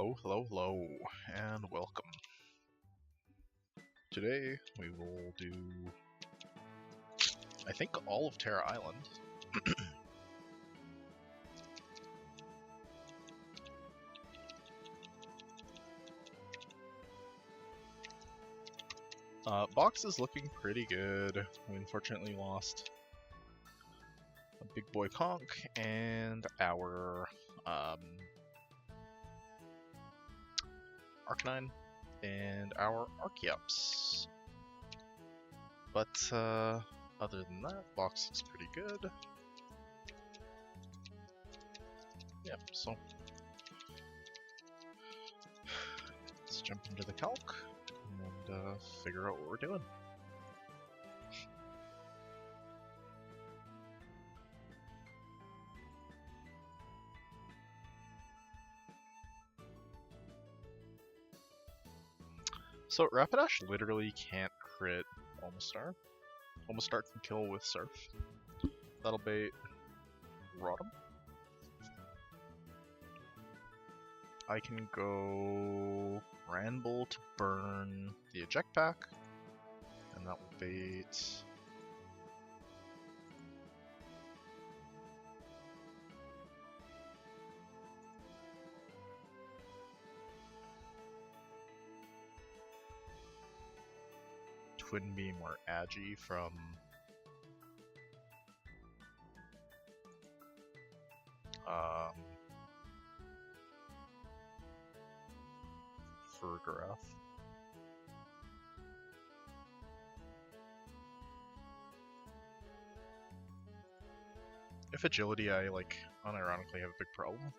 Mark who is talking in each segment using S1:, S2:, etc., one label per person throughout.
S1: Hello, hello, hello, and welcome. Today we will do, I think, all of Tera Island. Box is looking pretty good. We unfortunately lost a big boy conch and our Arcanine and our Archeops. But other than that, box looks pretty good. Yeah, so let's jump into the calc and figure out what we're doing. So Rapidash literally can't crit Omastar. Omastar can kill with Surf. That'll bait Rotom. I can go Ramble to burn the eject pack, and that will bait Twin Beam or Agi from Fergarath. If agility, I unironically have a big problem.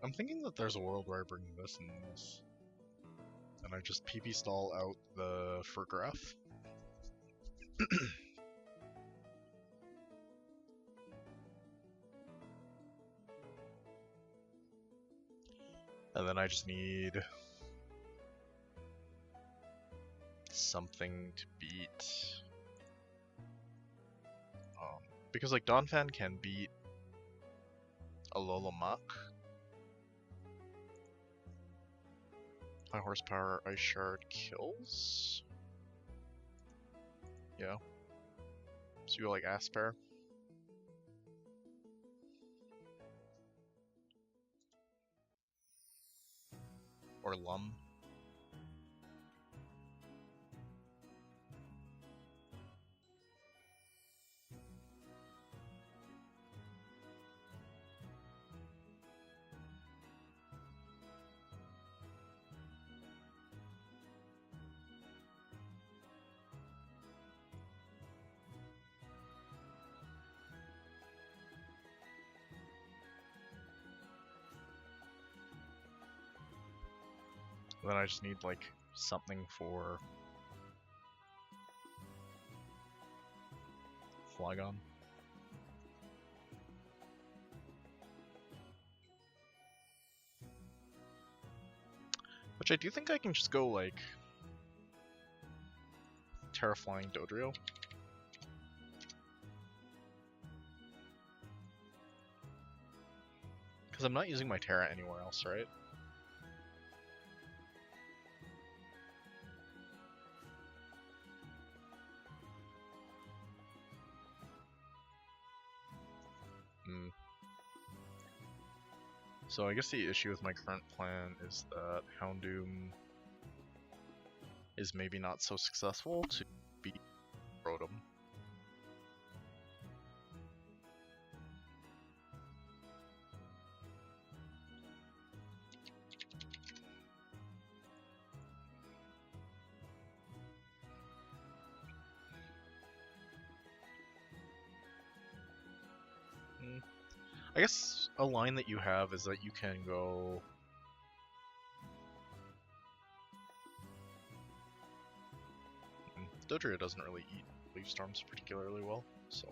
S1: I'm thinking that there's a world where I bring this and this, and I just PP stall out the Fergarath. And then I just need something to beat. Because like Donphan can beat a Lolomak. High horsepower Ice Shard kills. Yeah. So you go like Asper. Or Lum. Then I just need like something for Flygon. Which I do think I can just go like Terraflying Dodrio. Because I'm not using my Tera anywhere else, right? So I guess the issue with my current plan is that Houndoom is maybe not so successful to beat Rotom. I guess a line that you have is that you can go... Dodrio doesn't really eat Leaf Storms particularly well, so...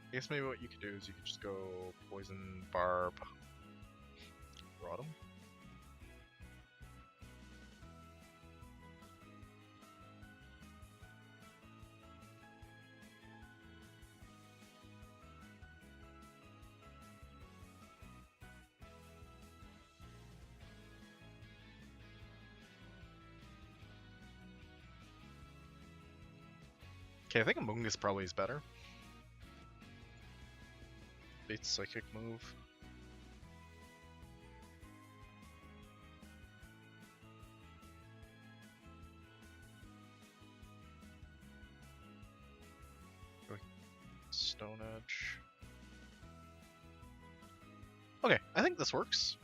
S1: I guess maybe what you could do is you could just go Poison, Barb, Rotom. Okay, I think Amoonguss probably is better. Bait's Psychic move. Stone Edge. Okay, I think this works.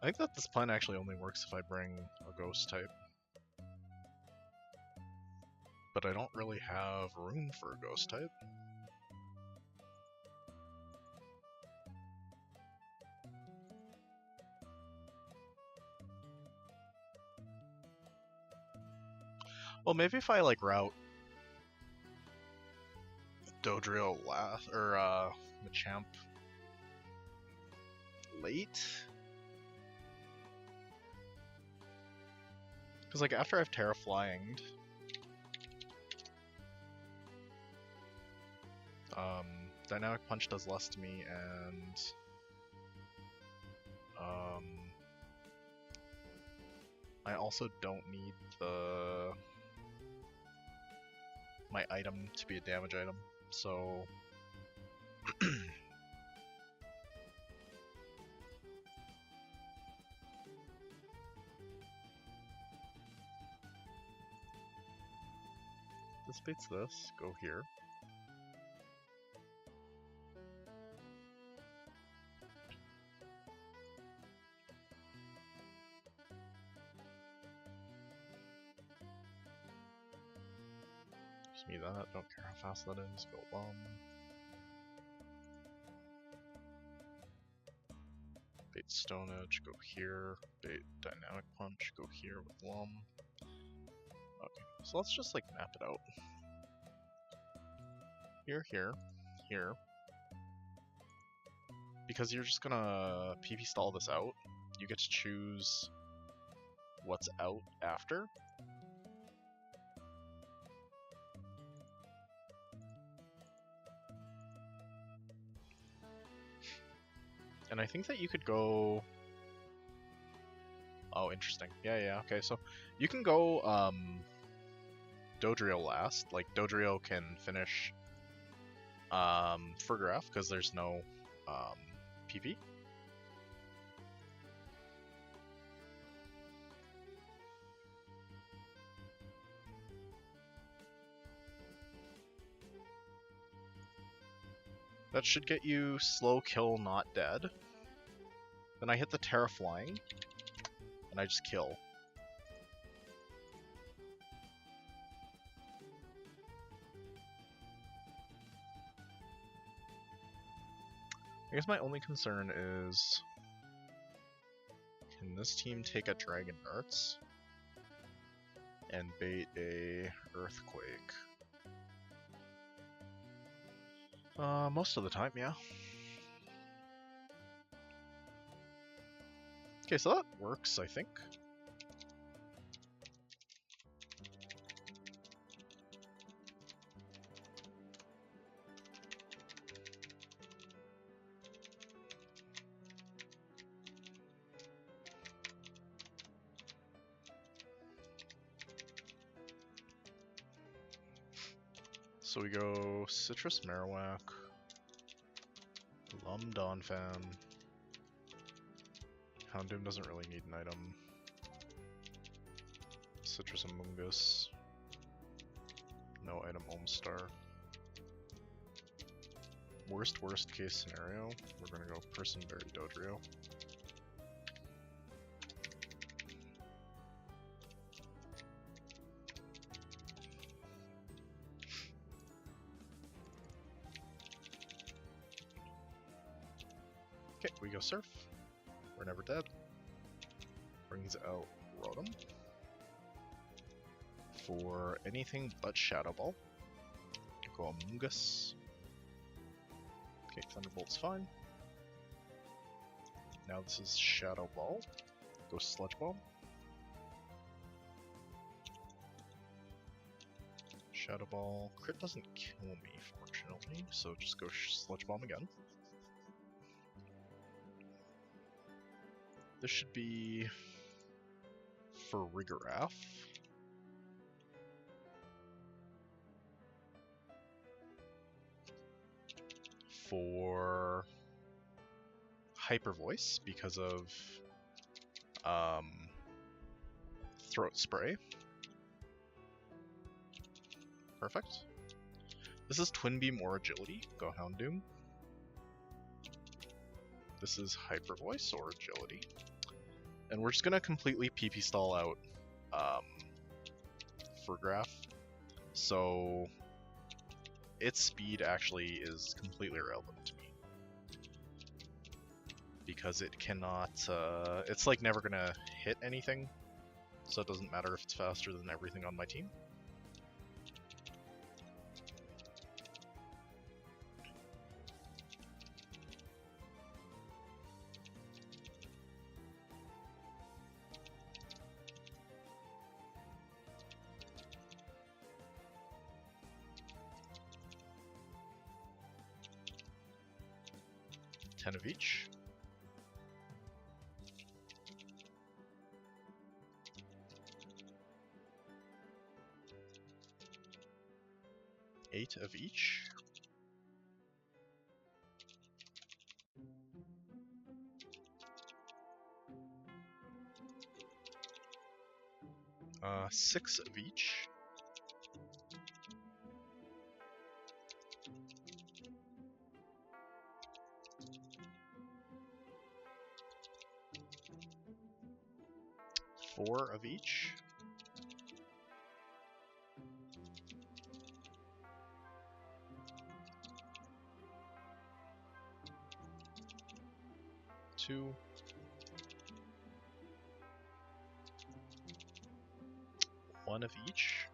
S1: I think that this plan actually only works if I bring a Ghost type. But I don't really have room for a Ghost type. Well, maybe if I like route Dodrio last, or Machamp late? Because like after I've Tera Flying'd, Dynamic Punch does less to me, and I also don't need my item to be a damage item, so this beats this, go here. Just me that, don't care how fast that is, go Lum. Bait Stone Edge, go here. Bait Dynamic Punch, go here with Lum. Okay, so let's just like map it out. Here, here, here. Because you're just gonna PP stall this out, you get to choose what's out after. And I think that you could go... Oh, interesting. Yeah, okay, so you can go Dodrio last. Like, Dodrio can finish Fergraph, because there's no PP. That should get you slow kill, not dead. Then I hit the Tera Flying, and I just kill. I guess my only concern is, can this team take a Dragon Darts and bait a Earthquake? Most of the time, yeah. Okay, so that works, I think. So we go Citrus Marowak, Lum Donphan. Houndoom doesn't really need an item. Citrus Amoonguss. No item Omstar. Worst case scenario, we're gonna go Personberry Dodrio. Okay, we go Surf. We're never dead. Brings out Rotom. For anything but Shadow Ball. Go Amoonguss. Okay, Thunderbolt's fine. Now this is Shadow Ball. Go Sludge Bomb. Shadow Ball. Crit doesn't kill me, fortunately, so just go Sludge Bomb again. This should be for Farigiraf. For Hyper Voice because of Throat Spray. Perfect. This is Twin Beam or Agility. Go Houndoom. This is Hyper Voice or Agility. And we're just gonna completely PP stall out Farigiraf. So its speed actually is completely irrelevant to me. Because it cannot, it's like never gonna hit anything. So it doesn't matter if it's faster than everything on my team. Of each. Eight of each. Six of each. Four of each. Two. One of each.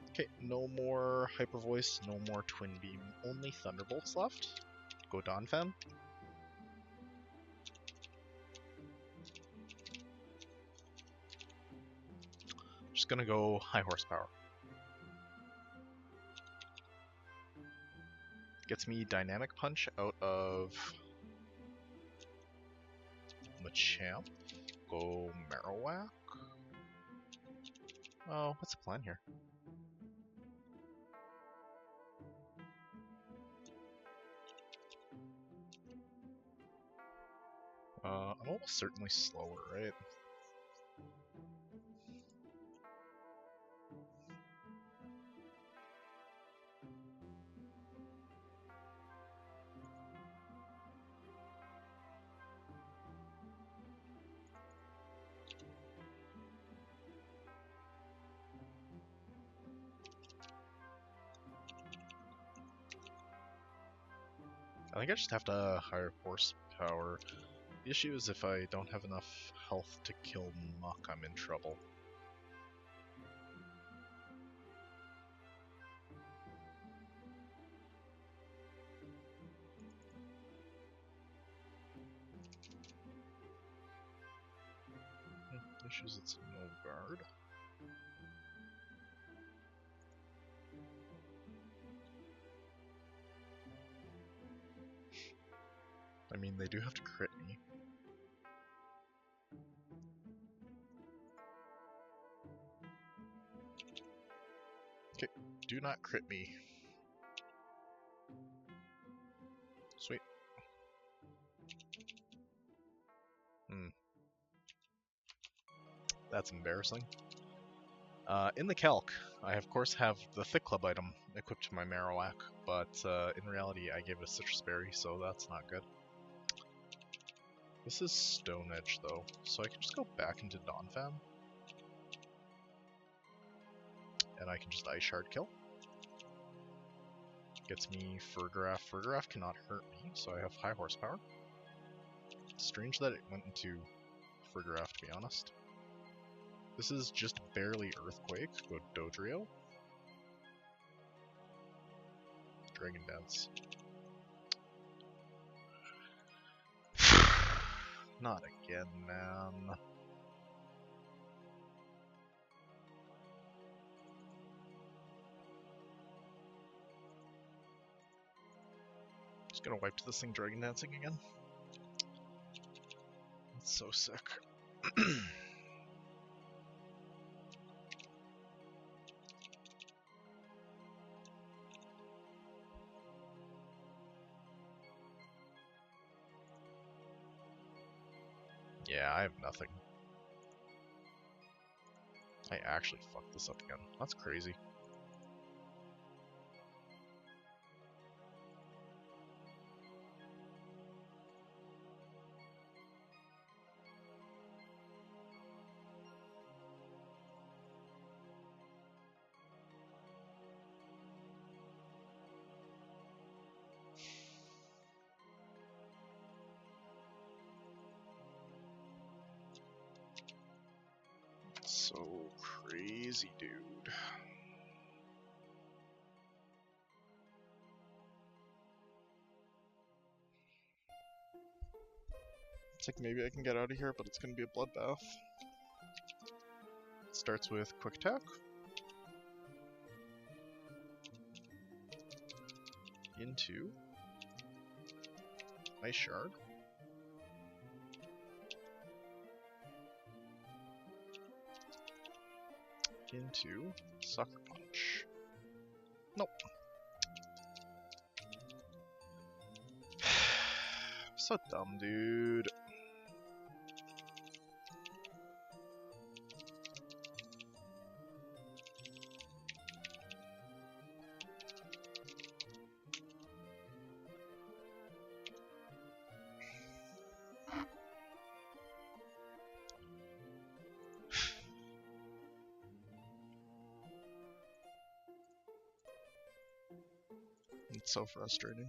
S1: Okay, no more Hyper Voice, no more Twin Beam, only Thunderbolts left. Go Donphan. Just gonna go High Horsepower. Gets me Dynamic Punch out of Machamp. Go Marowak. Oh, what's the plan here? I'm almost certainly slower, right? I think I just have to higher horsepower. The issue is if I don't have enough health to kill Muck, I'm in trouble. Issues, it's no guard. I mean, they do have to crit me. Okay, do not crit me. Sweet. That's embarrassing. In the calc, I of course have the Thick Club item equipped to my Marowak, but in reality I gave it a Citrus Berry, so that's not good. This is Stone Edge though, so I can just go back into Donphan. And I can just Ice Shard kill. Gets me Furgraf. Furgraf cannot hurt me, so I have high horsepower. It's strange that it went into Furgraf, to be honest. This is just barely Earthquake. Go Dodrio. Dragon Dance. Not again, man. Just gonna wipe to this thing Dragon Dancing again. It's so sick. Yeah, I have nothing. I actually fucked this up again. That's crazy. So crazy, dude. It's like maybe I can get out of here, but it's gonna be a bloodbath. It starts with Quick Attack. Into Ice Shard. Into Sucker Punch. Nope. So dumb, dude. It's so frustrating.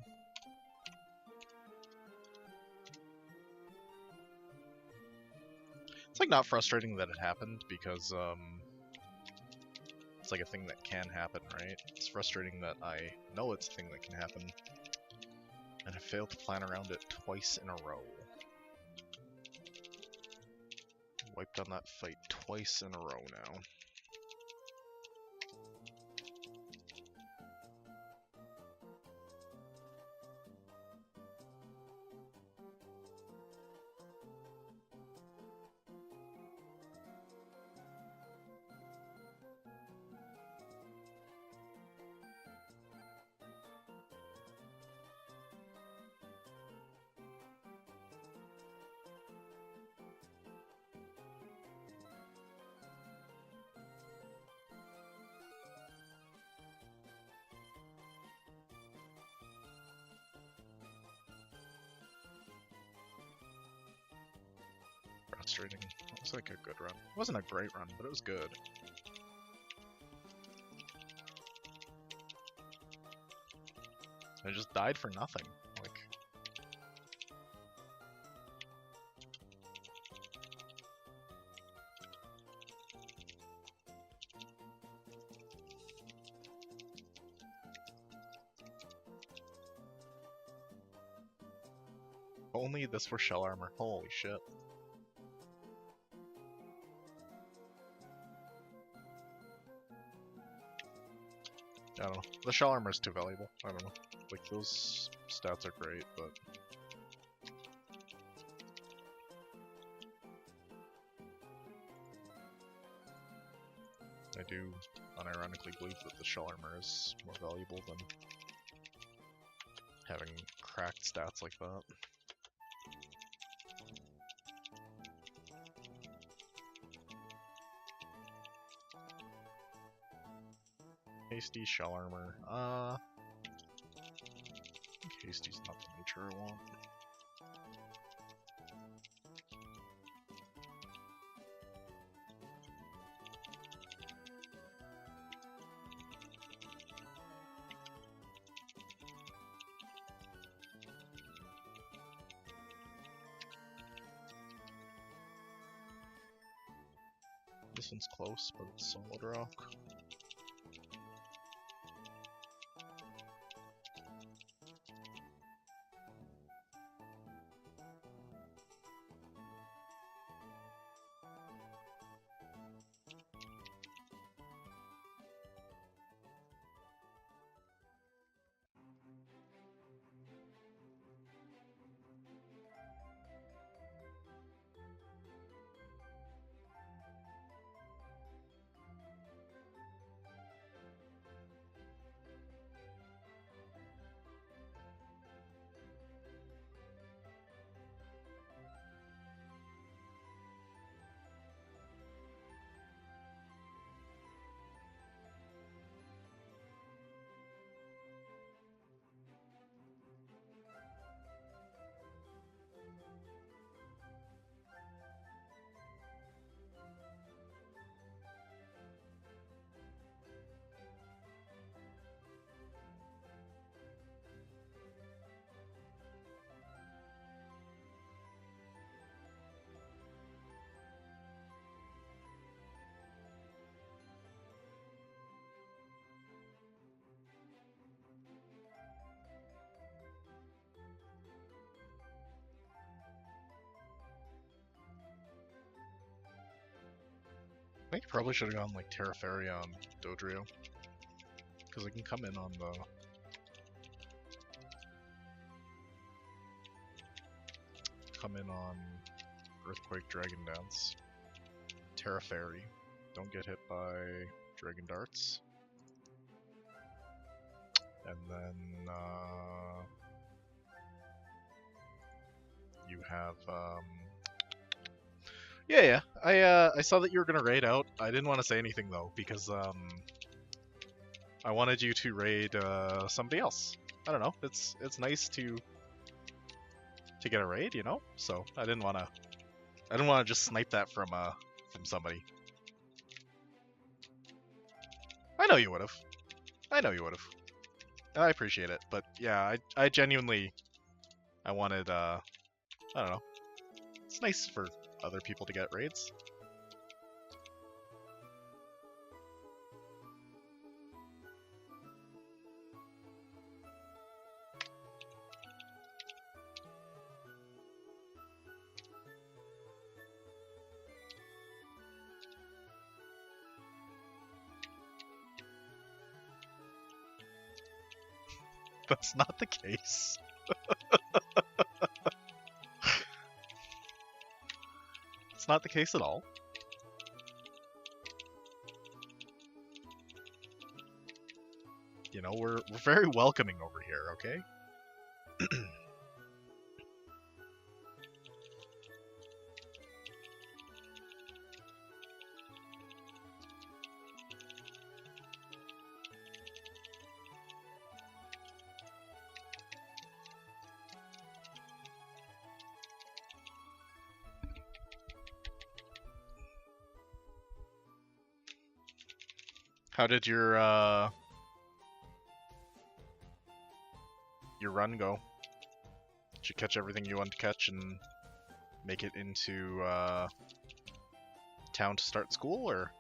S1: It's like not frustrating that it happened because it's like a thing that can happen, right? It's frustrating that I know it's a thing that can happen and I failed to plan around it twice in a row. Wiped on that fight twice in a row now. Frustrating. It was like a good run. It wasn't a great run, but it was good. I just died for nothing. Like, Only this for shell armor. Holy shit. I don't know. The shell armor is too valuable. I don't know. Like, those stats are great, but... I do unironically believe that the shell armor is more valuable than having cracked stats like that. Hasty shell armor. I think hasty's not the nature I want. This one's close, but it's solid rock. I think you probably should have gone like Tera on Dodrio, because I can come in on the Earthquake Dragon Dance. Tera Fairy. Don't get hit by Dragon Darts. And then you have yeah. I saw that you were gonna raid out. I didn't want to say anything though because I wanted you to raid somebody else. I don't know. It's nice to get a raid, you know. So I didn't want to just snipe that from somebody. I know you would have. I appreciate it, but yeah, I genuinely wanted I don't know. It's nice for other people to get raids. That's not the case. It's not the case at all. You know, we're very welcoming over here, okay? How did your run go? Did you catch everything you wanted to catch and make it into town to start school, or?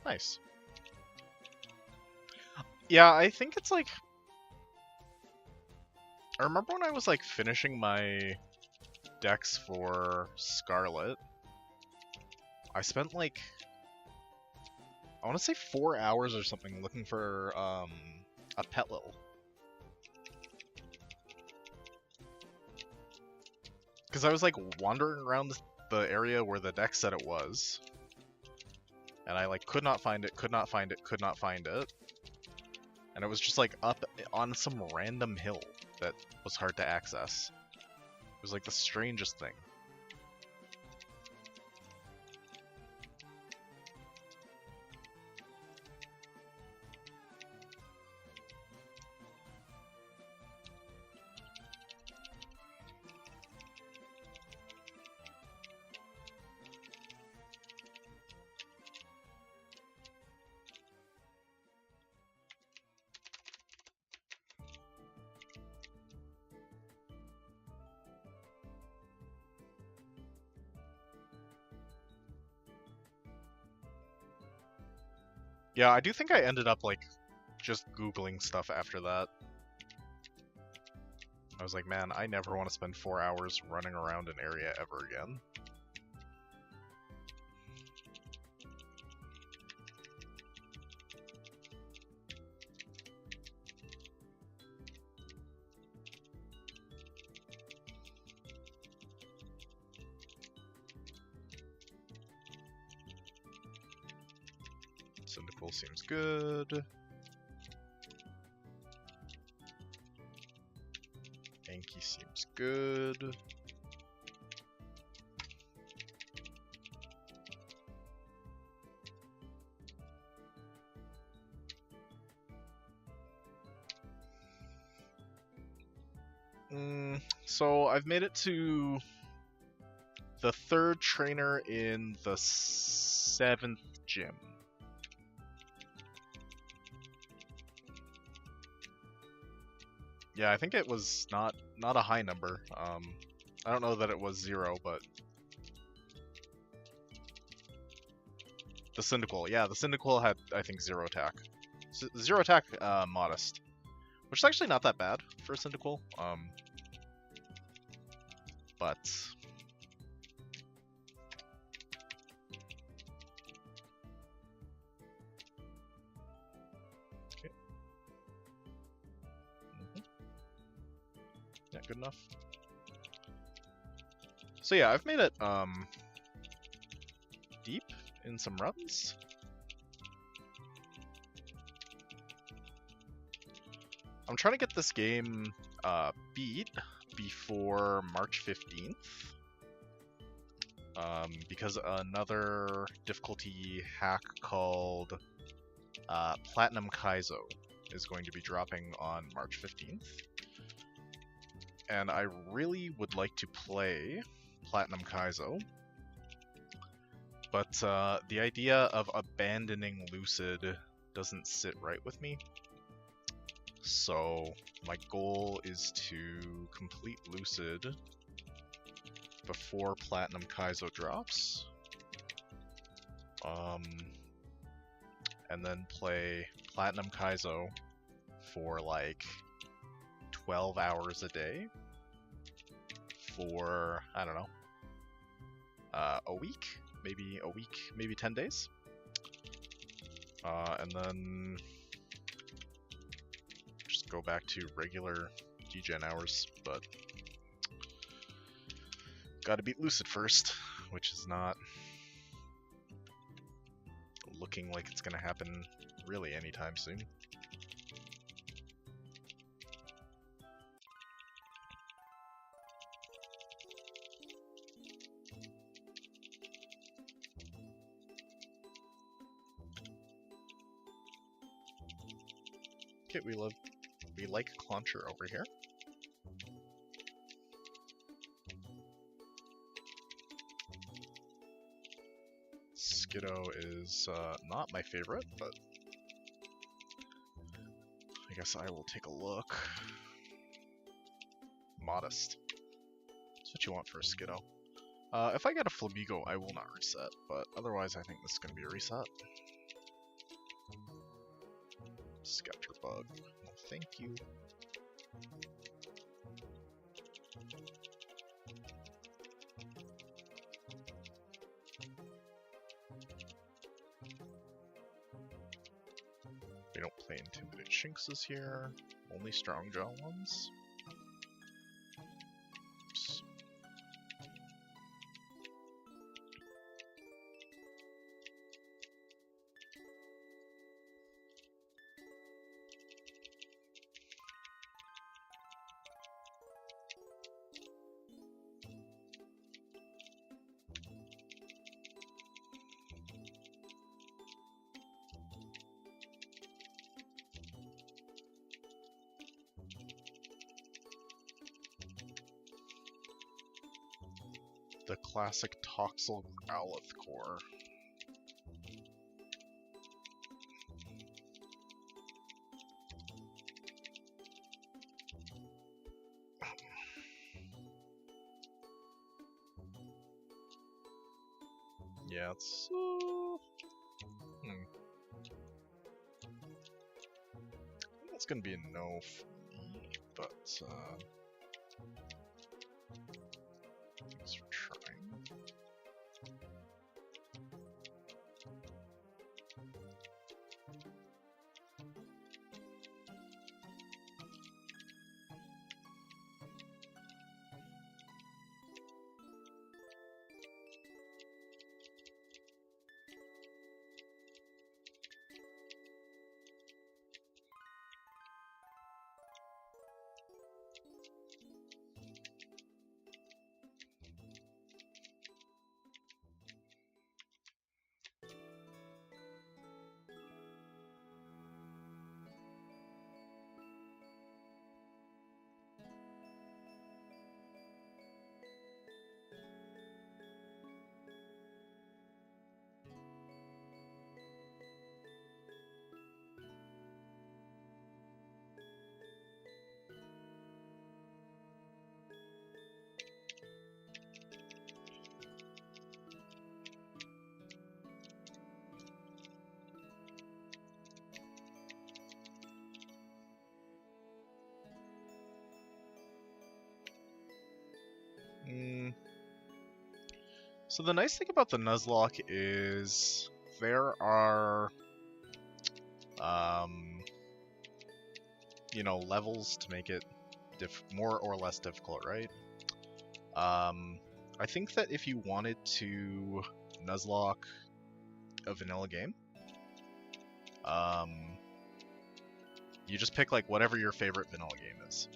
S1: Nice. Yeah, I think it's like... I remember when I was like finishing my decks for Scarlet, I spent like... I want to say 4 hours or something looking for a Petlil. Because I was like wandering around the area where the deck said it was. And I like could not find it, could not find it, could not find it. And it was just like up on some random hill that was hard to access. It was like the strangest thing. Yeah, I do think I ended up like just Googling stuff after that. I was like, man, I never want to spend 4 hours running around an area ever again. Syndical seems good. Anki seems good. So I've made it to the 3rd trainer in the 7th gym. Yeah, I think it was not a high number. I don't know that it was 0, but the Syndical, yeah, the Syndical had I think 0 attack. 0 attack, modest, which is actually not that bad for a Syndical. But okay. Yeah, good enough. So yeah, I've made it deep in some runs. I'm trying to get this game beat before March 15th. Because another difficulty hack called Platinum Kaizo is going to be dropping on March 15th. And I really would like to play Platinum Kaizo, but the idea of abandoning Lucid doesn't sit right with me. So my goal is to complete Lucid before Platinum Kaizo drops, and then play Platinum Kaizo for like 12 hours a day for, I don't know, a week, maybe 10 days. And then just go back to regular degen hours, but gotta beat Lucid first, which is not looking like it's gonna happen really anytime soon. Okay, we like Clauncher over here. Skiddo is not my favorite, but I guess I will take a look. Modest. That's what you want for a Skiddo. If I get a Flamigo, I will not reset, but otherwise I think this is going to be a reset. Scatterbug. No, thank you. We don't play Intimidate Shinxes here. Only Strong Jaw ones. Oops. The classic Toxel Growlithe core. Yeah, it's... I think that's gonna be a no for me, but thanks for trying. So the nice thing about the Nuzlocke is there are, you know, levels to make it more or less difficult, right? I think that if you wanted to Nuzlocke a vanilla game, you just pick like whatever your favorite vanilla game is.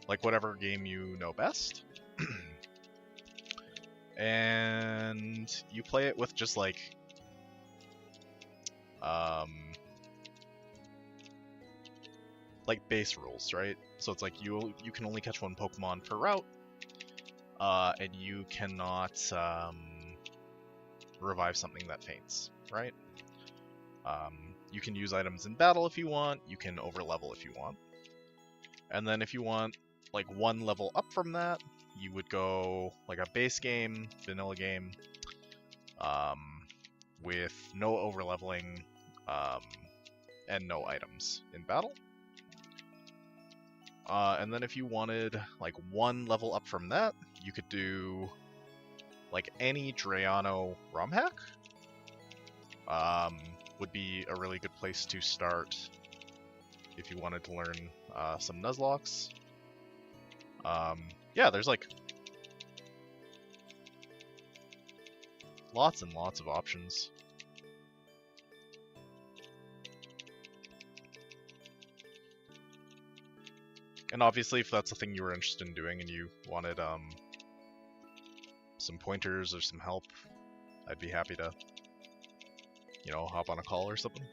S1: Like whatever game you know best. And you play it with just like base rules, right? So it's like you can only catch one Pokemon per route, and you cannot revive something that faints, right? You can use items in battle if you want, you can overlevel if you want. And then if you want like one level up from that, you would go like a base game, vanilla game, with no overleveling, and no items in battle. And then if you wanted like one level up from that, you could do like any Drayano ROM hack. Would be a really good place to start if you wanted to learn some Nuzlockes. Yeah, there's like lots and lots of options. And obviously, if that's the thing you were interested in doing and you wanted some pointers or some help, I'd be happy to, you know, hop on a call or something.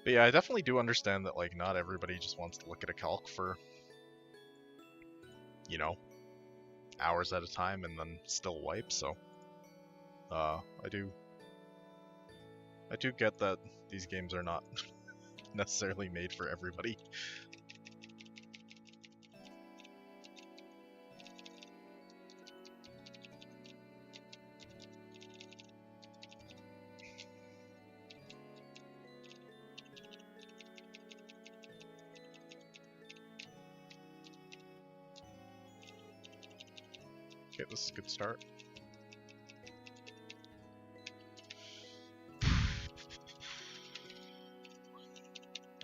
S1: But yeah, I definitely do understand that, like, not everybody just wants to look at a calc for, you know, hours at a time and then still wipe, so, I do get that these games are not necessarily made for everybody. Okay, this is a good start.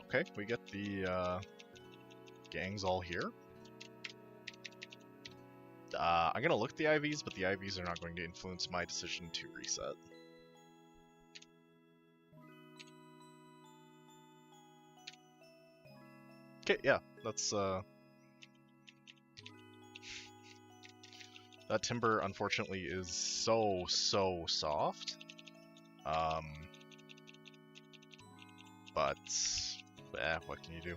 S1: Okay, we get the gangs all here. I'm gonna look at the IVs, but the IVs are not going to influence my decision to reset. Okay, yeah, that's that timber unfortunately is so soft. But what can you do?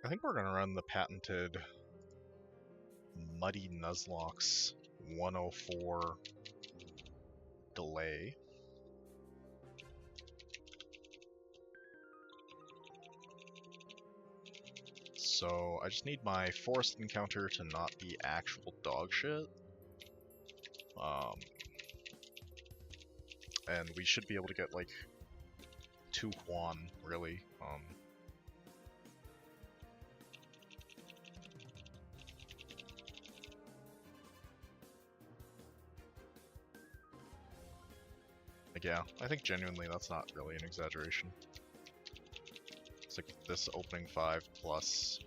S1: I think we're gonna run the patented Muddy Nuzlocke's 104 delay. So I just need my forest encounter to not be actual dog shit. And we should be able to get like 2 Quan, really. Like, yeah, I think genuinely that's not really an exaggeration. It's like this opening 5 plus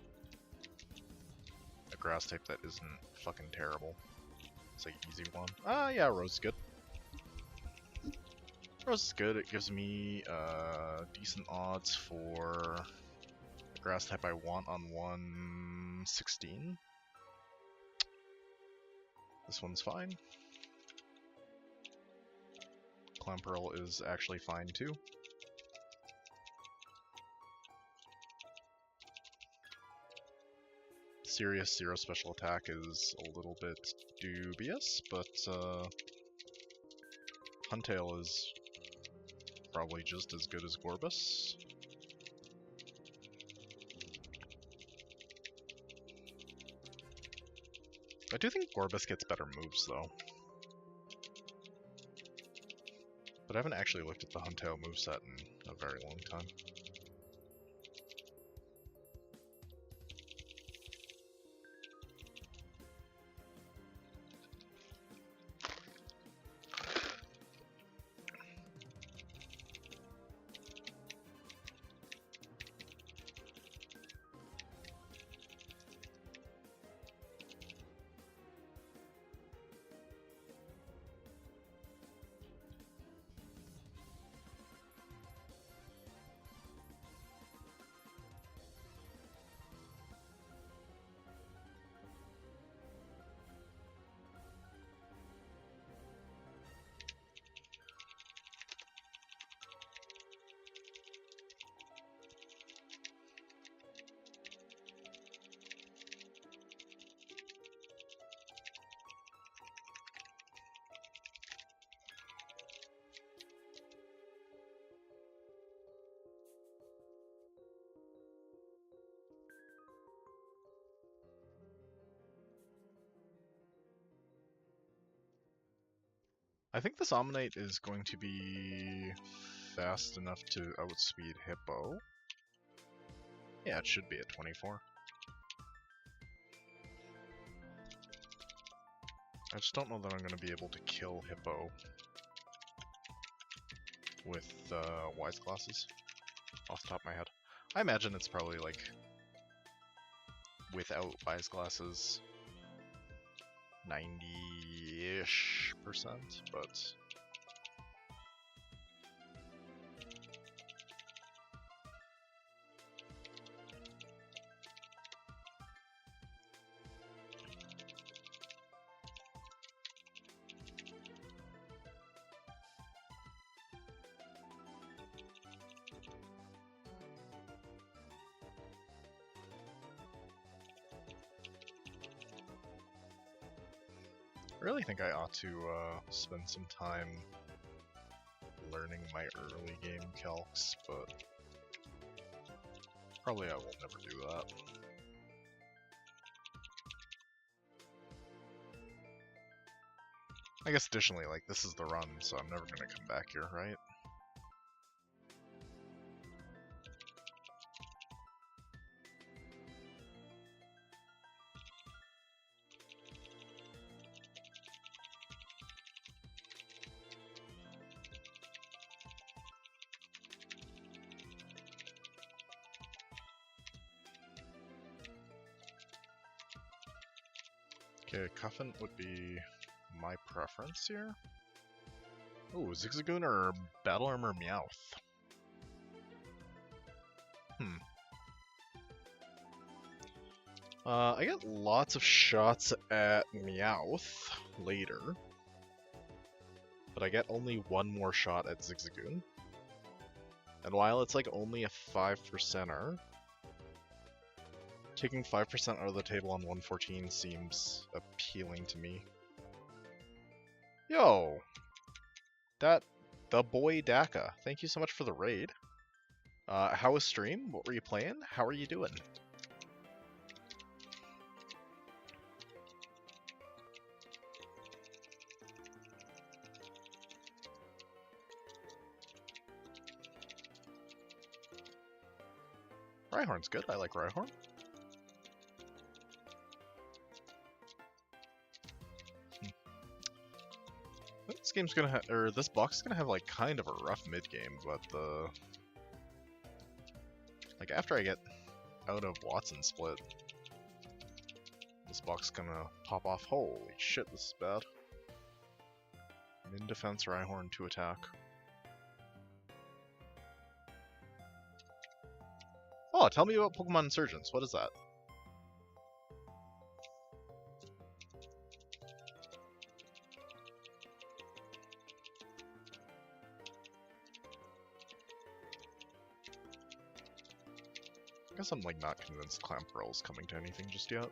S1: a grass type that isn't fucking terrible. It's like easy one. Yeah, Rose is good. Rose is good. It gives me decent odds for the grass type I want on 116. This one's fine. Clamperl is actually fine too. Serious 0 special attack is a little bit dubious, but Huntail is probably just as good as Gorbis. I do think Gorbis gets better moves though. But I haven't actually looked at the Huntail moveset in a very long time. I think this Omnite is going to be fast enough to outspeed Hippo. Yeah, it should be at 24. I just don't know that I'm going to be able to kill Hippo with Wise Glasses off the top of my head. I imagine it's probably like without Wise Glasses 90-ish%, but I really think I ought to spend some time learning my early game calcs, but probably I will never do that. I guess additionally, like, this is the run, so I'm never gonna come back here, right? Okay, Cuffin would be my preference here. Ooh, Zigzagoon or Battle Armor Meowth? I get lots of shots at Meowth later, but I get only one more shot at Zigzagoon. And while it's like only a 5%er, taking 5% out of the table on 114 seems appealing to me. Yo! The boy Daka, thank you so much for the raid. How was stream? What were you playing? How are you doing? Rhyhorn's good, I like Rhyhorn. This game's gonna have, or this box is gonna have like kind of a rough mid game, but like after I get out of Watson split, this box is gonna pop off. Holy shit, this is bad. Min defense, Rhyhorn, 2 attack. Oh, tell me about Pokemon Insurgents. What is that? I guess I'm like not convinced Clamperl's coming to anything just yet.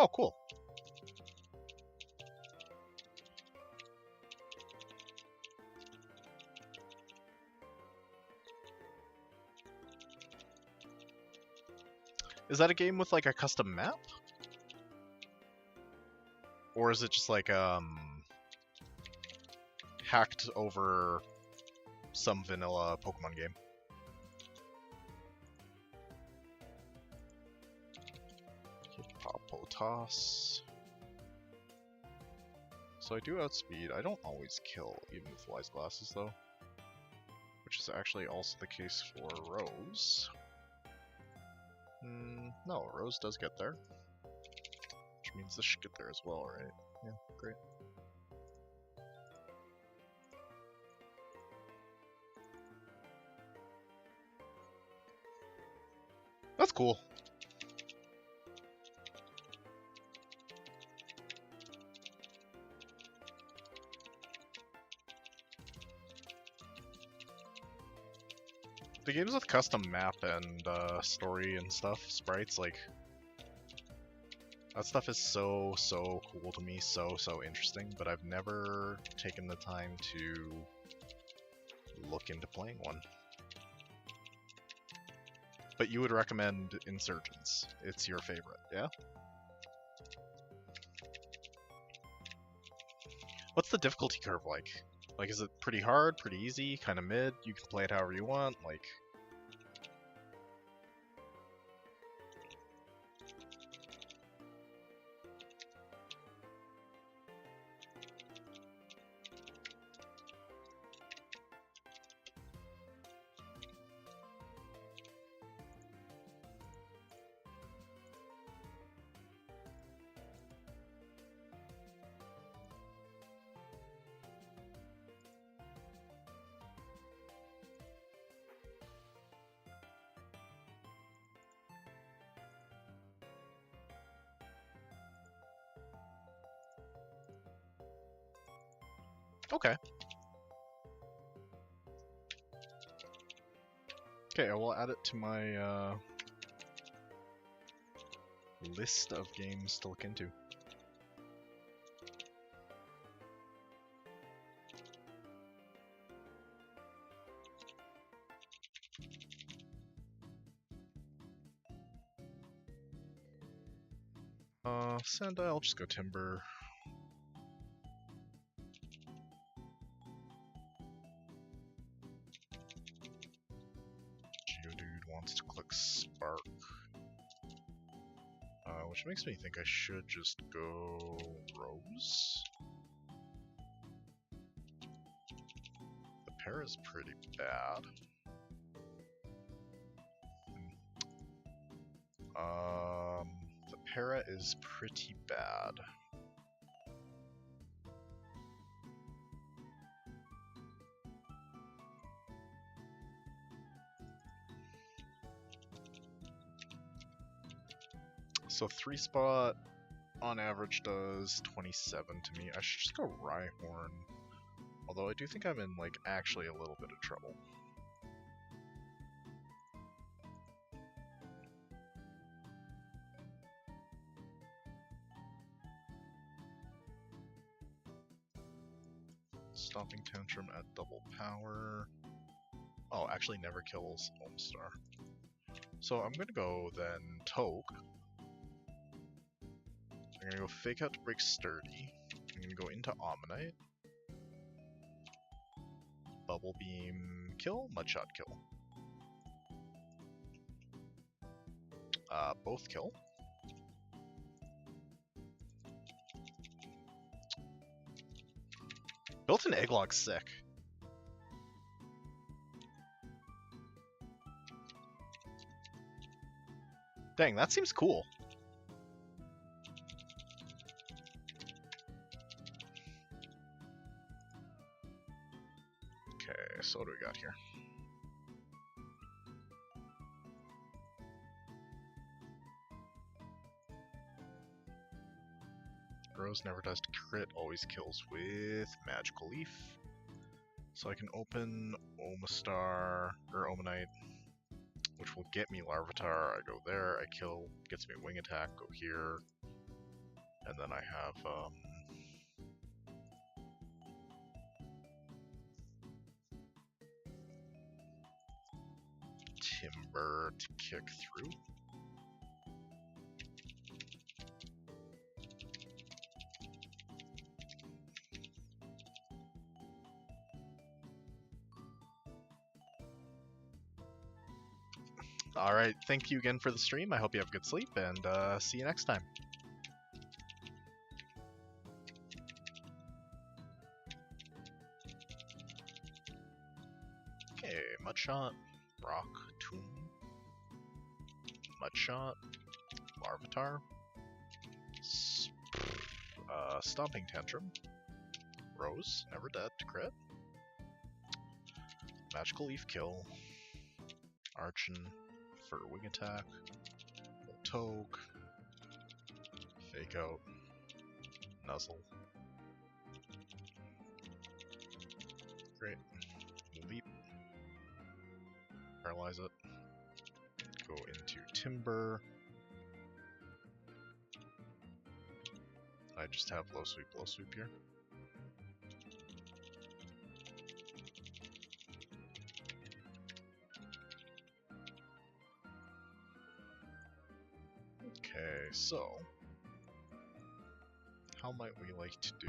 S1: Oh, cool. Is that a game with like a custom map? Or is it just like hacked over some vanilla Pokemon game? Toss. So I do outspeed. I don't always kill, even with Wise Glasses, though. Which is actually also the case for Rose. No, Rose does get there. Which means this should get there as well, right? Yeah, great. That's cool. The games with custom map and story and stuff, sprites, like That stuff is so cool to me, so interesting, but I've never taken the time to look into playing one. But you would recommend Insurgents. It's your favorite, yeah? What's the difficulty curve like? Like, is it pretty hard, pretty easy, kind of mid? You can play it however you want, like... Okay. Okay, I will add it to my list of games to look into. Send, I'll just go Timber. Geodude wants to click Spark. Which makes me think I should just go Rose. The Tera's pretty bad. The Tera is pretty bad. So 3-spot on average does 27 to me. I should just go Rhyhorn. Although I do think I'm in like actually a little bit of trouble. Stomping Tantrum at double power. Oh, actually never kills Homestar. So I'm gonna go then Toke. I'm gonna go Fake Out to break Sturdy. I'm gonna go into Omanyte. Bubble Beam kill, Mudshot kill. Both kill. Built-in Egglog's sick. Dang, that seems cool. Okay, so what do we got here? Rose never does crit, always kills with Magical Leaf. So I can open Omastar, or Omanyte, which will get me Larvitar. I go there, I kill, gets me Wing Attack, go here. And then I have, Timber to kick through. Alright, thank you again for the stream. I hope you have good sleep, and see you next time. Okay, Mudshot, Rock, Tomb, Mudshot, Larvitar, Stomping Tantrum, Rose, never dead to crit, Magical Leaf kill, Archon for Wing Attack, Toke, Fake Out, Nuzzle. Great. Leap. Paralyze it. Go into Timber. I just have low sweep here. Okay, so how might we like to do?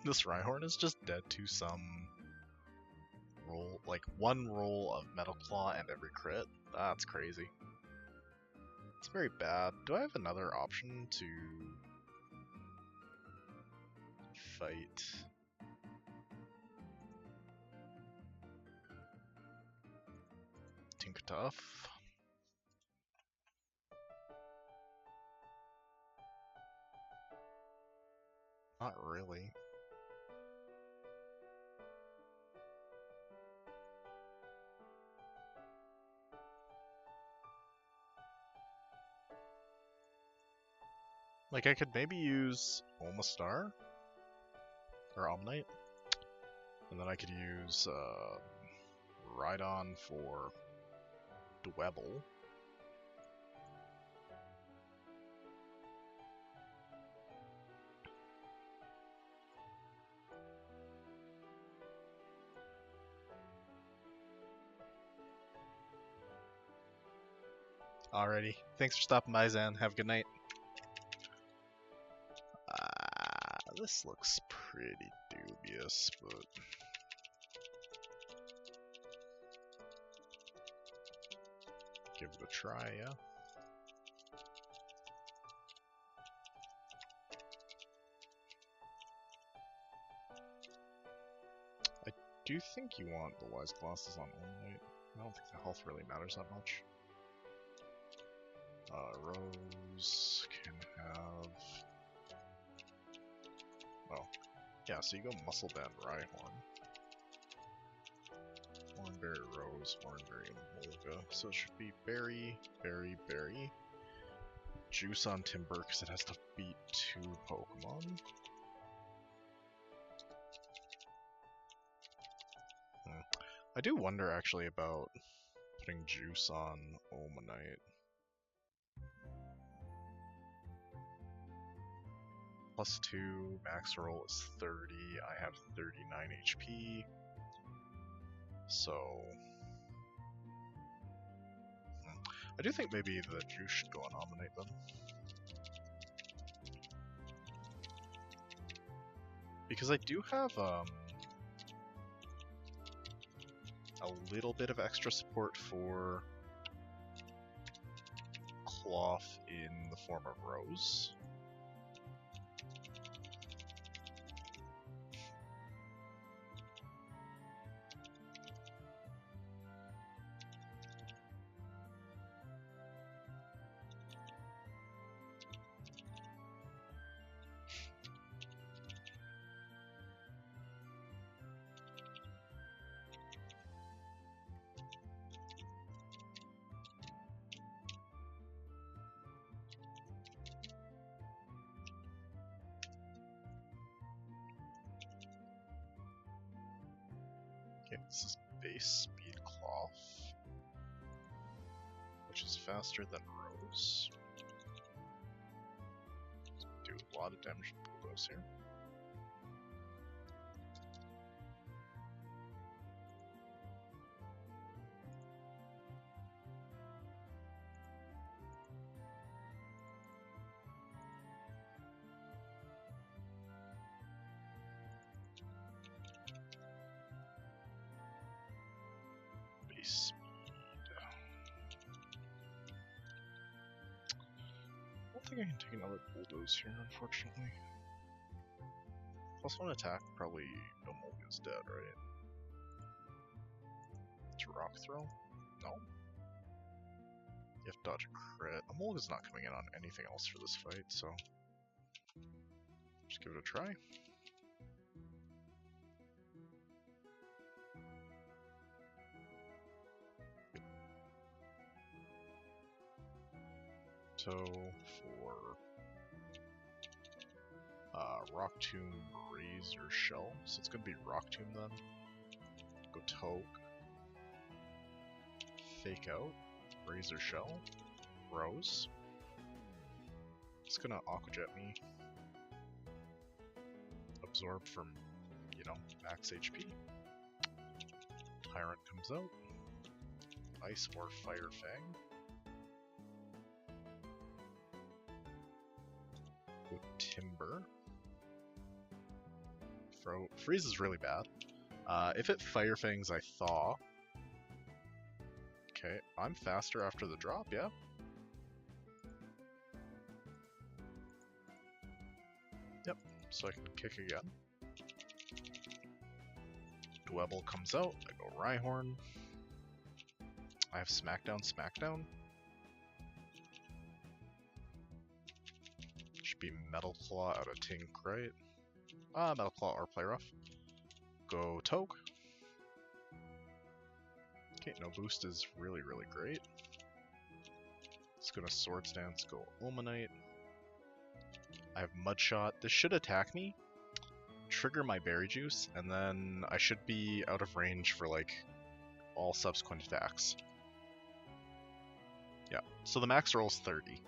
S1: This Rhyhorn is just dead to some roll, like one roll of Metal Claw and every crit. That's crazy. It's very bad. Do I have another option to fight? Tinkatuff? Not really. Like, I could maybe use Omastar or Omnite, and then I could use Rhydon for Dwebble. Alrighty, thanks for stopping by, Zan. Have a good night. This looks pretty dubious, but give it a try, yeah. I do think you want the Wise Glasses on Omnite. I don't think the health really matters that much. Rose can have... Oh, yeah, so you go Muscle Band Rhyhorn. Hornberry Rose, Hornberry Molga. So it should be Berry, Berry, Berry. Juice on Timber, because it has to beat 2 Pokemon. I do wonder actually about putting Juice on Omanite. Plus 2, max roll is 30, I have 39 HP. So... I do think maybe the Juice should go on Omanite then. Because I do have a little bit of extra support for Cloth in the form of Rose. Okay, this is base speed Cloth, which is faster than Rose. Do a lot of damage to Bulldoze here. speed. I don't think I can take another bulldoze here, unfortunately. Plus one attack, probably no Mulligan's dead, right? It's rock throw? No. You have to dodge a crit. A Mulligan's not coming in on anything else for this fight, so just give it a try. So for Rock Tomb, Razor Shell, so it's gonna be Rock Tomb then. Go Toke, Fake Out, Razor Shell, Rose. It's gonna Aqua Jet me. Absorb from, you know, max HP. Tyrant comes out. Ice or Fire Fang. Go Timber. Freeze is really bad. If it Fire Fangs, I thaw. Okay, I'm faster after the drop, yeah? Yep, so I can kick again. Dwebble comes out, I go Rhyhorn. I have Smackdown, Smackdown. Should be Metal Claw out of Tink, right? Metal Claw or Play Rough. Go Toke. Okay, no boost is really, really great. It's gonna Swords Dance, go Ulmanite. I have Mudshot. This should attack me, trigger my Berry Juice, and then I should be out of range for like all subsequent attacks. Yeah, so the max roll is 30.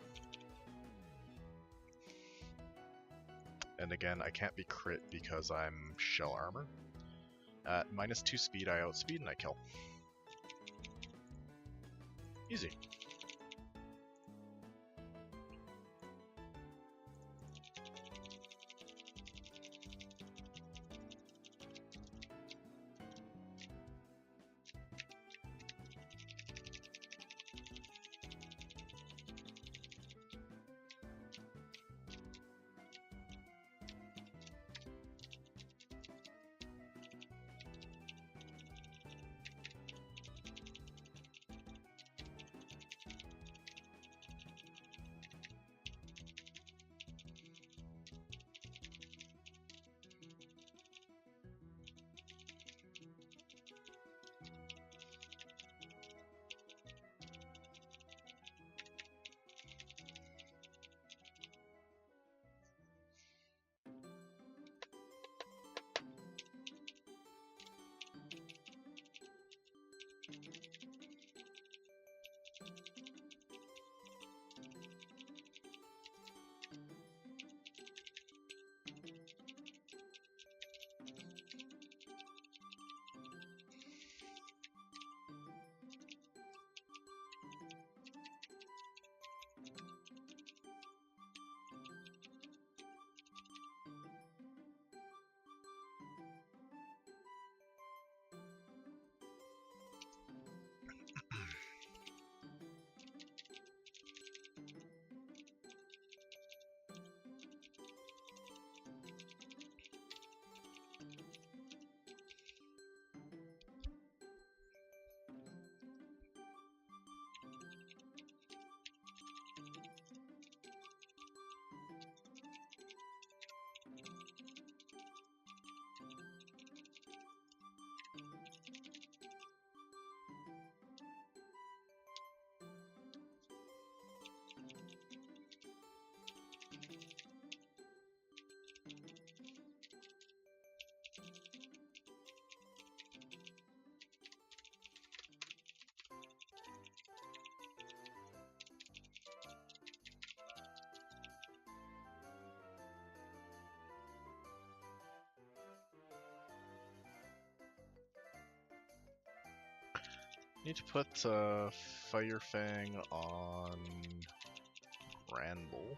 S1: And again, I can't be crit because I'm Shell Armor. At -2 speed, I outspeed and I kill. Easy. Need to put Fire Fang on Granbull.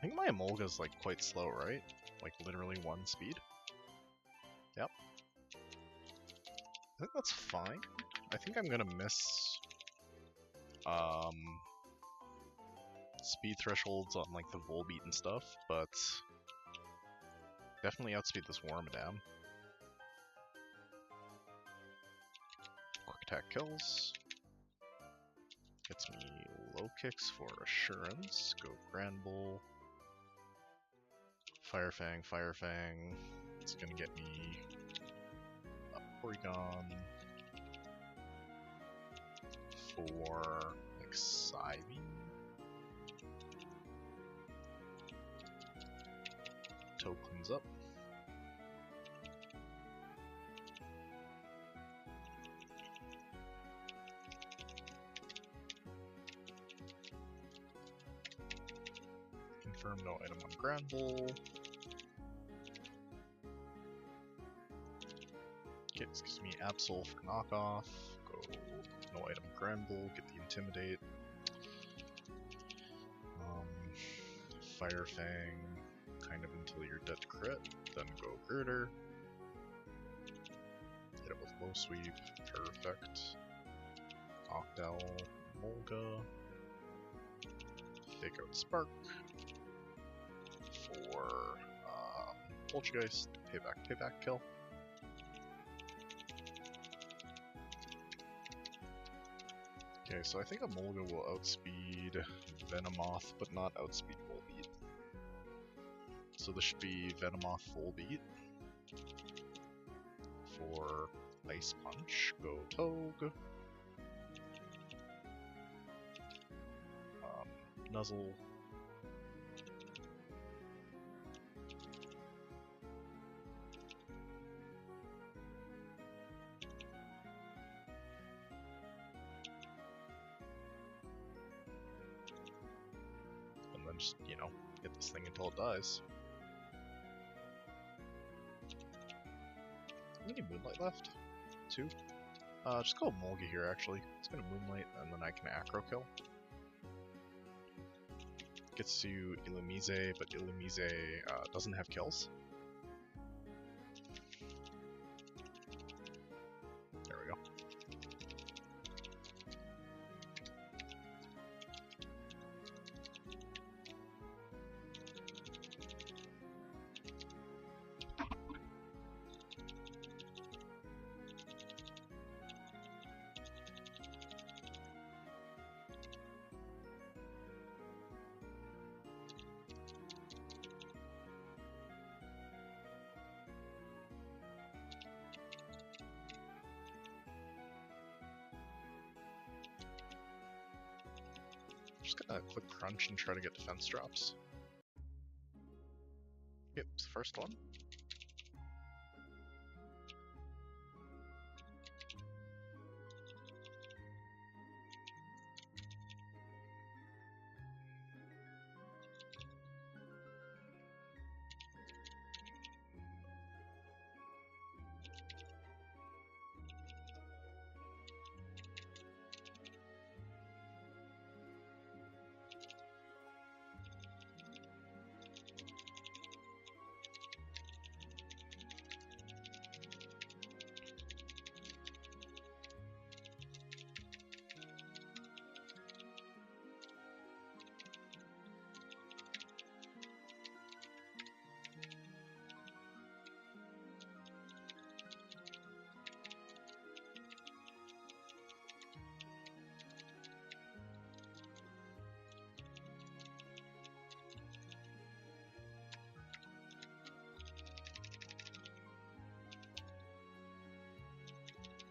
S1: think my Emolga's like quite slow, right? Like literally 1 speed. Yep. I think that's fine. I think I'm gonna miss speed thresholds on like the Volbeat and stuff, but definitely outspeed this Wormadam. Quick attack kills. Gets me low kicks for assurance. Go Grand Bull. Fire Fang, Fire Fang. It's gonna get me a Porygon for like Psybe. Toe cleans up. Confirm no item on Grand Bull. Gives me Absol for knockoff. Go no item Grand Bull, get the Intimidate. Fire Fang, kind of until you're dead to crit. Then go Girder. Hit it with low sweep. Perfect. Octowl, Molga. Fake out Spark. For Poltergeist, payback kill. Okay, so I think Emolga will outspeed Venomoth, but not outspeed Volbeat. So this should be Venomoth Volbeat. For Ice Punch, go Togue. Nuzzle. And then just, you know, hit this thing until it dies. How many Moonlight left? 2? Just go Molga here actually. It's gonna Moonlight and then I can Acro Kill. Gets you Illumise, but Illumise doesn't have kills. There we go. Just gonna click crunch and try to get defense drops. Yep, it's the first one.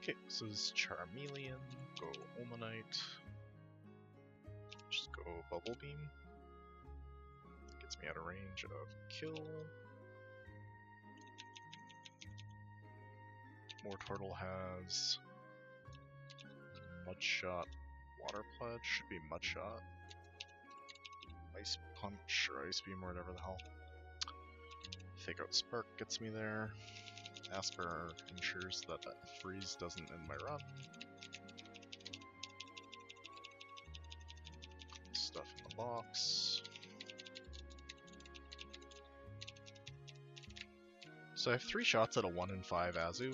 S1: Okay, this is Charmeleon, go Omanite, just go Bubble Beam, gets me out of range of kill. Mortortle has Mudshot, Water Pledge, should be Mudshot, Ice Punch or Ice Beam or whatever the hell. Fake out Spark gets me there. Asper ensures that freeze doesn't end my run. Stuff in the box. So I have 3 shots at a 1 in 5 Azu.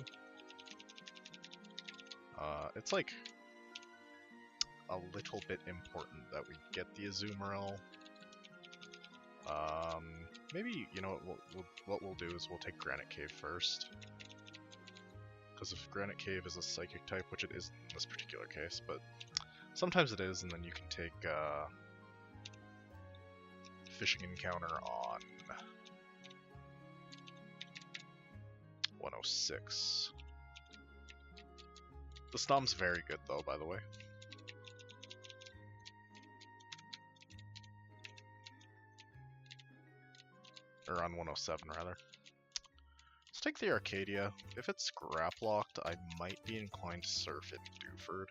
S1: It's like a little bit important that we get the Azumarill. Maybe, you know, what we'll do is we'll take Granite Cave first. Because if Granite Cave is a Psychic type, which it is in this particular case, but sometimes it is, and then you can take Fishing Encounter on 106. The Stomp's very good though, by the way. Or on 107, rather. Let's take the Arcadia. If it's grap-locked, I might be inclined to surf it Dewford.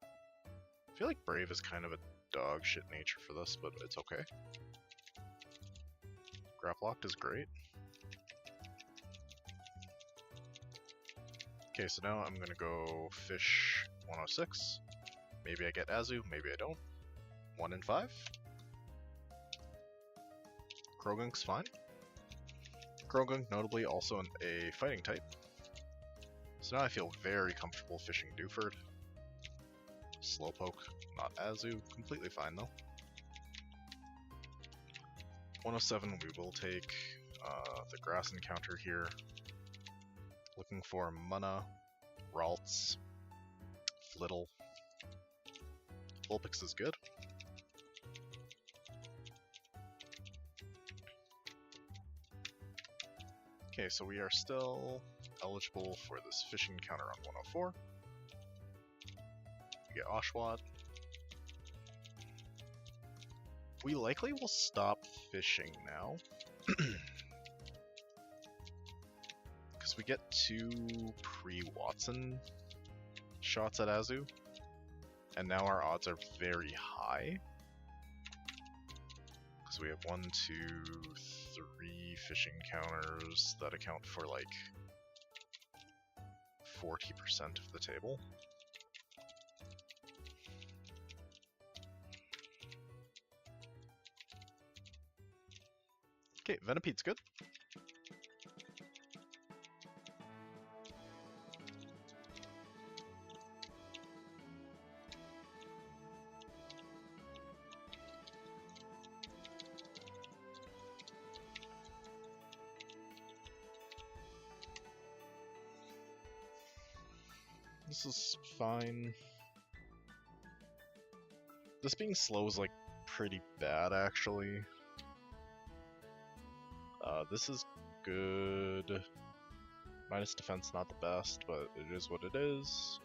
S1: I feel like Brave is kind of a dog shit nature for this, but it's okay. Grap-locked is great. Okay, so now I'm gonna go fish 106. Maybe I get Azu, maybe I don't. 1 in 5. Krogunk's fine. Krogunk notably also a fighting type. So now I feel very comfortable fishing Dewford. Slowpoke, not Azu, completely fine though. 107 we will take the grass encounter here. Looking for Munna, Ralts, Flittle. Vulpix is good. Okay, so we are still eligible for this fish encounter on 104. We get Oshawott. We likely will stop fishing now. Because we get 2 pre-Watson shots at Azu. And now our odds are very high. Because we have 1, 2, 3 fishing counters that account for like 40% of the table. Okay, Venipede's good. This is fine. This being slow is like pretty bad actually. This is good. Minus defense not the best, but it is what it is.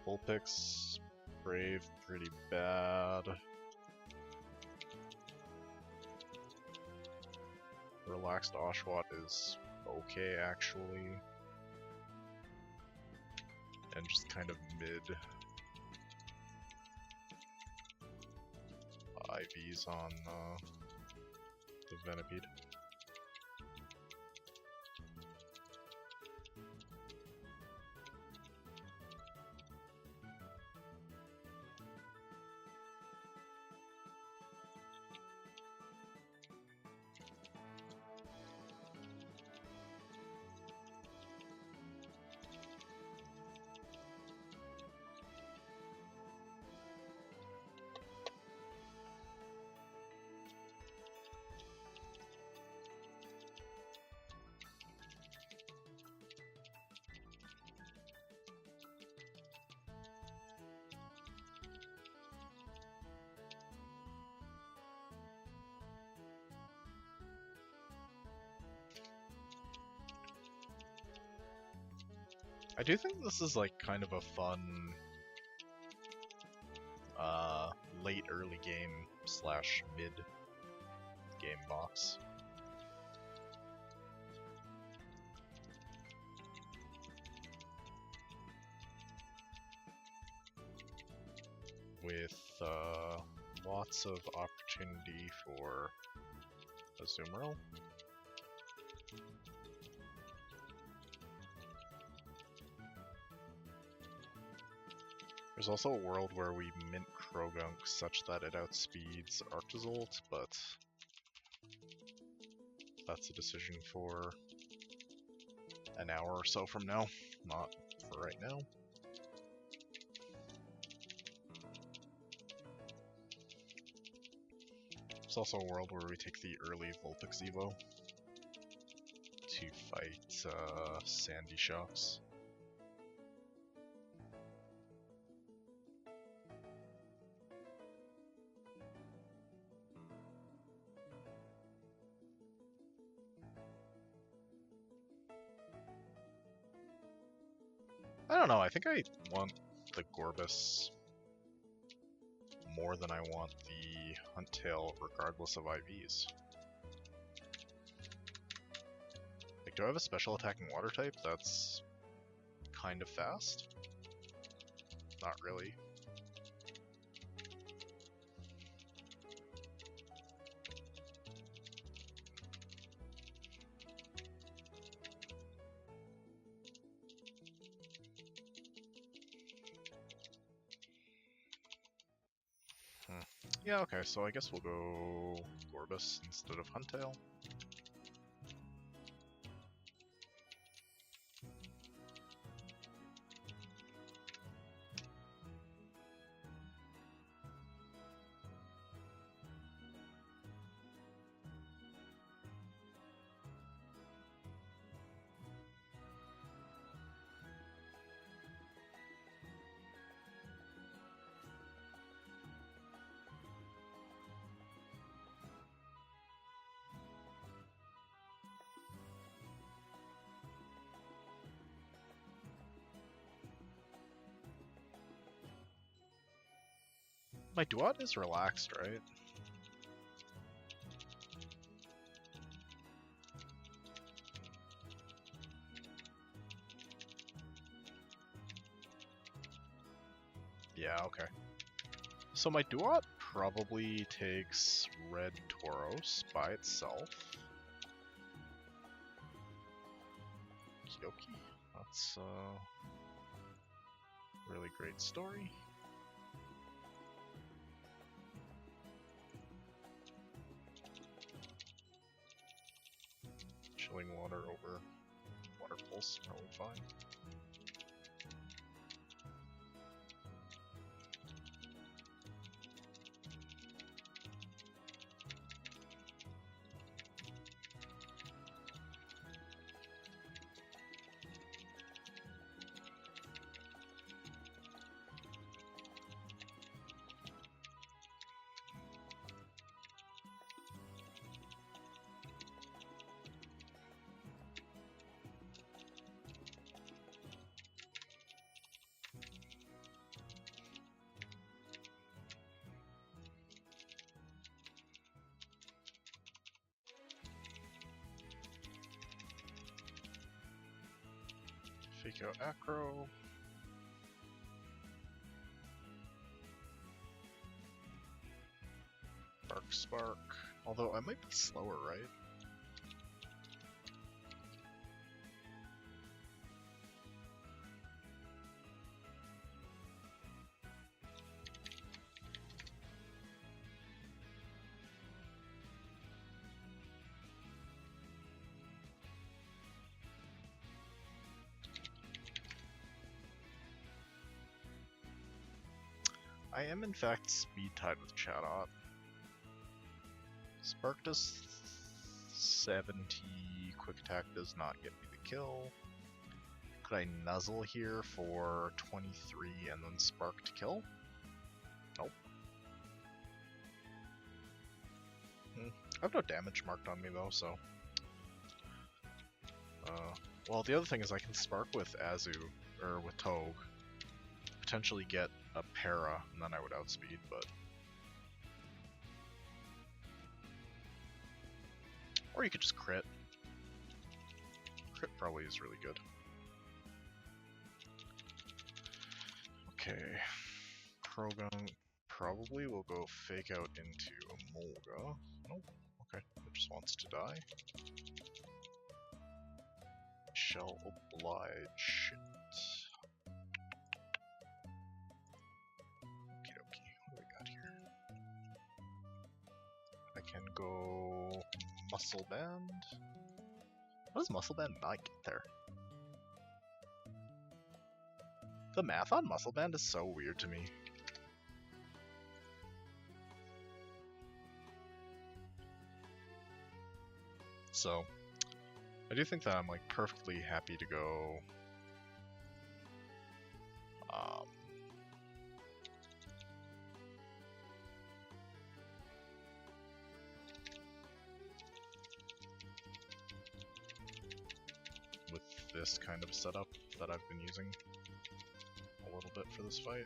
S1: Vulpix, Brave, pretty bad. Relaxed Oshawott is okay actually. And just kind of mid. IVs on the Venipede. I do think this is like kind of a fun late early game / mid game box. With lots of opportunity for Azumarill. There's also a world where we mint Krogunk such that it outspeeds Arctozolt, but That's a decision for an hour or so from now, not for right now. It's also a world where we take the early Vulpix Evo to fight Sandy Shocks. I don't know, I think I want the Gorbis more than I want the Huntail, regardless of IVs. Like, do I have a special attacking water type that's kind of fast? Not really. Yeah, okay, so I guess we'll go Gorbis instead of Huntail. My Duat is relaxed, right? Yeah, okay. So my Duat probably takes Red Tauros by itself. Okie, that's a really great story. Chilling water over water pulse, probably fine. Fake out Acro. Spark. Although I might be slower, right? I am in fact speed tied with Chatot. Spark does 70, quick attack does not get me the kill. Could I nuzzle here for 23 and then spark to kill? Nope. I have no damage marked on me though, so... well, the other thing is I can spark with Azu, or with Togue, potentially get a Para, and then I would outspeed, but... Or you could just crit. Crit probably is really good. Okay. Krogan probably will go fake out into a Molga. Nope. Okay. It just wants to die. Shall oblige it. Okie dokie. What do we got here? I can go Muscle Band. How does Muscle Band not get there? The math on Muscle Band is so weird to me. So, I do think that I'm like perfectly happy to go with this kind of setup that I've been using a little bit for this fight.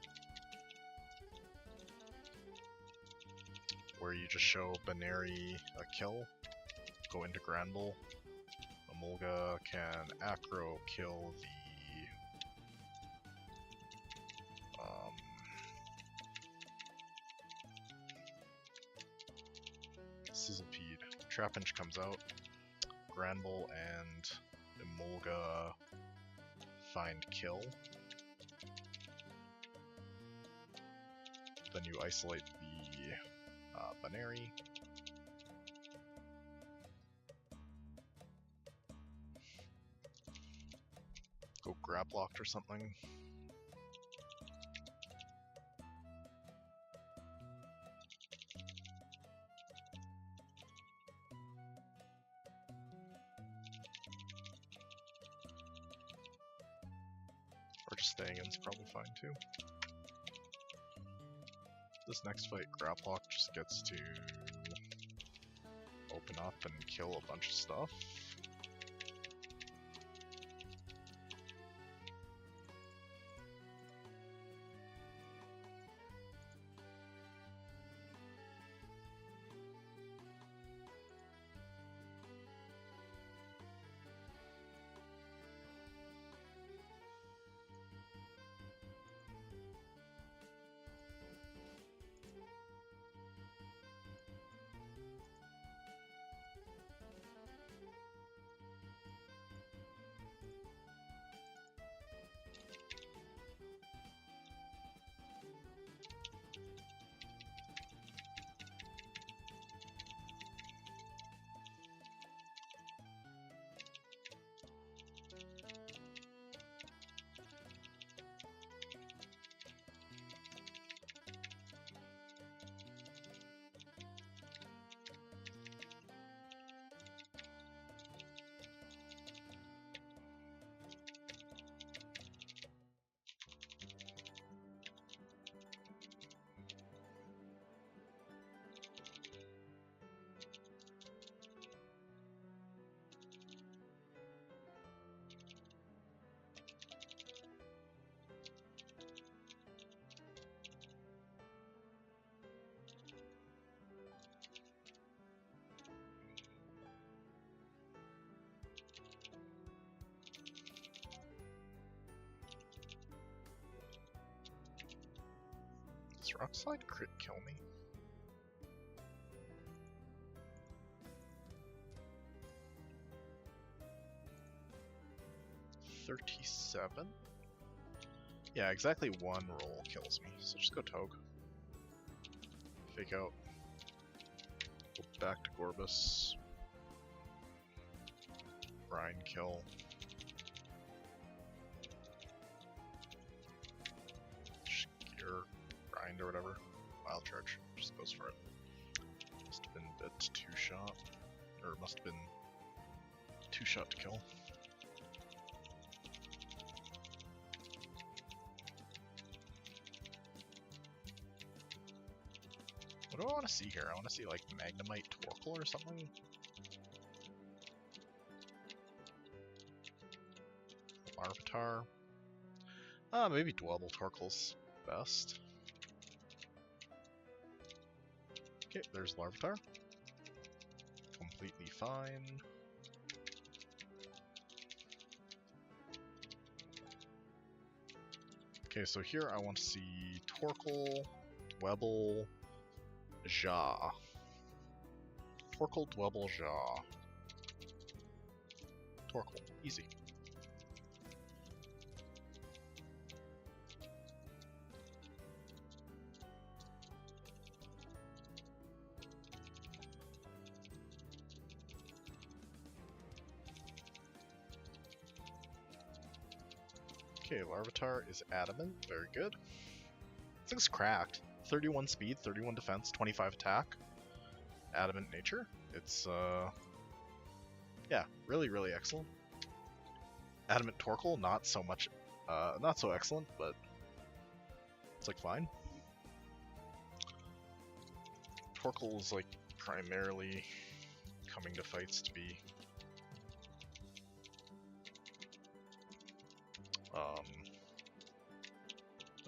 S1: Where you just show Baneri a kill, go into Granbull, Emolga can acro kill the Sizzlepede. Trapinch comes out, Granbull and Emolga find kill. Then you isolate the Baneri. Go grab locked or something. Or just staying in is probably fine too. This next fight, Graplock just gets to open up and kill a bunch of stuff. Does Rock Slide crit kill me? $37? Yeah, exactly one roll kills me, so just go Togue. Fake out. Go back to Gorbis. Grind kill. Gear, grind or whatever. Wild Charge, just goes for it. Must have been bit 2-shot. Or must have been 2-shot to kill. What do I want to see here? I want to see like Magnemite Torkoal or something. Larvitar. Maybe Dwebble Torkoal's best. Okay, there's Larvitar. Completely fine. Okay, so here I want to see Torkoal, Dwebble, Ja. Torkoal, Dwebble, Ja. Torkoal, easy. Okay, Larvitar is adamant. Very good. Thing's cracked. 31 speed, 31 defense, 25 attack. Adamant nature. It's, yeah, really, really excellent. Adamant Torkoal, not so much, not so excellent, but it's like fine. Torkoal is like primarily coming to fights to be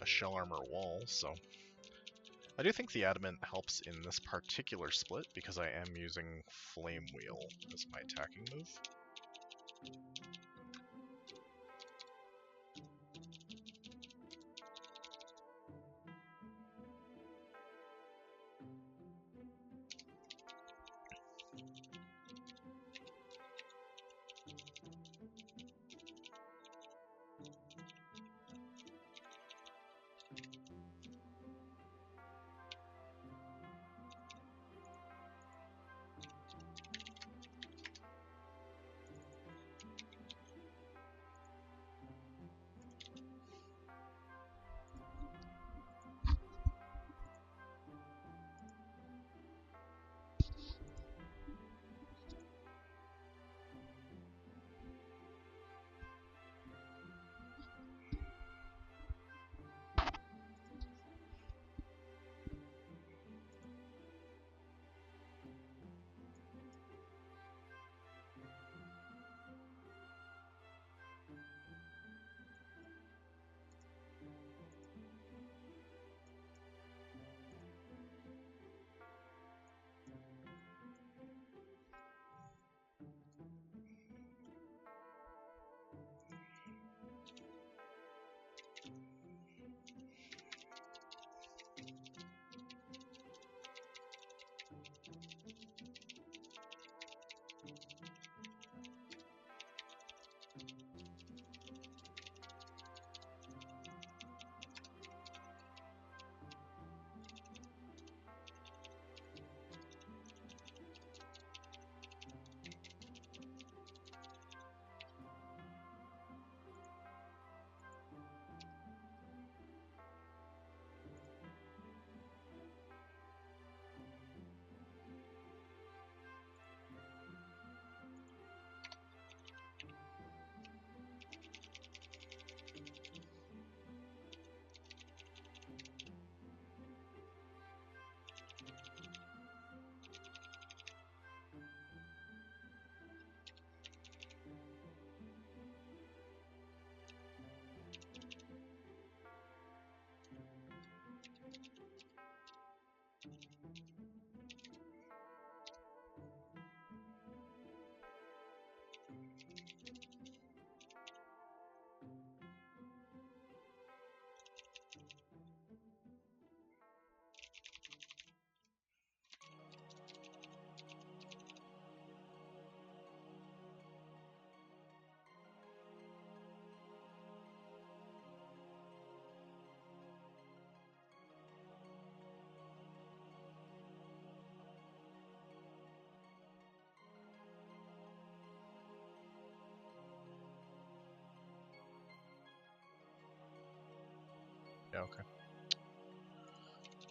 S1: a shell armor wall, so I do think the adamant helps in this particular split because I am using Flame Wheel as my attacking move. Yeah, okay.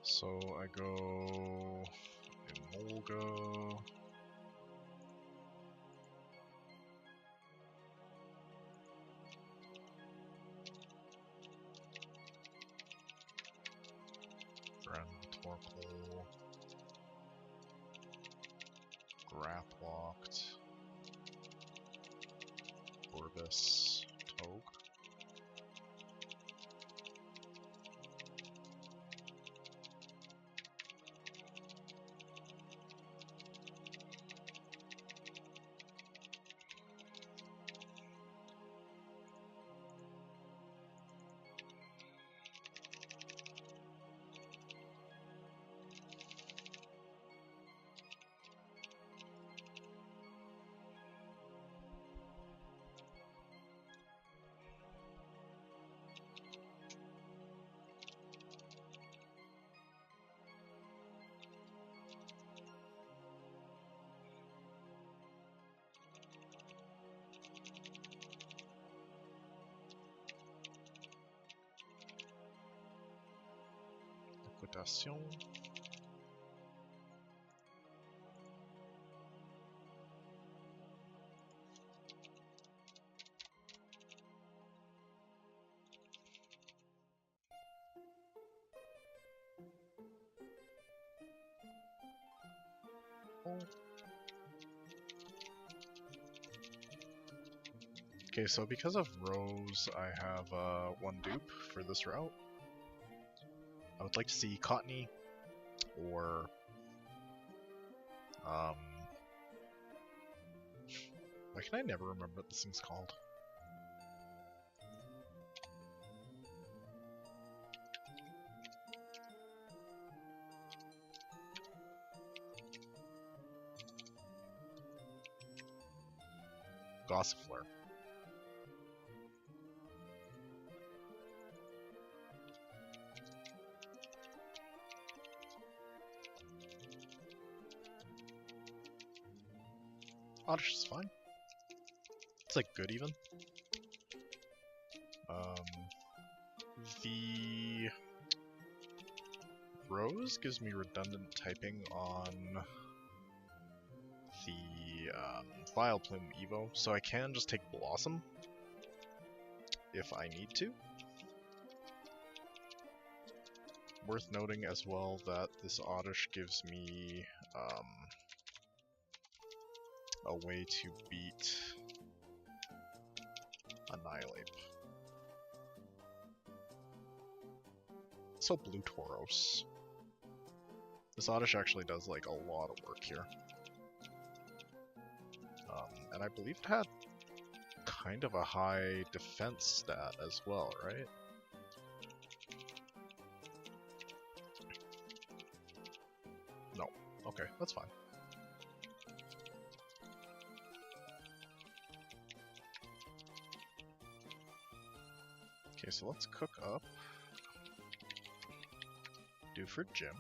S1: So I go Emolga. Grand Torkoal. Graplocked. Orbis. Togue. Orientation. Okay, so because of rows, I have one dupe for this route. I would like to see Cottony or why can I never remember what this thing's called? Gossifleur. Oddish is fine. It's like good even. The Rose gives me redundant typing on the Vileplume Evo, so I can just take Blossom if I need to. Worth noting as well that this Oddish gives me a way to beat Annihilate. So Blue Tauros. This Oddish actually does like a lot of work here. And I believe it had kind of a high defense stat as well, right? No. Okay, that's fine. Okay, so let's cook up. Do for Jim.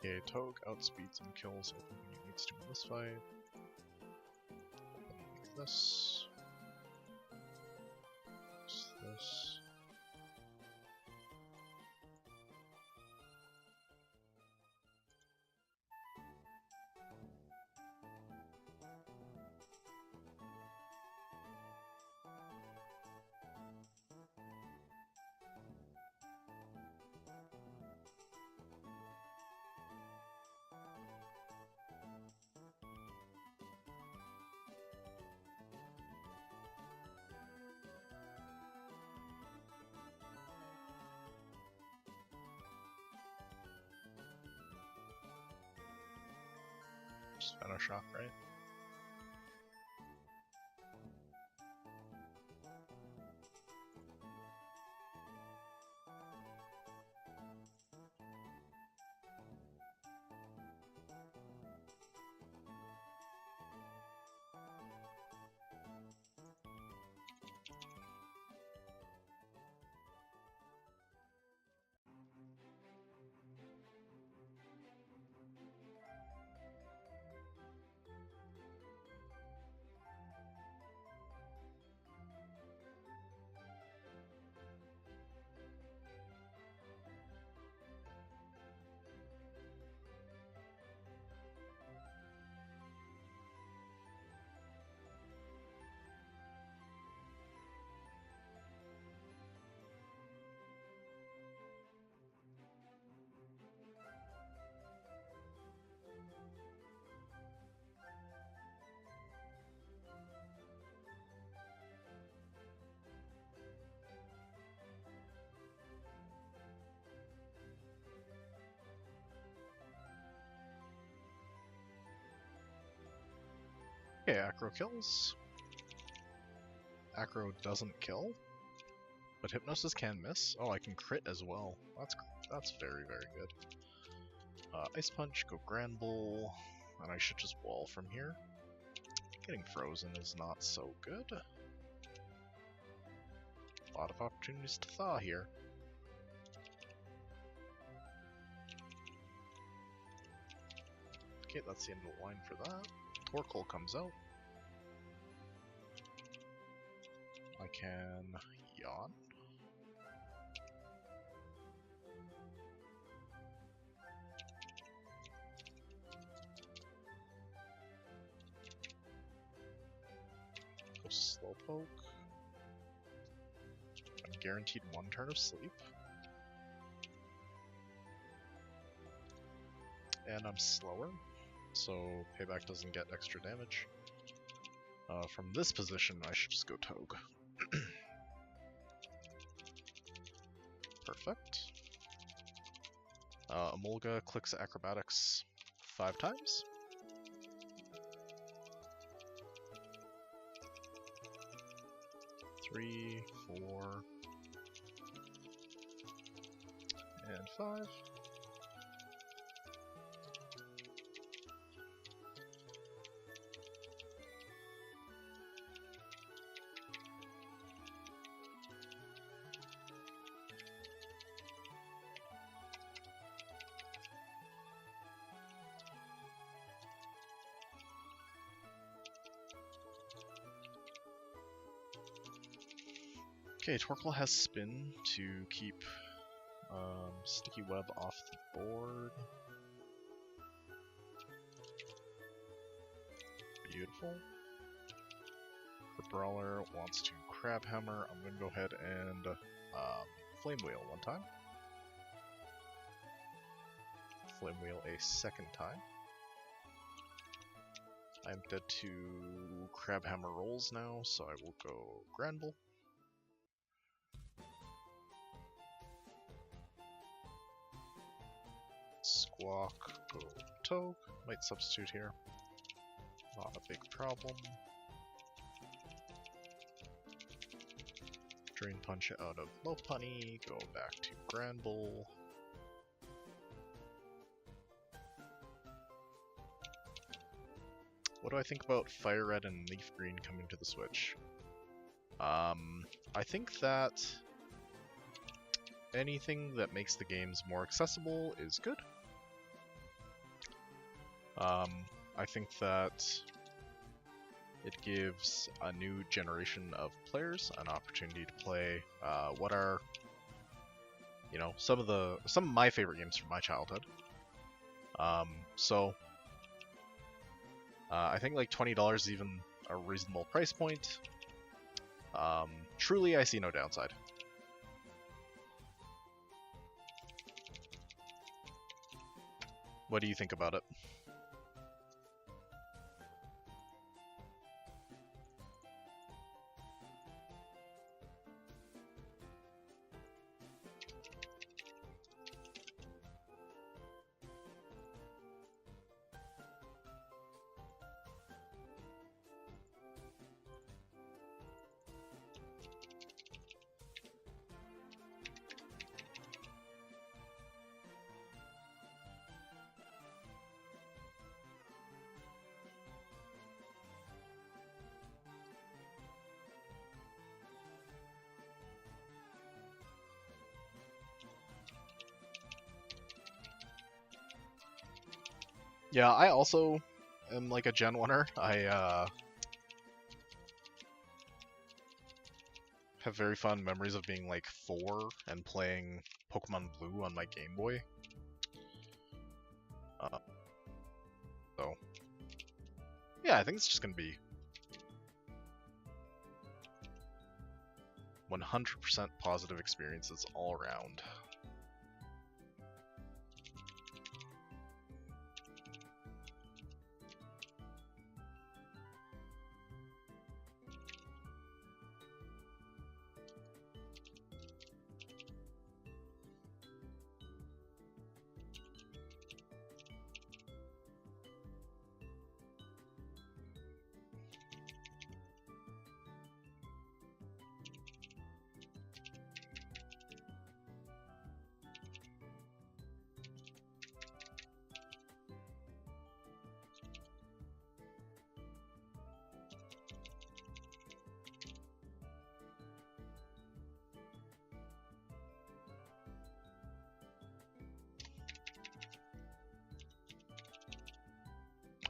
S1: Okay, Togue outspeeds and kills everything it needs to in this fight. Like this. This. Just finish off, right? Okay, Acro kills. Acro doesn't kill, but Hypnosis can miss. Oh, I can crit as well. That's very, very good. Ice Punch, go Grand Bull, and I should just wall from here. Getting frozen is not so good. A lot of opportunities to thaw here. Okay, that's the end of the line for that. Torkoal comes out. I can yawn. Go Slowpoke. I'm guaranteed 1 turn of sleep. And I'm slower, so Payback doesn't get extra damage. From this position, I should just go Togue. Perfect. Emolga clicks Acrobatics 5 times. Three, 4, and 5. Okay, Torkoal has Spin to keep Sticky Web off the board. Beautiful. The Brawler wants to Crab Hammer. I'm going to go ahead and Flame Wheel 1 time. Flame Wheel a 2nd time. I'm dead to Crab Hammer rolls now, so I will go Granbull. Squawk, go Togue. Might substitute here. Not a big problem. Drain Punch out of Lopunny, go back to Granbull. What do I think about Fire Red and Leaf Green coming to the Switch? I think that anything that makes the games more accessible is good. I think that it gives a new generation of players an opportunity to play what are, you know, some of my favorite games from my childhood. I think like $20 is even a reasonable price point. Truly, I see no downside. What do you think about it? Yeah, I also am like a Gen 1er. I have very fond memories of being like 4 and playing Pokemon Blue on my Game Boy. So, yeah, I think it's just gonna be 100% positive experiences all around.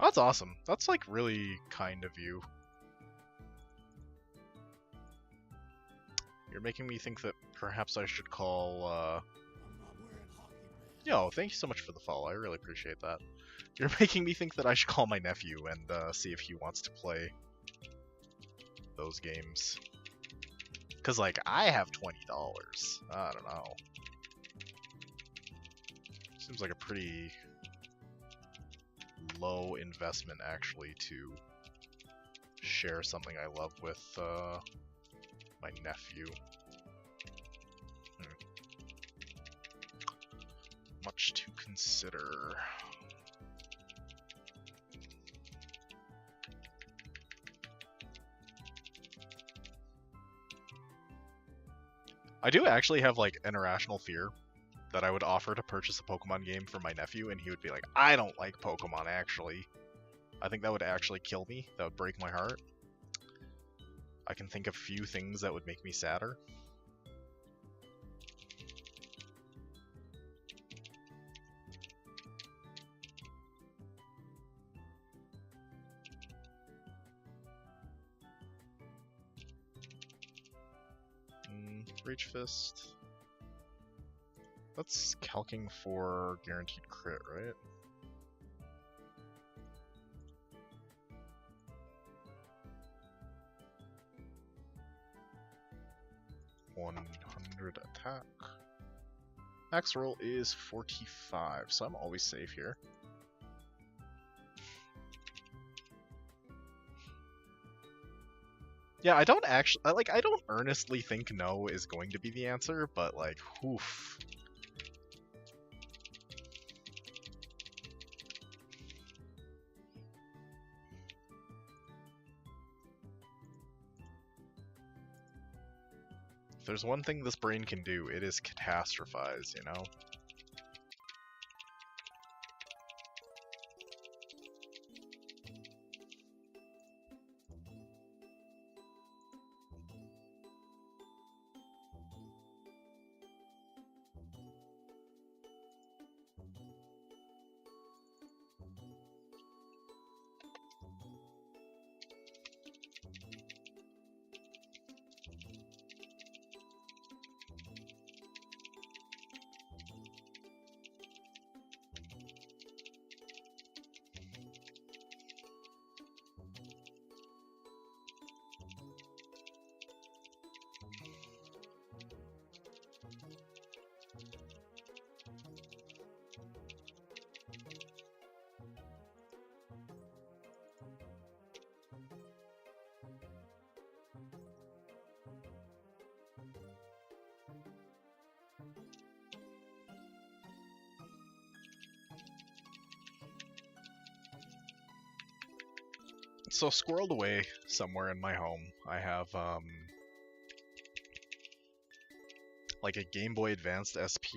S1: Oh, that's awesome. That's like really kind of you. You're making me think that perhaps I should call, Yo, thank you so much for the follow. I really appreciate that. You're making me think that I should call my nephew and see if he wants to play those games. Cause like I have $20. I don't know. Seems like a pretty low investment actually to share something I love with my nephew. Much to consider. I do actually have like an irrational fear that I would offer to purchase a Pokemon game for my nephew and he would be like, I don't like Pokemon actually. I think that would actually kill me. That would break my heart. I can think of few things that would make me sadder. Rage Fist. That's calcing for guaranteed crit, right? $100 attack. Max roll is 45, so I'm always safe here. Yeah, I don't actually, I don't earnestly think no is going to be the answer, but like, oof. If there's one thing this brain can do, it is catastrophize, you know? So squirreled away somewhere in my home, I have like a Game Boy Advanced SP,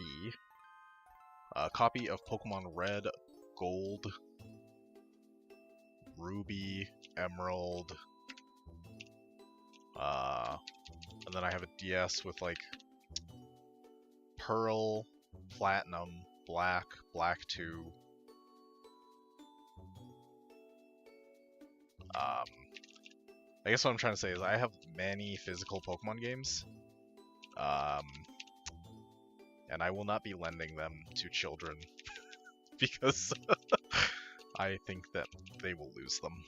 S1: a copy of Pokemon Red, Gold, Ruby, Emerald, and then I have a DS with like Pearl, Platinum, Black, Black 2. I guess what I'm trying to say is I have many physical Pokemon games, and I will not be lending them to children because I think that they will lose them.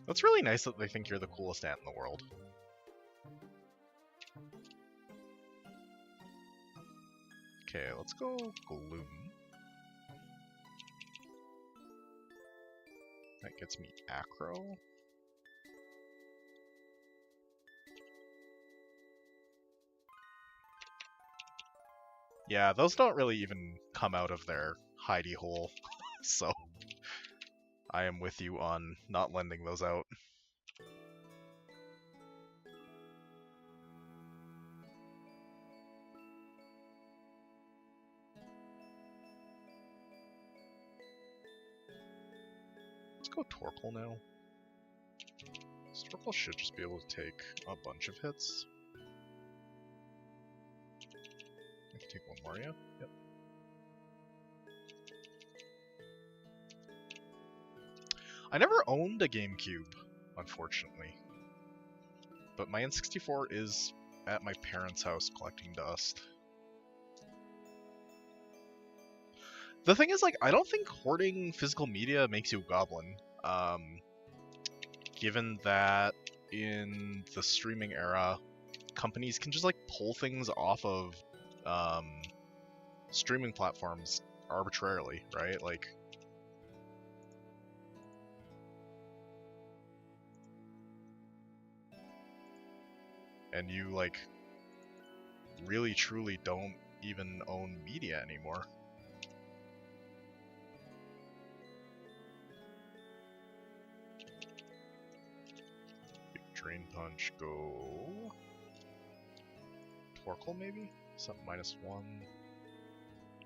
S1: It's really nice that they think you're the coolest ant in the world. Okay, let's go Gloom. That gets me Acro. Yeah, those don't really even come out of their hidey hole, so I am with you on not lending those out. go Torkoal now. Torkoal should just be able to take a bunch of hits. I can take one more, yeah? Yep. I never owned a GameCube, unfortunately. But my N64 is at my parents' house collecting dust. The thing is, like, I don't think hoarding physical media makes you a goblin. Given that in the streaming era, companies can just, like, pull things off of streaming platforms arbitrarily, right? Like, and you, like, really truly don't even own media anymore. Drain Punch, go... Torkoal, maybe? Something -1.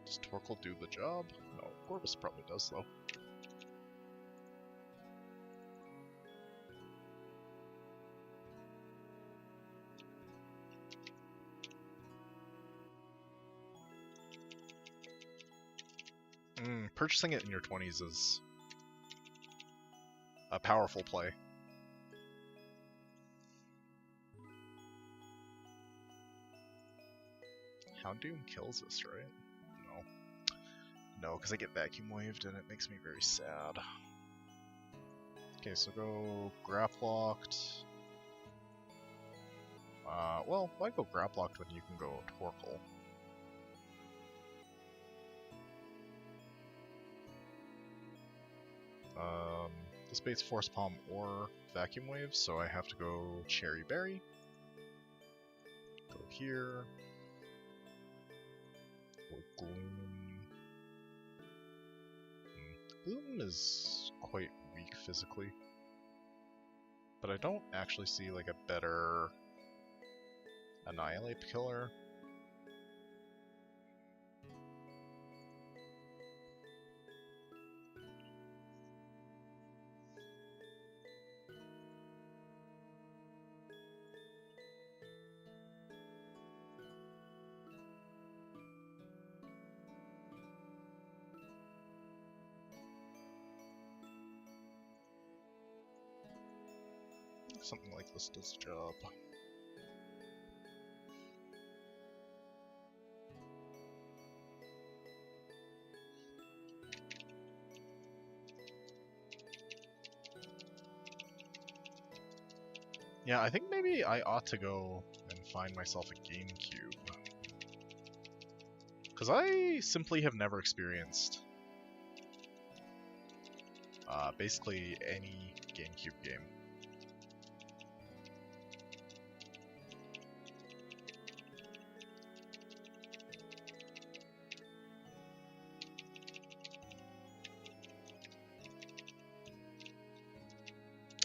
S1: Does Torkoal do the job? No, Corvus probably does, though. Purchasing it in your 20s is a powerful play. Houndoom kills us, right? No. No, because I get vacuum waved and it makes me very sad. Okay, so go Graplocked. Well, why go Graplocked when you can go Torkoal? This bait's Force Palm or Vacuum Wave, so I have to go Cherry Berry. Go here. Go Gloom. Gloom is quite weak physically. But I don't actually see, like, a better Annihilate killer. Something like this does the job. Yeah, I think maybe I ought to go and find myself a GameCube. Because I simply have never experienced basically any GameCube game.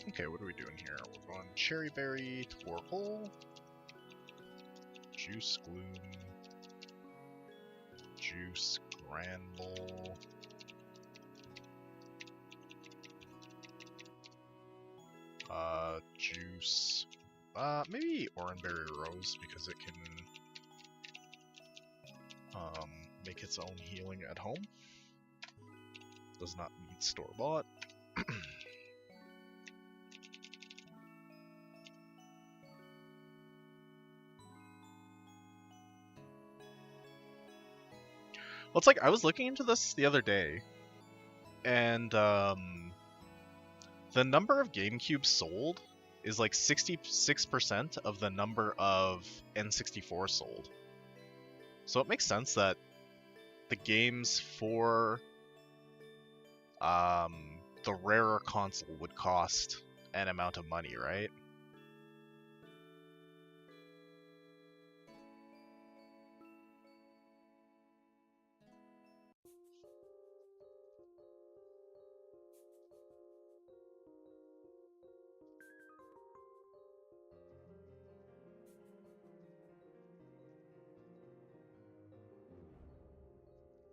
S1: Okay, what are we doing here? We're going Cherry Berry, Torkoal, Juice Gloom, Juice Granbull, Juice, maybe Oranberry Rose because it can make its own healing at home. Does not need store-bought. Well, it's like, I was looking into this the other day, and the number of GameCubes sold is like 66% of the number of N64 sold. So it makes sense that the games for the rarer console would cost an amount of money, right?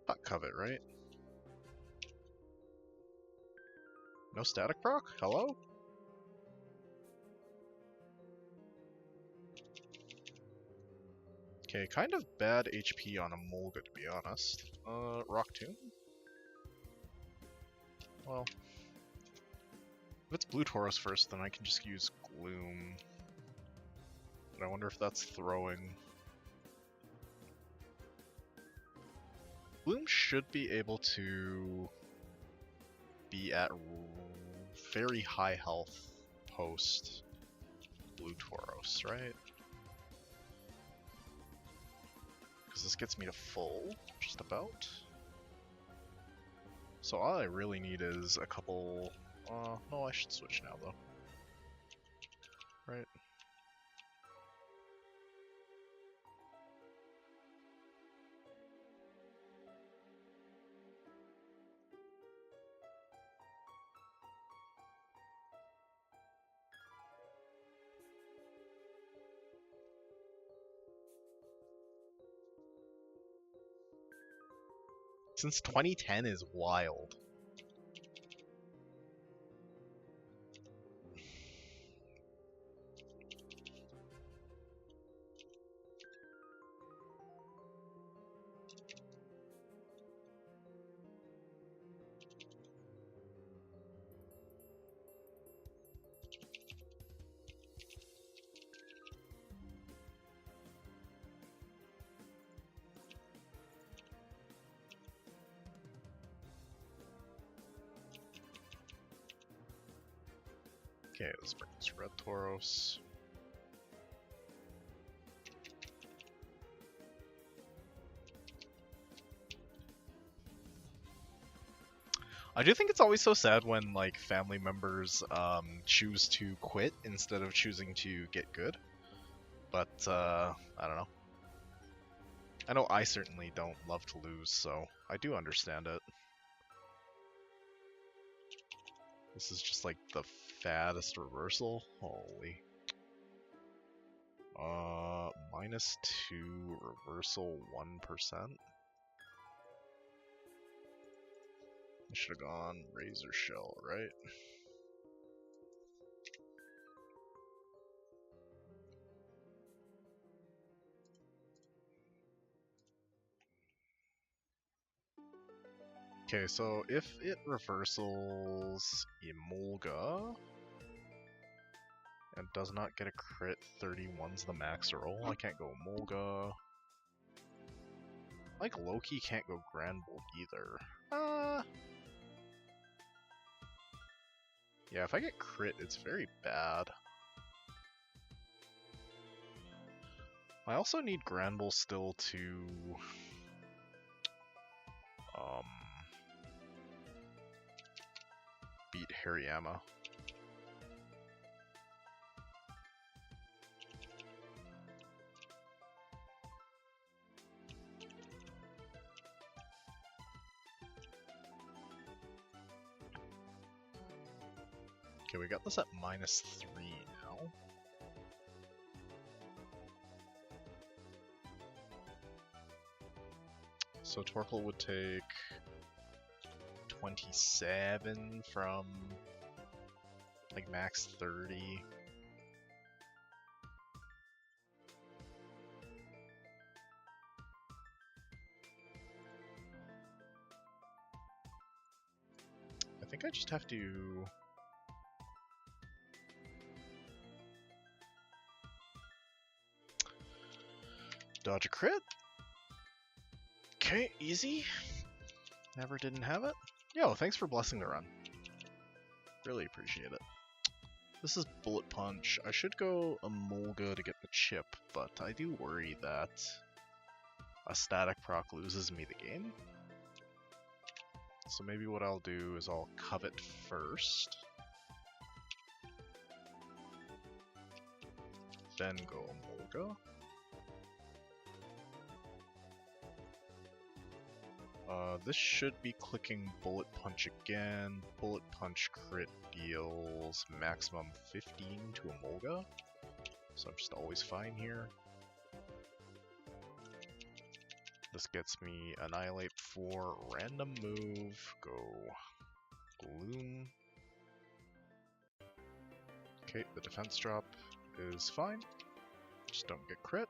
S1: Not Covet, right? No static proc? Hello? Okay, kind of bad HP on a Molga, to be honest. Rock Tomb? Well, if it's Blue Tauros first, then I can just use Gloom. But I wonder if that's throwing. Gloom should be able to be at very high health post Blue Tauros, right? Because this gets me to full, just about. So all I really need is a couple... no, I should switch now, though. Right. Since 2010 is wild. Okay, let's bring this Red Tauros. I do think it's always so sad when like family members choose to quit instead of choosing to get good. But I don't know. I know I certainly don't love to lose, so I do understand it. This is just like the fattest reversal. Holy. -2 reversal 1%. I should have gone Razor Shell, right? Okay, so if it reversals Emolga and does not get a crit, 31's the max roll. I can't go Emolga. Like Loki can't go Grand Bolt either. Yeah, if I get crit, it's very bad. I also need Granbull still to beat Hariyama. Okay, we got this at -3 now. So Torkoal would take 27 from like max 30. I think I just have to dodge a crit. Okay, easy. Never didn't have it. Yo, thanks for blessing the run. Really appreciate it. This is Bullet Punch. I should go Emolga to get the chip, but I do worry that a static proc loses me the game. So maybe what I'll do is I'll Covet first. Then go Emolga. This should be clicking Bullet Punch again. Bullet Punch crit deals maximum 15 to Emolga, so I'm just always fine here. This gets me Annihilate for random move, go Gloom. Okay, the defense drop is fine. Just don't get crit.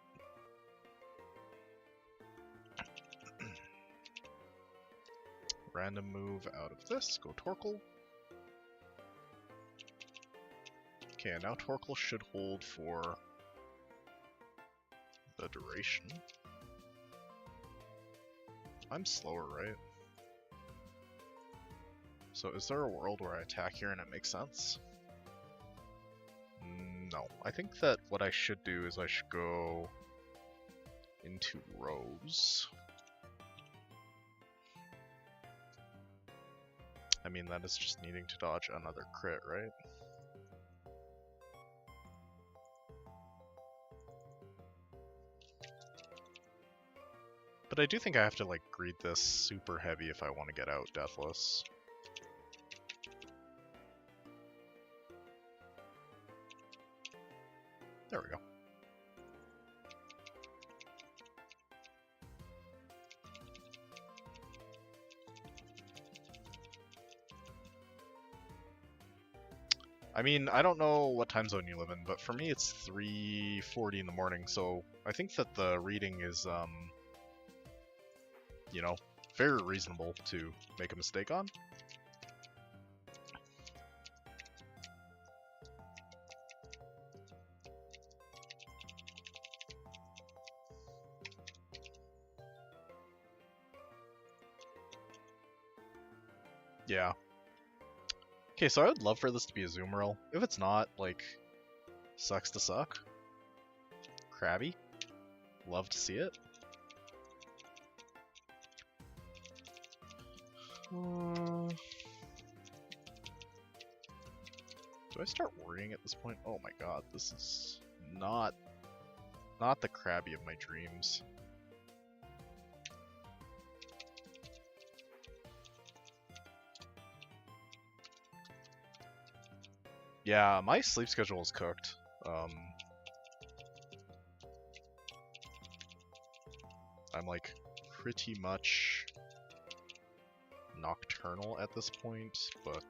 S1: Random move out of this, go Torkoal. Okay, and now Torkoal should hold for the duration. I'm slower, right? So is there a world where I attack here and it makes sense? No. I think that what I should do is I should go into Rose. I mean, that is just needing to dodge another crit, right? But I do think I have to, like, greed this super heavy if I want to get out Deathless. There we go. I mean, I don't know what time zone you live in, but for me it's 3:40 in the morning, so I think that the reading is, you know, very reasonable to make a mistake on. Yeah. Okay, so I would love for this to be a Zoomerl. If it's not, like, sucks to suck. Krabby. Love to see it. Do I start worrying at this point? Oh my god, this is not the Krabby of my dreams. Yeah, my sleep schedule is cooked. I'm like pretty much nocturnal at this point, but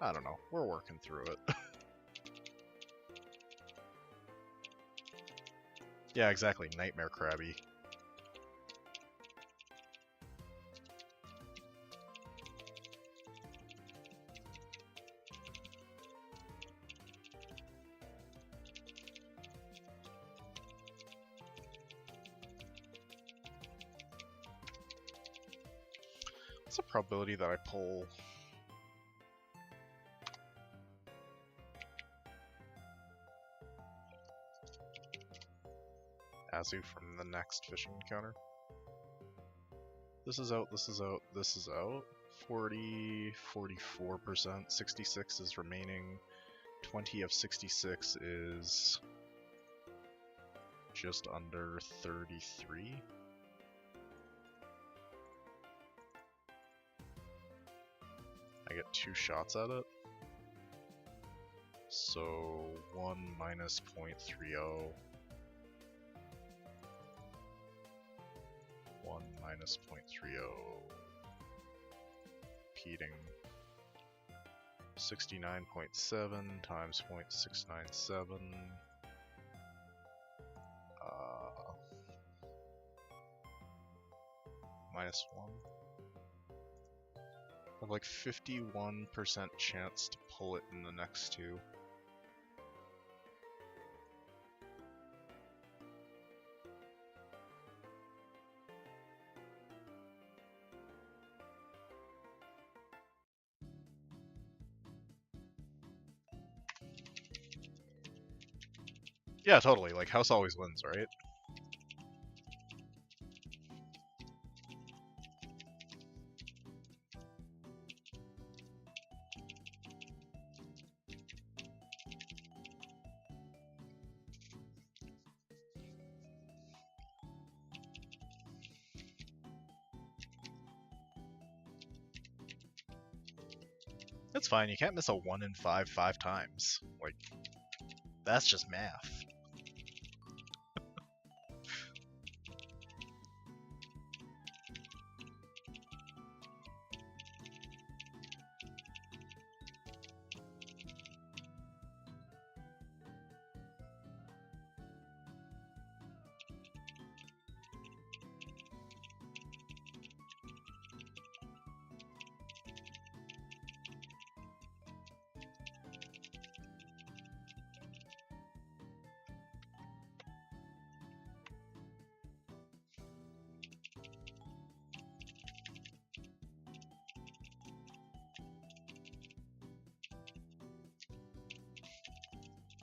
S1: I don't know. We're working through it. Yeah, exactly. Nightmare Krabby. What's the probability that I pull Azu from the next fishing encounter? This is out, this is out, this is out. 40, 44%, 66 is remaining. 20 of 66 is just under 33. I get 2 shots at it. So 1 minus 0.30. 1 minus 0.30. Repeating. 69.7 times 0.697. Minus 1. I have like 51% chance to pull it in the next 2. Yeah, totally. Like, house always wins, right? It's fine, you can't miss a 1 in 5 times. Like, that's just math.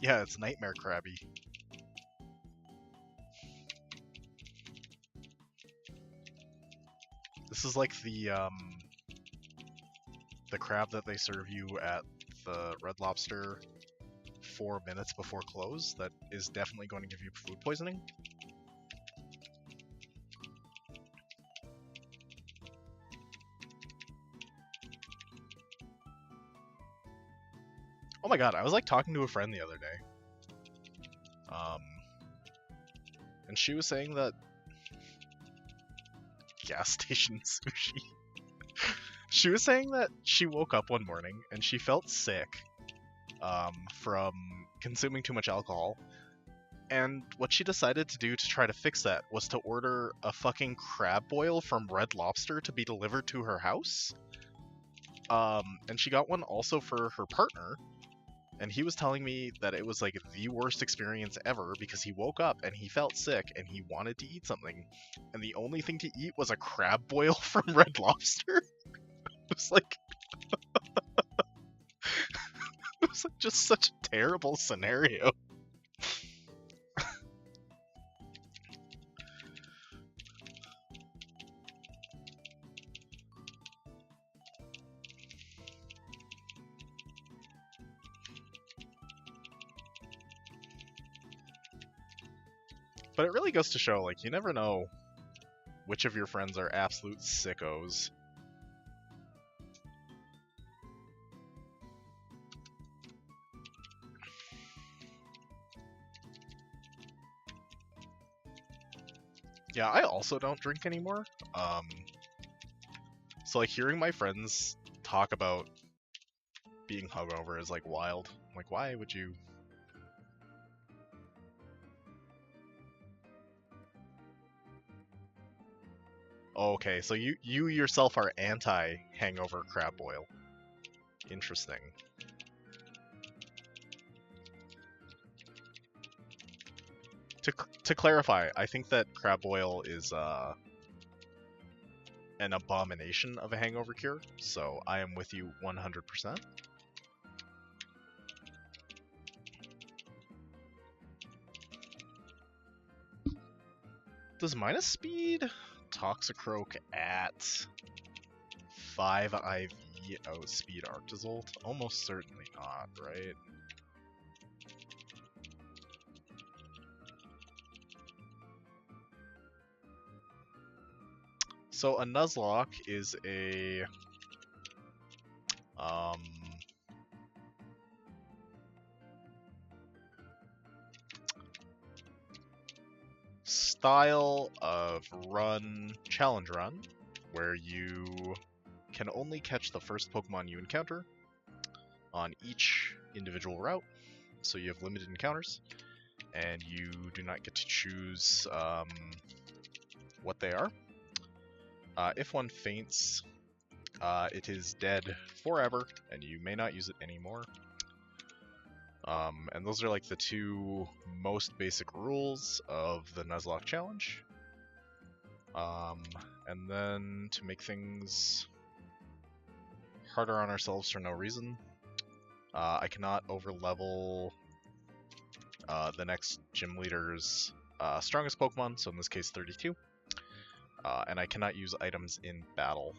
S1: Yeah, it's Nightmare Crabby. This is like the crab that they serve you at the Red Lobster 4 minutes before close that is definitely going to give you food poisoning. Oh my god, I was like talking to a friend the other day. And she was saying that gas station sushi. She was saying that she woke up one morning and she felt sick from consuming too much alcohol. And what she decided to do to try to fix that was to order a fucking crab boil from Red Lobster to be delivered to her house. And she got one also for her partner. And he was telling me that it was like the worst experience ever because he woke up and he felt sick and he wanted to eat something. And the only thing to eat was a crab boil from Red Lobster. It was like... it was like just such a terrible scenario. But it really goes to show, like, you never know which of your friends are absolute sickos. Yeah, I also don't drink anymore. So, like, hearing my friends talk about being hungover is, like, wild. I'm like, why would you... Okay, so you yourself are anti-hangover crab boil. Interesting. To clarify, I think that crab boil is an abomination of a hangover cure, so I am with you 100%. Does minus speed Toxicroak at 5 IV outspeed Arctozolt? Almost certainly not, right? So a Nuzlocke is a style of challenge run where you can only catch the first Pokemon you encounter on each individual route, so you have limited encounters, and you do not get to choose what they are. If one faints, it is dead forever, and you may not use it anymore. And those are like the two most basic rules of the Nuzlocke challenge. And then to make things harder on ourselves for no reason, I cannot overlevel the next gym leader's strongest Pokemon, so in this case 32. And I cannot use items in battle.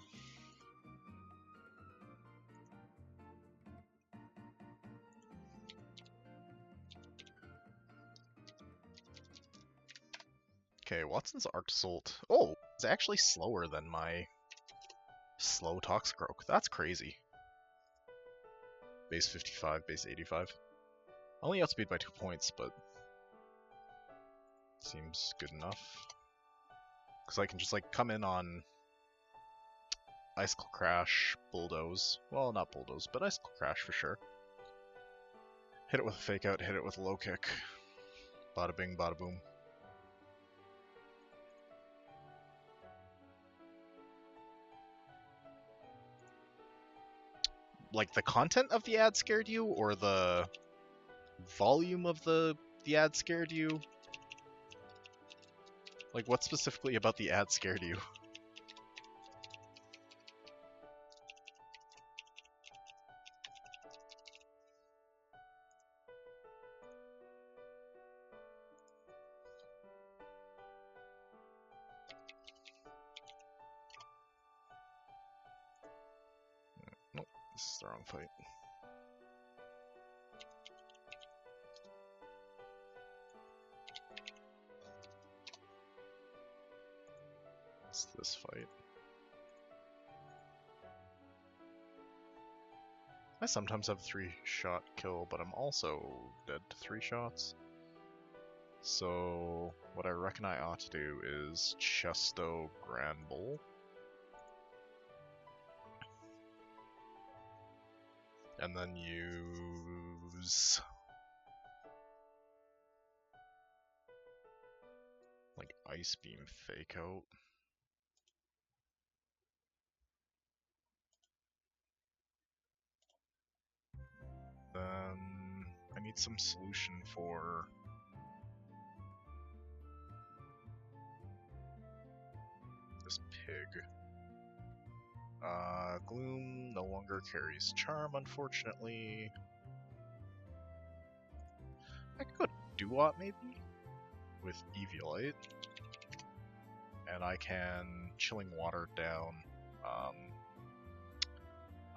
S1: Okay, Watson's Arctozolt. Oh, it's actually slower than my slow Toxicroak. That's crazy. Base 55, base 85. Only outspeed by 2 points, but seems good enough. Because I can just like come in on Icicle Crash, Bulldoze. Well, not Bulldoze, but Icicle Crash for sure. Hit it with a Fake Out, hit it with a Low Kick. Bada bing, bada boom. Like, the content of the ad scared you, or the volume of the ad scared you? Like, what specifically about the ad scared you? is the wrong fight. It's this fight. I sometimes have 3-shot kill, but I'm also dead to 3 shots. So what I reckon I ought to do is Chesto Grand Bull. And then use like Ice Beam Fake Out. Then I need some solution for this pig. Gloom no longer carries charm, unfortunately. I could go Dewott maybe with Eviolite, and I can Chilling Water down.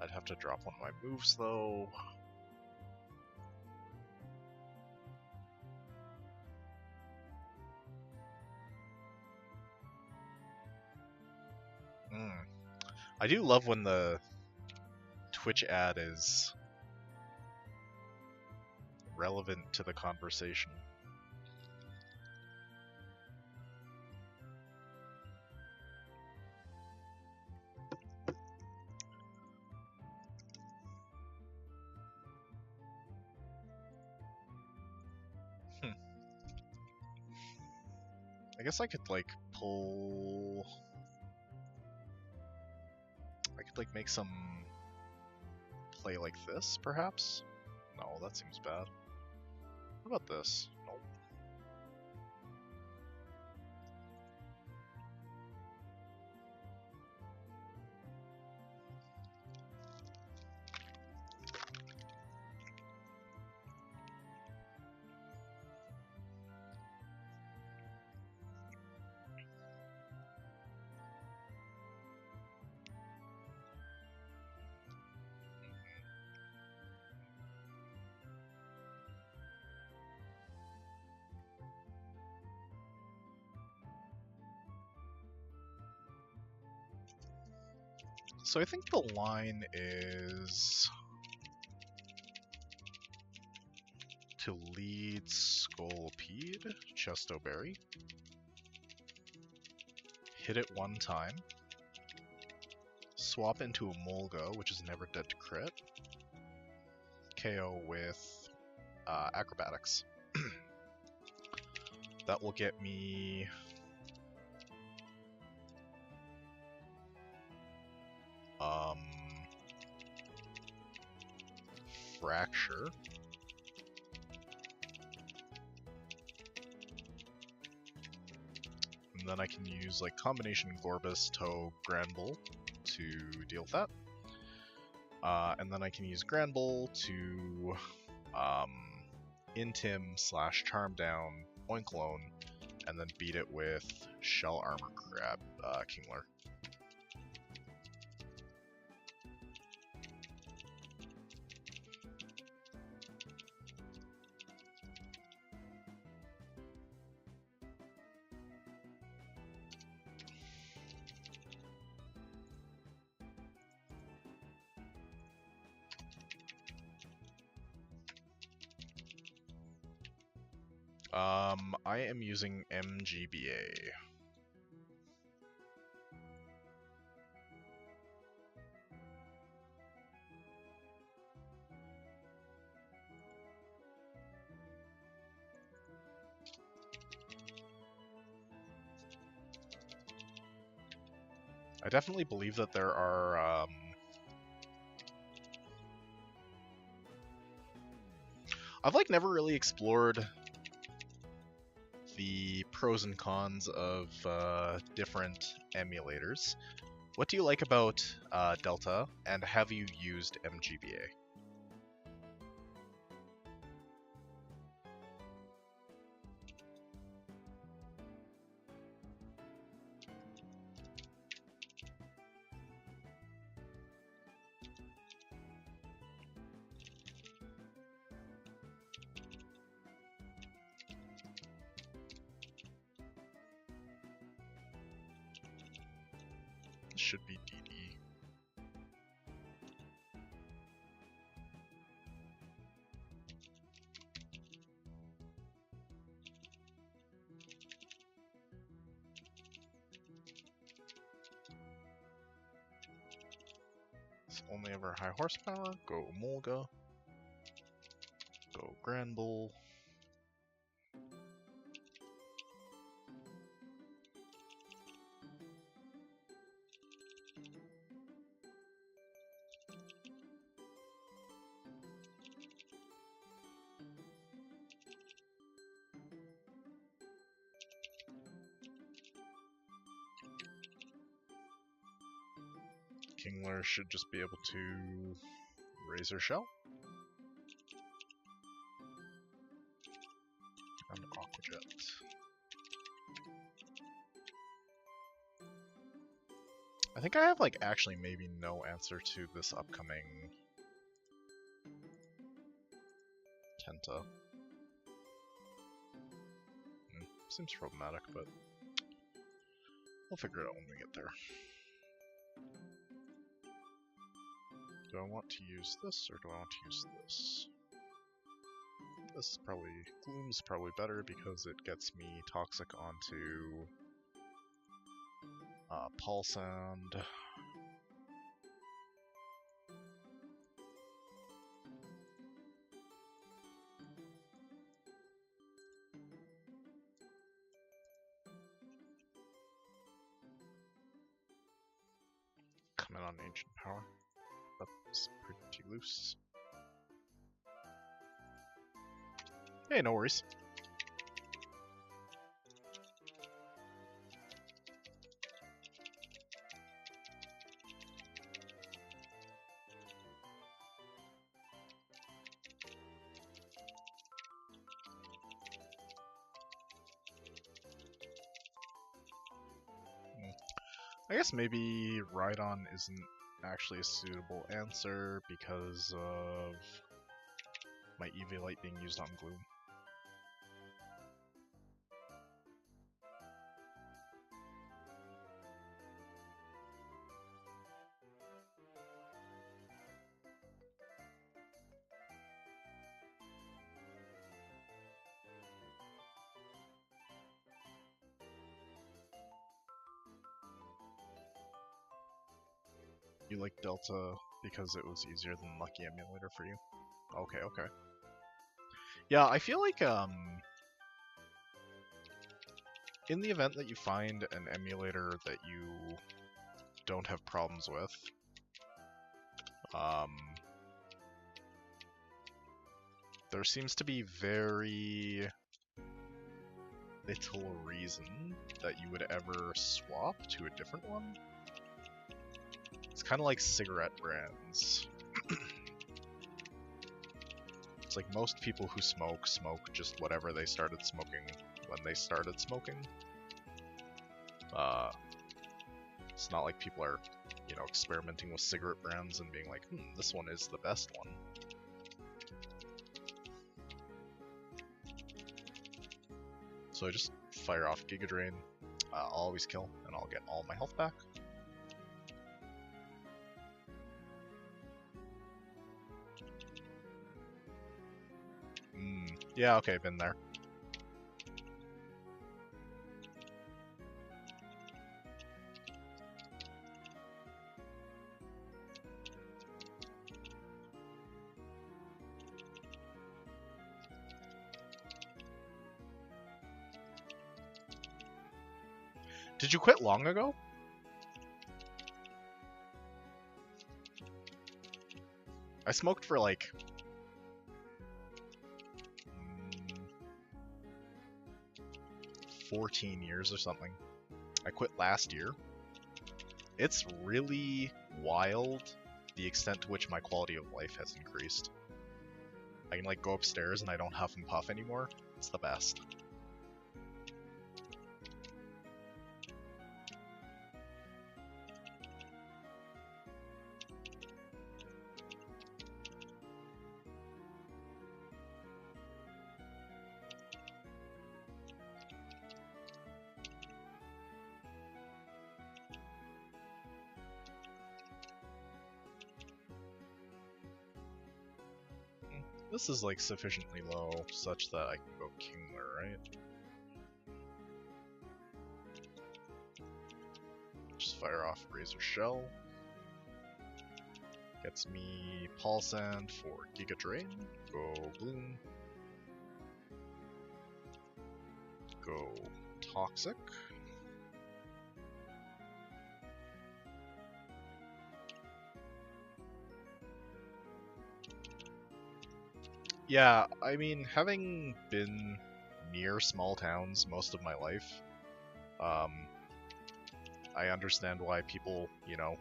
S1: I'd have to drop one of my moves though. I do love when the Twitch ad is relevant to the conversation. I guess I could like pull... I could like make some play like this, perhaps? No, that seems bad. What about this? Nope. So I think the line is to lead Scolipede, Chestoberry, hit it one time, swap into a Molga, which is never dead to crit, KO with Acrobatics. That will get me Fracture. And then I can use like combination Gorbis, Toe, Granbull to deal with that. And then I can use Granbull to Intim / Charm Down, Oinklown, and then beat it with Shell Armor Crab Kingler. I am using MGBA. I definitely believe that there are I've like never really explored the pros and cons of different emulators. What do you like about Delta, and have you used MGBA? should be DD. It's only ever high horsepower. Go Mulga. Go Grand Bull. Kingler should just be able to Razor Shell. And Aquajet. I think I have like actually maybe no answer to this upcoming Tenta. Seems problematic, but we'll figure it out when we get there. Do I want to use this, or do I want to use this? This is probably... Gloom's probably better because it gets me Toxic onto... Pulse and... Come in on Ancient Power. That's pretty loose. Hey, no worries. I guess maybe Rhydon isn't actually a suitable answer because of my EV Light being used on Gloom. You like Delta because it was easier than Lucky Emulator for you? Okay, okay. Yeah, I feel like, in the event that you find an emulator that you don't have problems with, there seems to be very little reason that you would ever swap to a different one. It's kind of like cigarette brands. It's like most people who smoke just whatever they started smoking when they started smoking. It's not like people are, you know, experimenting with cigarette brands and being like, this one is the best one. So I just fire off Giga Drain, I'll always kill, and I'll get all my health back. Yeah, okay, been there. Did you quit long ago? I smoked for like 14 years or something. I quit last year. It's really wild the extent to which my quality of life has increased. I can like go upstairs and I don't huff and puff anymore. It's the best. This is like sufficiently low such that I can go Kingler, right? Just fire off Razor Shell. Gets me Paul Sand for Giga Drain. Go Gloom. Go Toxic. Yeah, I mean, having been near small towns most of my life, I understand why people, you know,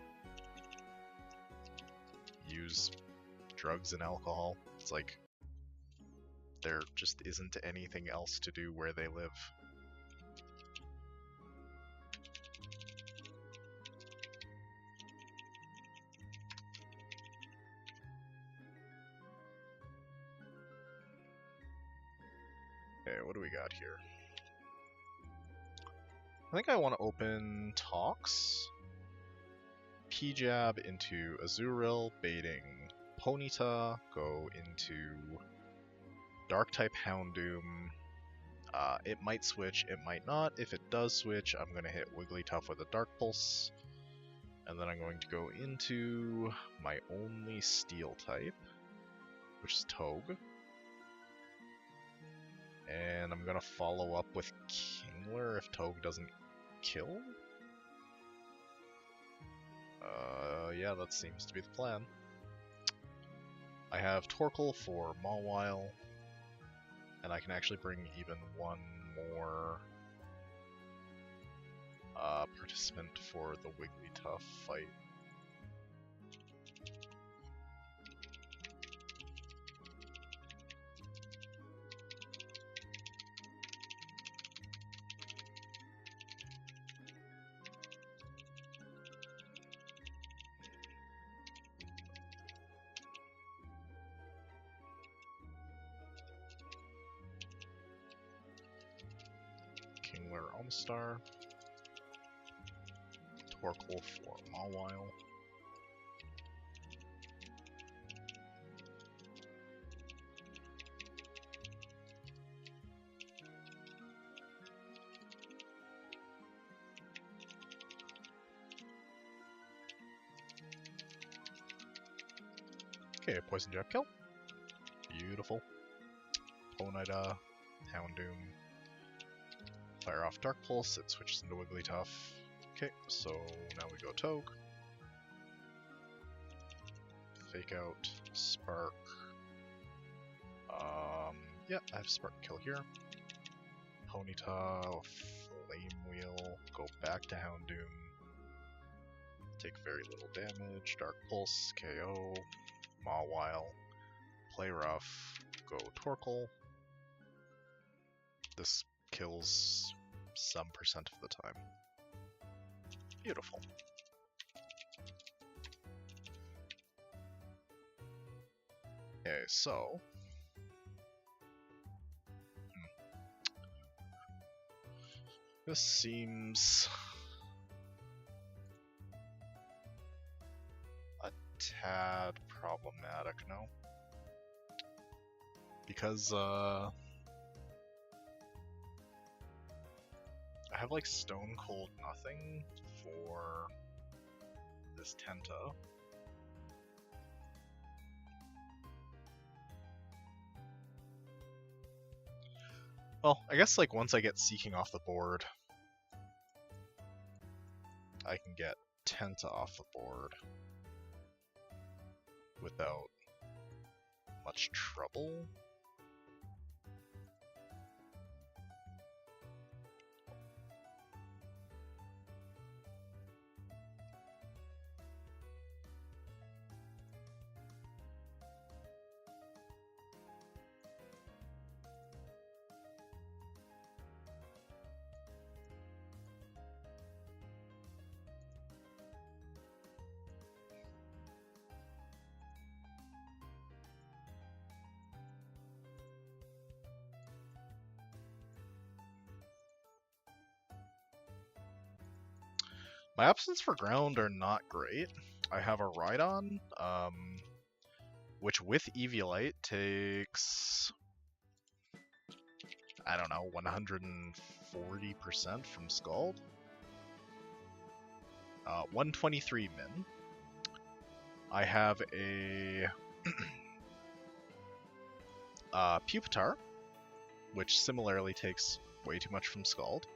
S1: use drugs and alcohol. It's like, there just isn't anything else to do where they live. Okay, what do we got here? I think I want to open Talks. P-Jab into Azurill, baiting Ponyta, go into Dark-type Houndoom. It might switch, it might not. If it does switch, I'm going to hit Wigglytuff with a Dark Pulse. And then I'm going to go into my only Steel type, which is Togue. And I'm going to follow up with Kingler if Togue doesn't kill. Yeah, that seems to be the plan. I have Torkoal for Mawile, and I can actually bring even one more participant for the Wigglytuff fight. Kingler Almastar, Torkoal for Mawile. Okay, Poison Jab kill. Beautiful. Ponyta, Houndoom. Fire off Dark Pulse, it switches into Wigglytuff. Okay, so now we go Togue. Fake out, Spark. Yeah, I have Spark kill here. Ponyta, Flame Wheel, go back to Houndoom. Take very little damage, Dark Pulse, KO, Mawile, play rough, go Torkoal. This kills some percent of the time. Beautiful. Okay, so... This seems... a tad problematic, no? Because, I have like Stone Cold Nothing for this Tenta. Well, I guess like once I get Seeking off the board, I can get Tenta off the board without much trouble. My options for ground are not great. I have a Rhydon, which with Eviolite takes, I don't know, 140% from Scald. 123 min. I have a Pupitar, which similarly takes way too much from Scald.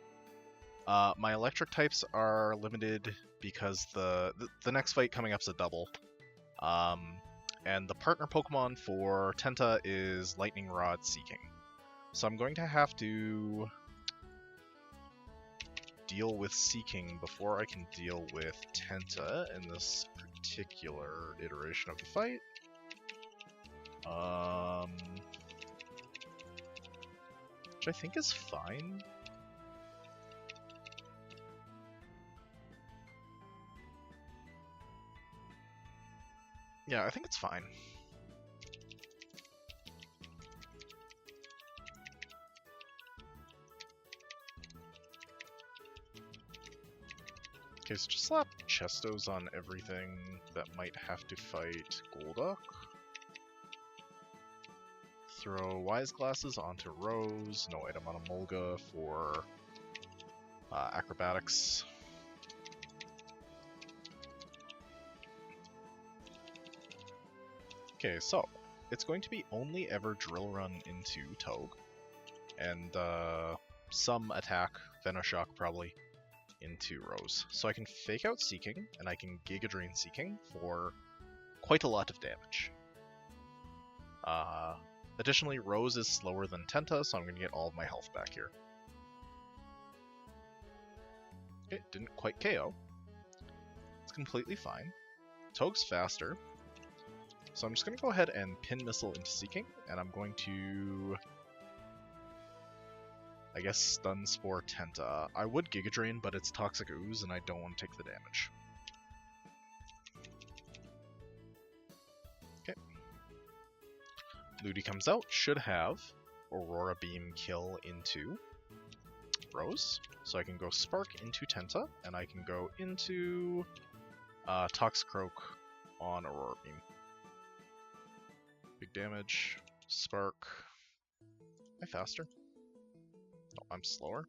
S1: My electric types are limited because the next fight coming up is a double. And the partner Pokemon for Tenta is Lightning Rod Seeking. So I'm going to have to deal with Seeking before I can deal with Tenta in this particular iteration of the fight. Which I think is fine. Yeah, I think it's fine. Okay, so just slap Chestos on everything that might have to fight Golduck. Throw Wise Glasses onto Rose, no item on Emolga for Acrobatics. Okay, so it's going to be only ever Drill Run into Togue, and some attack, Venoshock probably, into Rose. So I can fake out Seeking, and I can Giga Drain Seeking for quite a lot of damage. Additionally, Rose is slower than Tenta, so I'm going to get all of my health back here. Okay, didn't quite KO. It's completely fine. Toge's faster. So I'm just going to go ahead and Pin Missile into Seeking, and I'm going to, I guess, Stun Spore Tenta. I would Giga Drain, but it's Toxic Ooze, and I don't want to take the damage. Okay. Ludi comes out, should have Aurora Beam kill into Rose. So I can go Spark into Tenta, and I can go into Toxicroak on Aurora Beam. Big damage. Spark. Am I faster? No, I'm slower.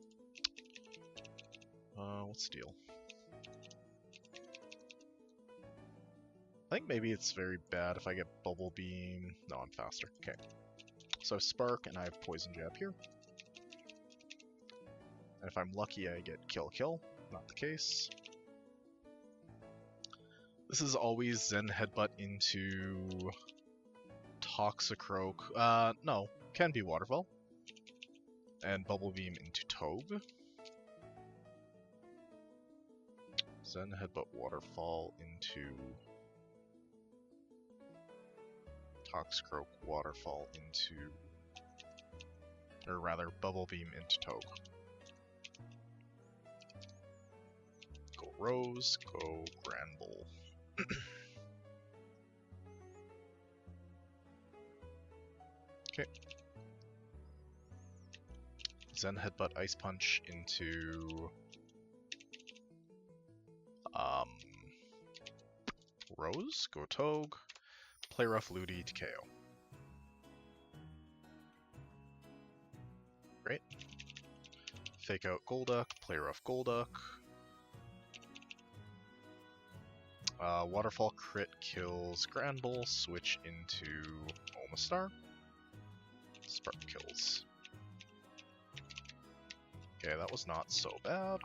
S1: What's the deal? I think maybe it's very bad if I get Bubble Beam. No, I'm faster. Okay. So Spark, and I have Poison Jab here. And if I'm lucky, I get Kill Kill. Not the case. This is always Zen Headbutt into Toxicroak. No, can be Waterfall. And Bubble Beam into Togue. Zen Headbutt Waterfall into Toxicroak, Waterfall into, or rather, Bubble Beam into Togue. Go Rose, go Granbull. Okay. Zen Headbutt Ice Punch into Rose, go Togue, play Rough Ludi to KO. Great. Fake out Golduck, play Rough Golduck. Waterfall crit kills Granbull, switch into Omastar. Spark kills. Okay, that was not so bad.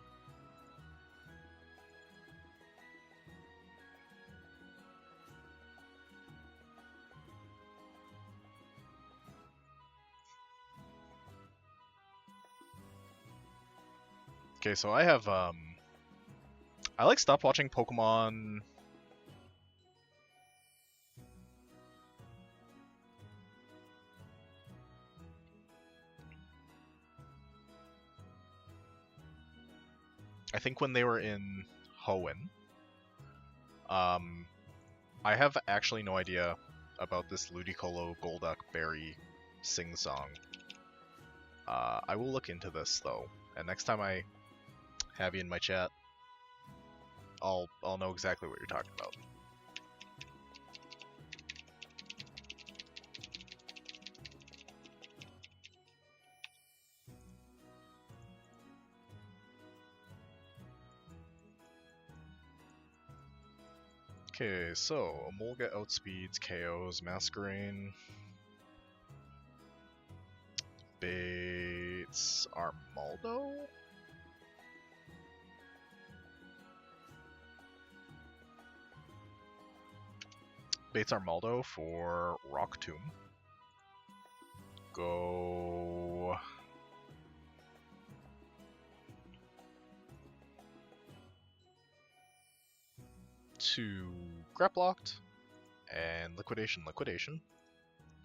S1: Okay, so I have, I like stop watching Pokemon. I think when they were in Hoenn. I have actually no idea about this Ludicolo Golduck Berry sing-song. I will look into this, though, and next time I have you in my chat, I'll know exactly what you're talking about. Okay, so Emolga outspeeds, KOs, Masquerain. Baits Armaldo? Baits Armaldo for Rock Tomb. Go... to Graplocked, and Liquidation.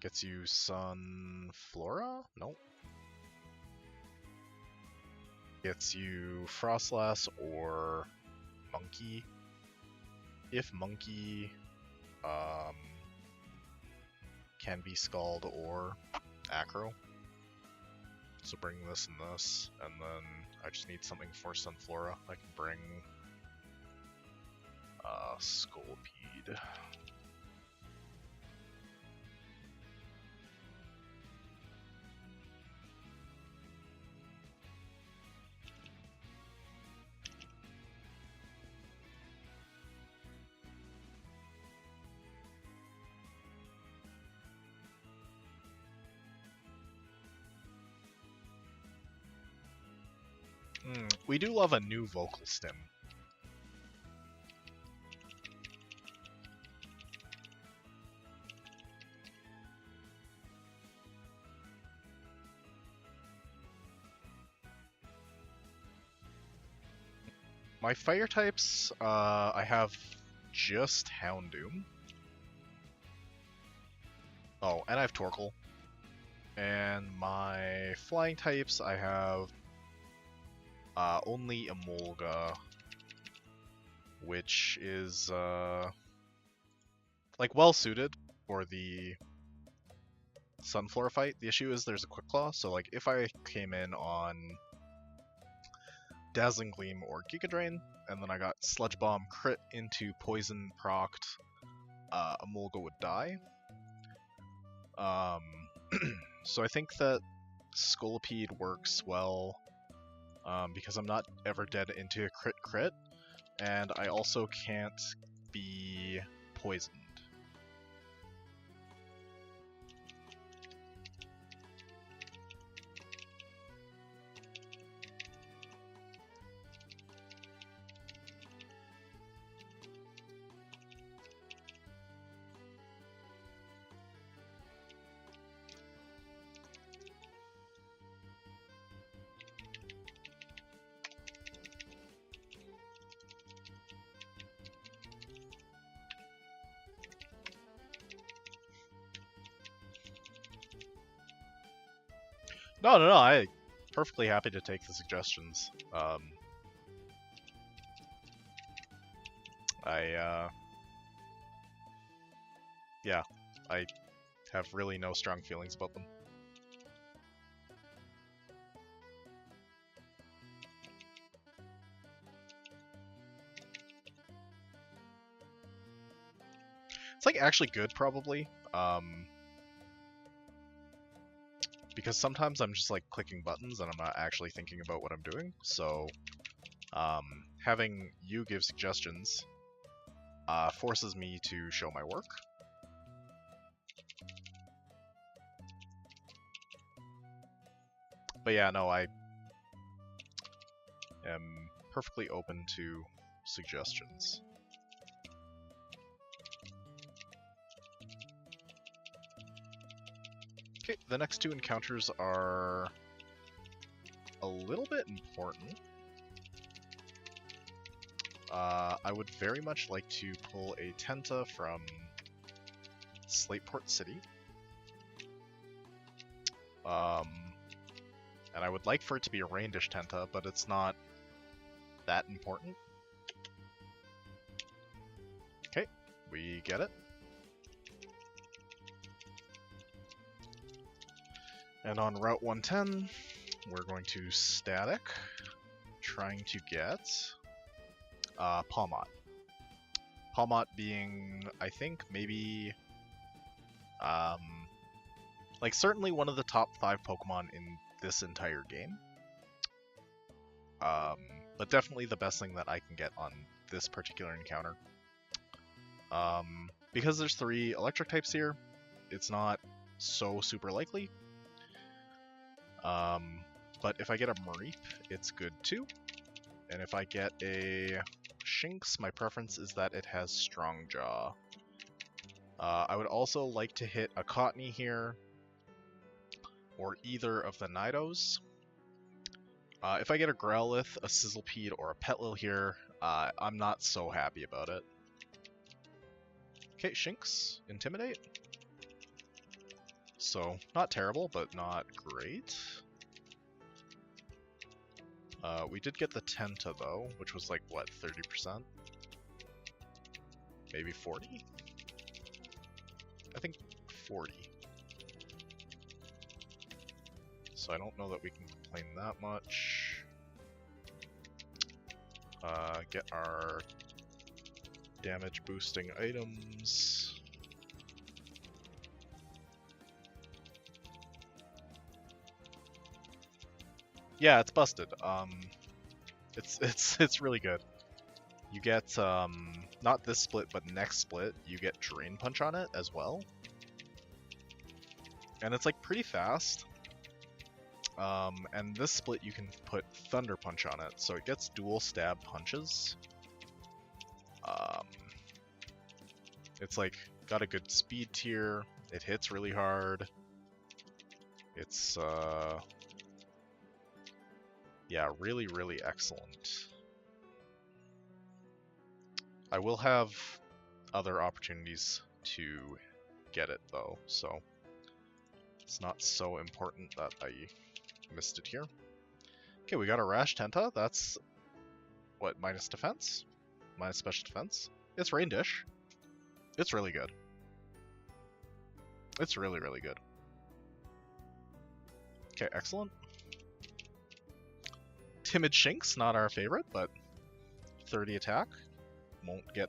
S1: Gets you Sunflora? Nope. Gets you Frostlass or Monkey. If Monkey can be Scald or Acro. So bring this and this, and then I just need something for Sunflora. I can bring Scolipede. We do love a new vocal stim. My fire types, I have just Houndoom. Oh, and I have Torkoal. And my flying types, I have only Emolga, which is like well suited for the Sunflora fight. The issue is there's a Quick Claw, so like if I came in on Dazzling Gleam or Giga Drain, and then I got Sludge Bomb crit into Poison procced, Emolga would die. So I think that Scolipede works well because I'm not ever dead into a crit, and I also can't be poisoned. No, I'm perfectly happy to take the suggestions. Yeah, I have really no strong feelings about them. It's like actually good, probably. Because sometimes I'm just like clicking buttons and I'm not actually thinking about what I'm doing. So having you give suggestions forces me to show my work. But yeah, no, I am perfectly open to suggestions. Okay, the next two encounters are a little bit important. I would very much like to pull a Tenta from Slateport City. And I would like for it to be a Raindish Tenta, but it's not that important. Okay, we get it. And on Route 110, we're going to Static, trying to get Palmot. Palmot being, I think, maybe, like certainly one of the top 5 Pokemon in this entire game. But definitely the best thing that I can get on this particular encounter. Because there's 3 electric types here, it's not so super likely. But if I get a Mareep, it's good too. And if I get a Shinx, my preference is that it has Strong Jaw. I would also like to hit a Cottony here, or either of the Nidos. If I get a Growlithe, a Sizzlipede, or a Petlil here, I'm not so happy about it. Okay, Shinx, Intimidate. So, not terrible, but not great. We did get the Tenta, though, which was like, what, 30%? Maybe 40? I think 40. So I don't know that we can complain that much. Get our damage boosting items. Yeah, it's busted. It's really good. You get not this split, but next split, you get Drain Punch on it as well. And it's like pretty fast. And this split you can put Thunder Punch on it, so it gets dual stab punches. It's like got a good speed tier. It hits really hard. It's yeah, really, really excellent. I will have other opportunities to get it though, so it's not so important that I missed it here. Okay, we got a Rash Tenta. That's what, minus defense? Minus special defense? It's Rain Dish. It's really good. It's really, really good. Okay, excellent. Timid Shinx, not our favorite, but 30 attack. Won't get,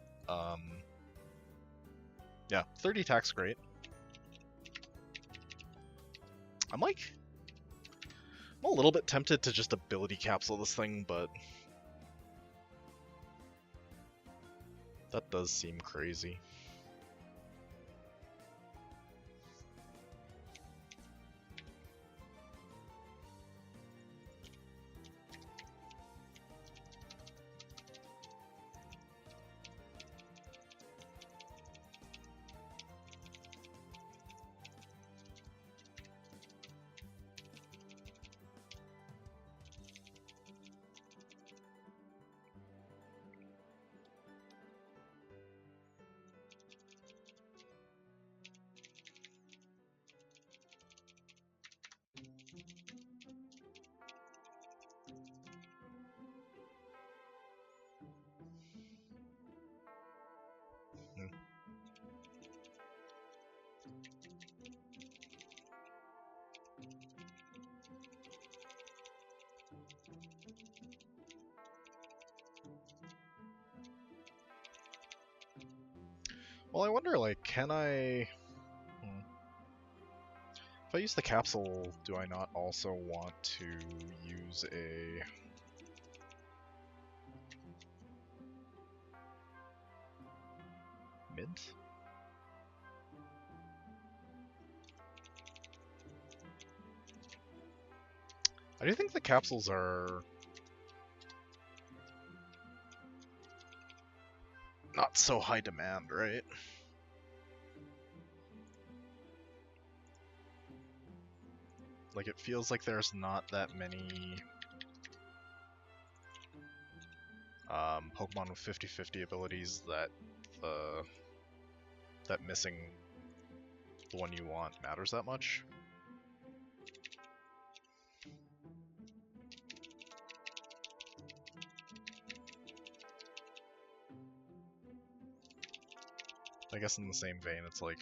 S1: yeah, 30 attack's great. I'm a little bit tempted to just ability capsule this thing, but that does seem crazy. Well, I wonder, like, can I... If I use the capsule, do I not also want to use a... Mint? I do think the capsules are... not so high demand, right? Like, it feels like there's not that many Pokemon with 50-50 abilities that that missing the one you want matters that much. I guess in the same vein, it's like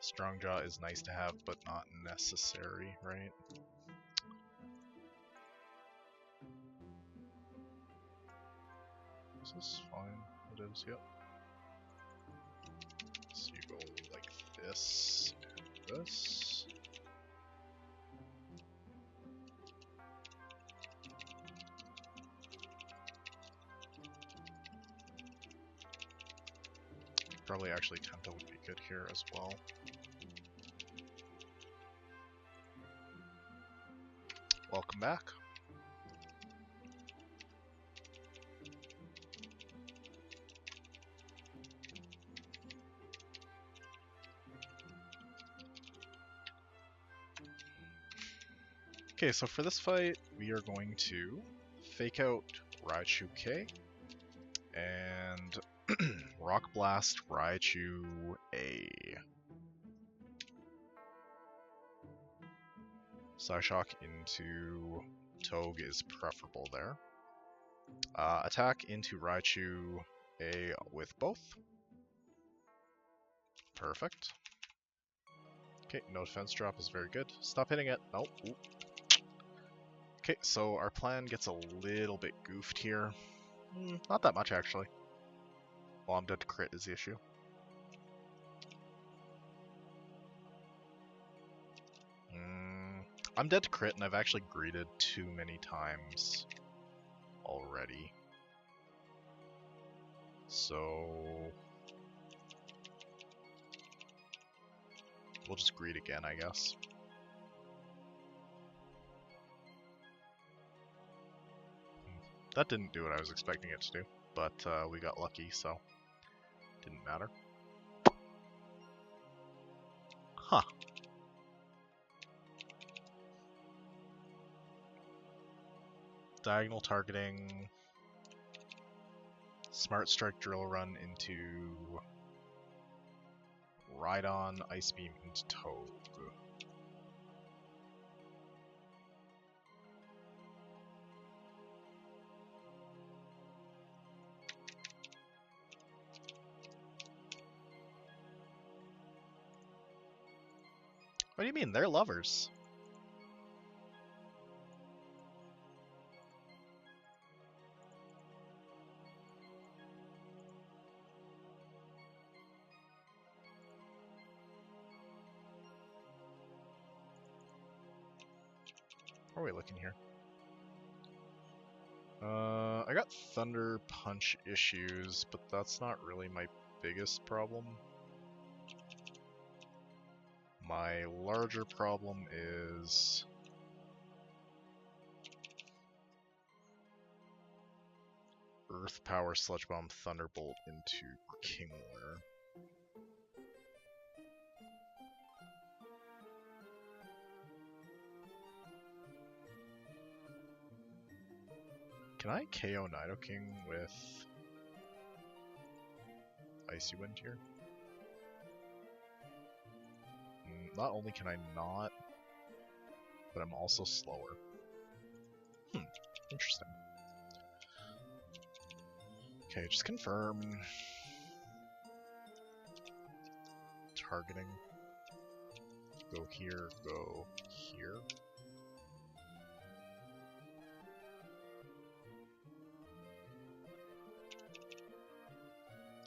S1: Strong Jaw is nice to have, but not necessary, right? Is this fine? It is, yep. So you go like this and this. Probably actually Tempo would be good here as well. Welcome back. Okay, so for this fight, we are going to fake out Raichu K and Rock Blast Raichu A. Psyshock into Togue is preferable there. Attack into Raichu A with both. Perfect. Okay, no defense drop is very good. Stop hitting it. Nope. Ooh. Okay, so our plan gets a little bit goofed here. Not that much, actually. Well, I'm dead to crit is the issue. I'm dead to crit, and I've actually greeted too many times already. So we'll just greet again, I guess. That didn't do what I was expecting it to do, but we got lucky, so didn't matter. Huh. Diagonal targeting, Smart Strike Drill Run into Rhydon, Ice Beam into Togue. What do you mean? They're lovers. What are we looking here? I got Thunder Punch issues, but that's not really my biggest problem. My larger problem is Earth Power Sludge Bomb Thunderbolt into Kingler. Can I KO Nidoking with Icy Wind here? Not only can I not, but I'm also slower. Interesting. Okay, just confirm. Targeting. Go here, go here.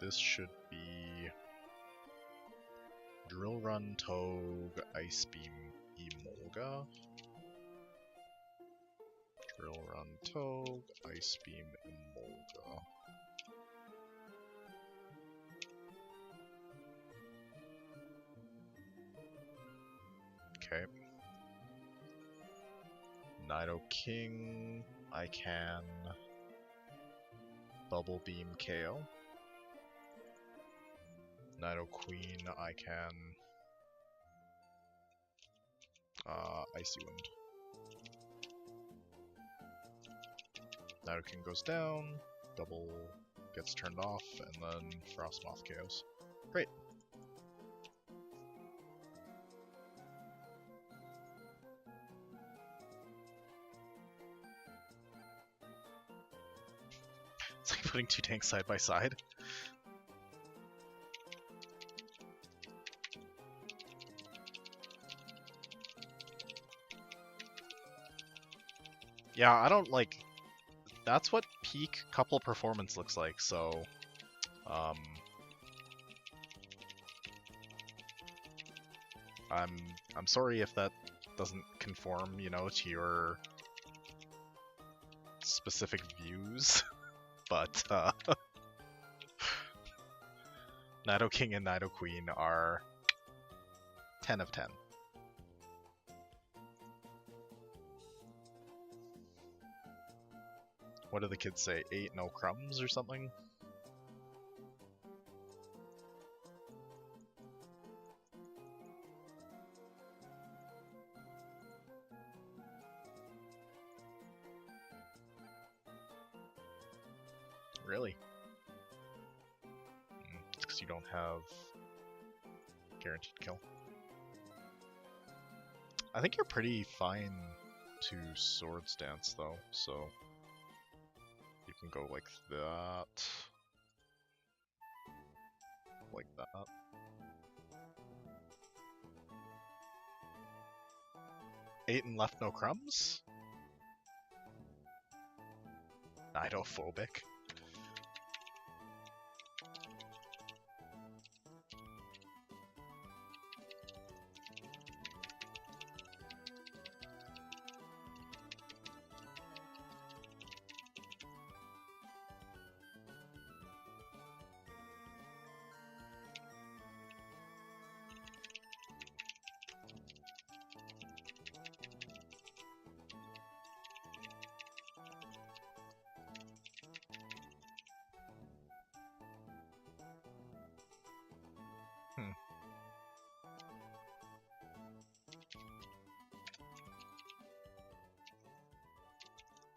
S1: This should be Drill Run, Togue, Ice Beam, Emolga. Drill Run, Togue, Ice Beam, Emolga. Okay. Nidoking, I can Bubble Beam KO. Nidoqueen, I can Icy Wind. Nidoking goes down, double gets turned off, and then Frostmoth KOs. Great. It's like putting two tanks side by side. Yeah, I don't like... That's what peak couple performance looks like, so... I'm sorry if that doesn't conform, you know, to your specific views, but Nidoking and Nidoqueen are 10 of 10. What do the kids say? 8 no crumbs or something? Really? It's because you don't have guaranteed kill. I think you're pretty fine to Swords Dance though, so you can go like that. Like that. Eight and left no crumbs? Nidophobic.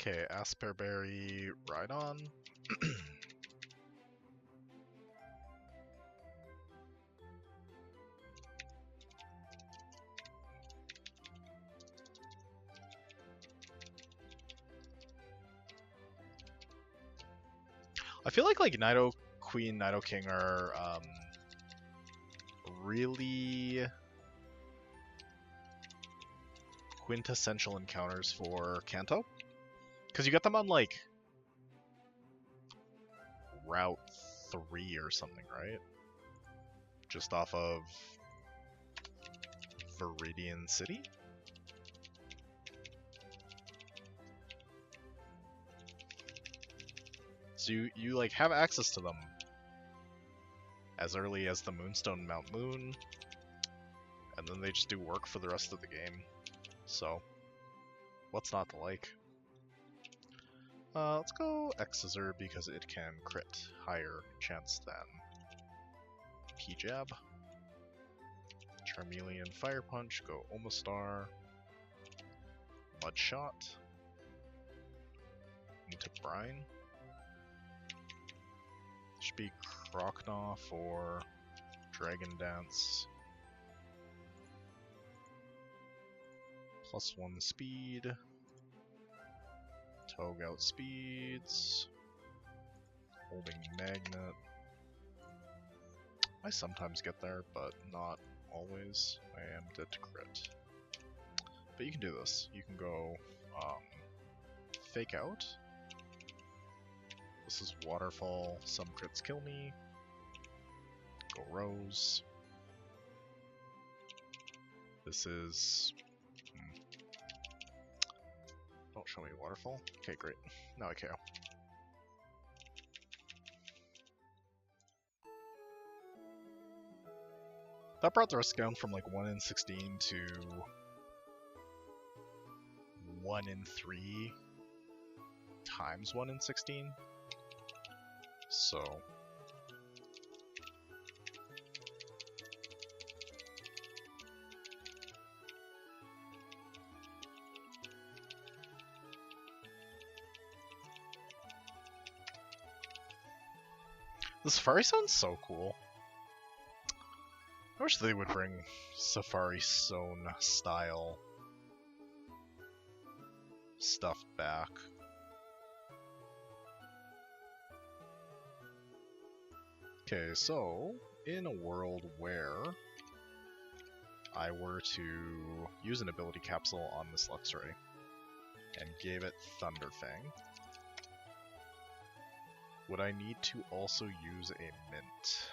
S1: Okay, Asperberry, Rhydon. I feel like Nidoqueen, Nidoking are really quintessential encounters for Kanto. Because you get them on like Route 3 or something, right? Just off of Viridian City? So you like have access to them as early as the Moonstone Mount Moon, and then they just do work for the rest of the game. So, what's not to like? Let's go X-Scissor because it can crit. Higher chance than P-Jab. Charmeleon, Fire Punch, go Omastar. Mud Shot. Into Brine. Should be Croconaw for Dragon Dance. +1 speed. Togue outspeeds. Holding Magnet. I sometimes get there, but not always. I am dead to crit. But you can do this. You can go Fake Out. This is Waterfall. Some crits kill me. Go Rose. This is... Don't show me Waterfall. Okay, great. Now I KO. That brought the risk down from like 1 in 16 to 1 in 3 times 1 in 16. So... The Safari sounds so cool. I wish they would bring Safari Zone style stuff back. Okay, so in a world where I were to use an ability capsule on this Luxray and gave it Thunder Fang, would I need to also use a Mint?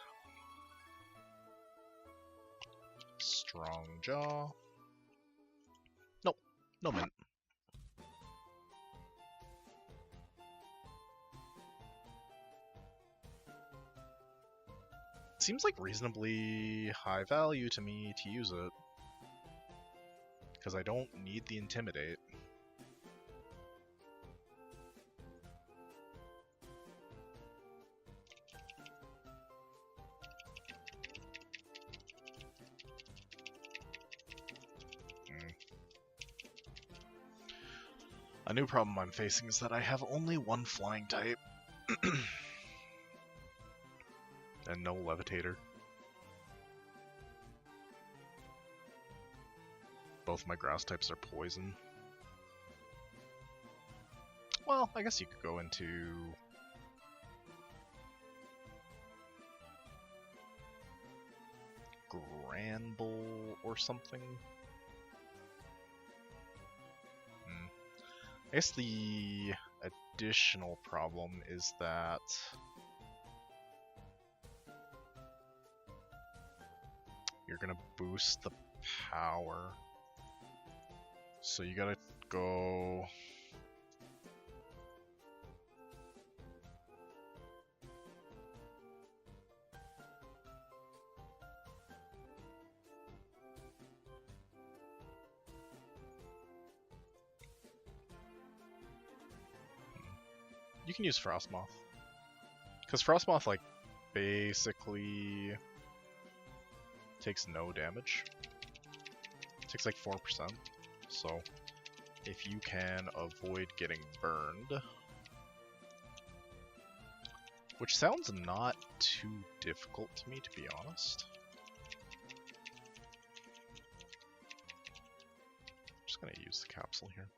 S1: Strong Jaw. Nope, no Mint. seems like reasonably high value to me to use it. Because I don't need the Intimidate. A new problem I'm facing is that I have only one flying type. And no levitator. Both my grass types are poison. Well, I guess you could go into... Granbull or something. I guess the additional problem is that you're gonna boost the power. So you gotta go... You can use Frostmoth. Because Frostmoth, like, basically takes no damage. It takes like 4%. So, if you can avoid getting burned, which sounds not too difficult to me, to be honest. I'm just gonna use the capsule here.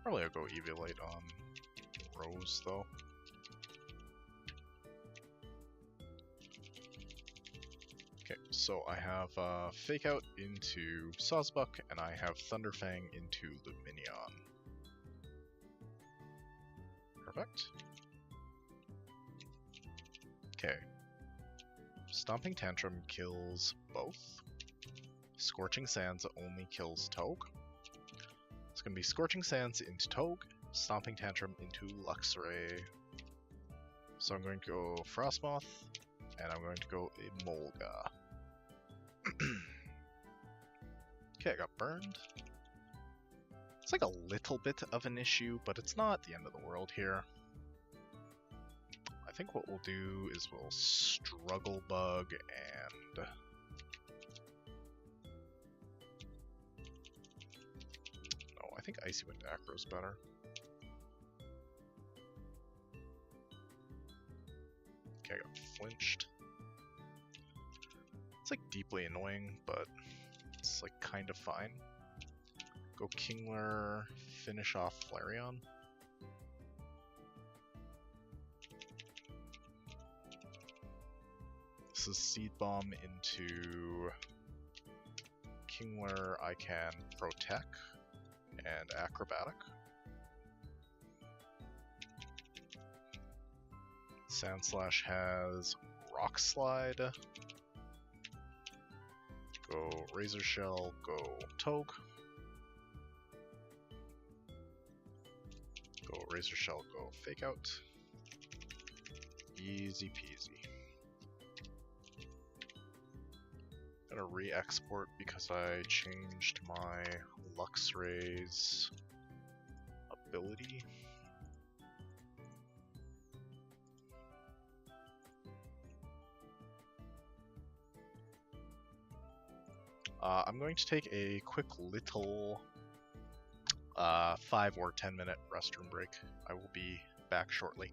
S1: Probably I'll go Eviolite on Rose, though. Okay, so I have Fake Out into Sawsbuck, and I have Thunderfang into Luminion. Perfect. Okay. Stomping Tantrum kills both. Scorching Sands only kills Togue. It's going to be Scorching Sands into Togue, Stomping Tantrum into Luxray. So I'm going to go Frostmoth, and I'm going to go Emolga. Okay, I got burned. It's like a little bit of an issue, but it's not the end of the world here. I think what we'll do is we'll Struggle Bug and... I think Icy Wind Acro's better. Okay, I got flinched. It's like deeply annoying, but it's like kind of fine. Go Kingler, finish off Flareon. This is Seed Bomb into Kingler. I can Protect and Acrobatic. Sandslash has Rock Slide. Go Razor Shell, go Togue. Go Razor Shell, go Fake Out. Easy peasy. Gonna re-export because I changed my Luxray's ability. I'm going to take a quick little 5 or 10 minute restroom break. I will be back shortly.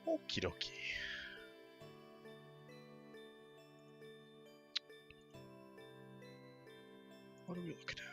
S1: Okie dokie. What are we looking at?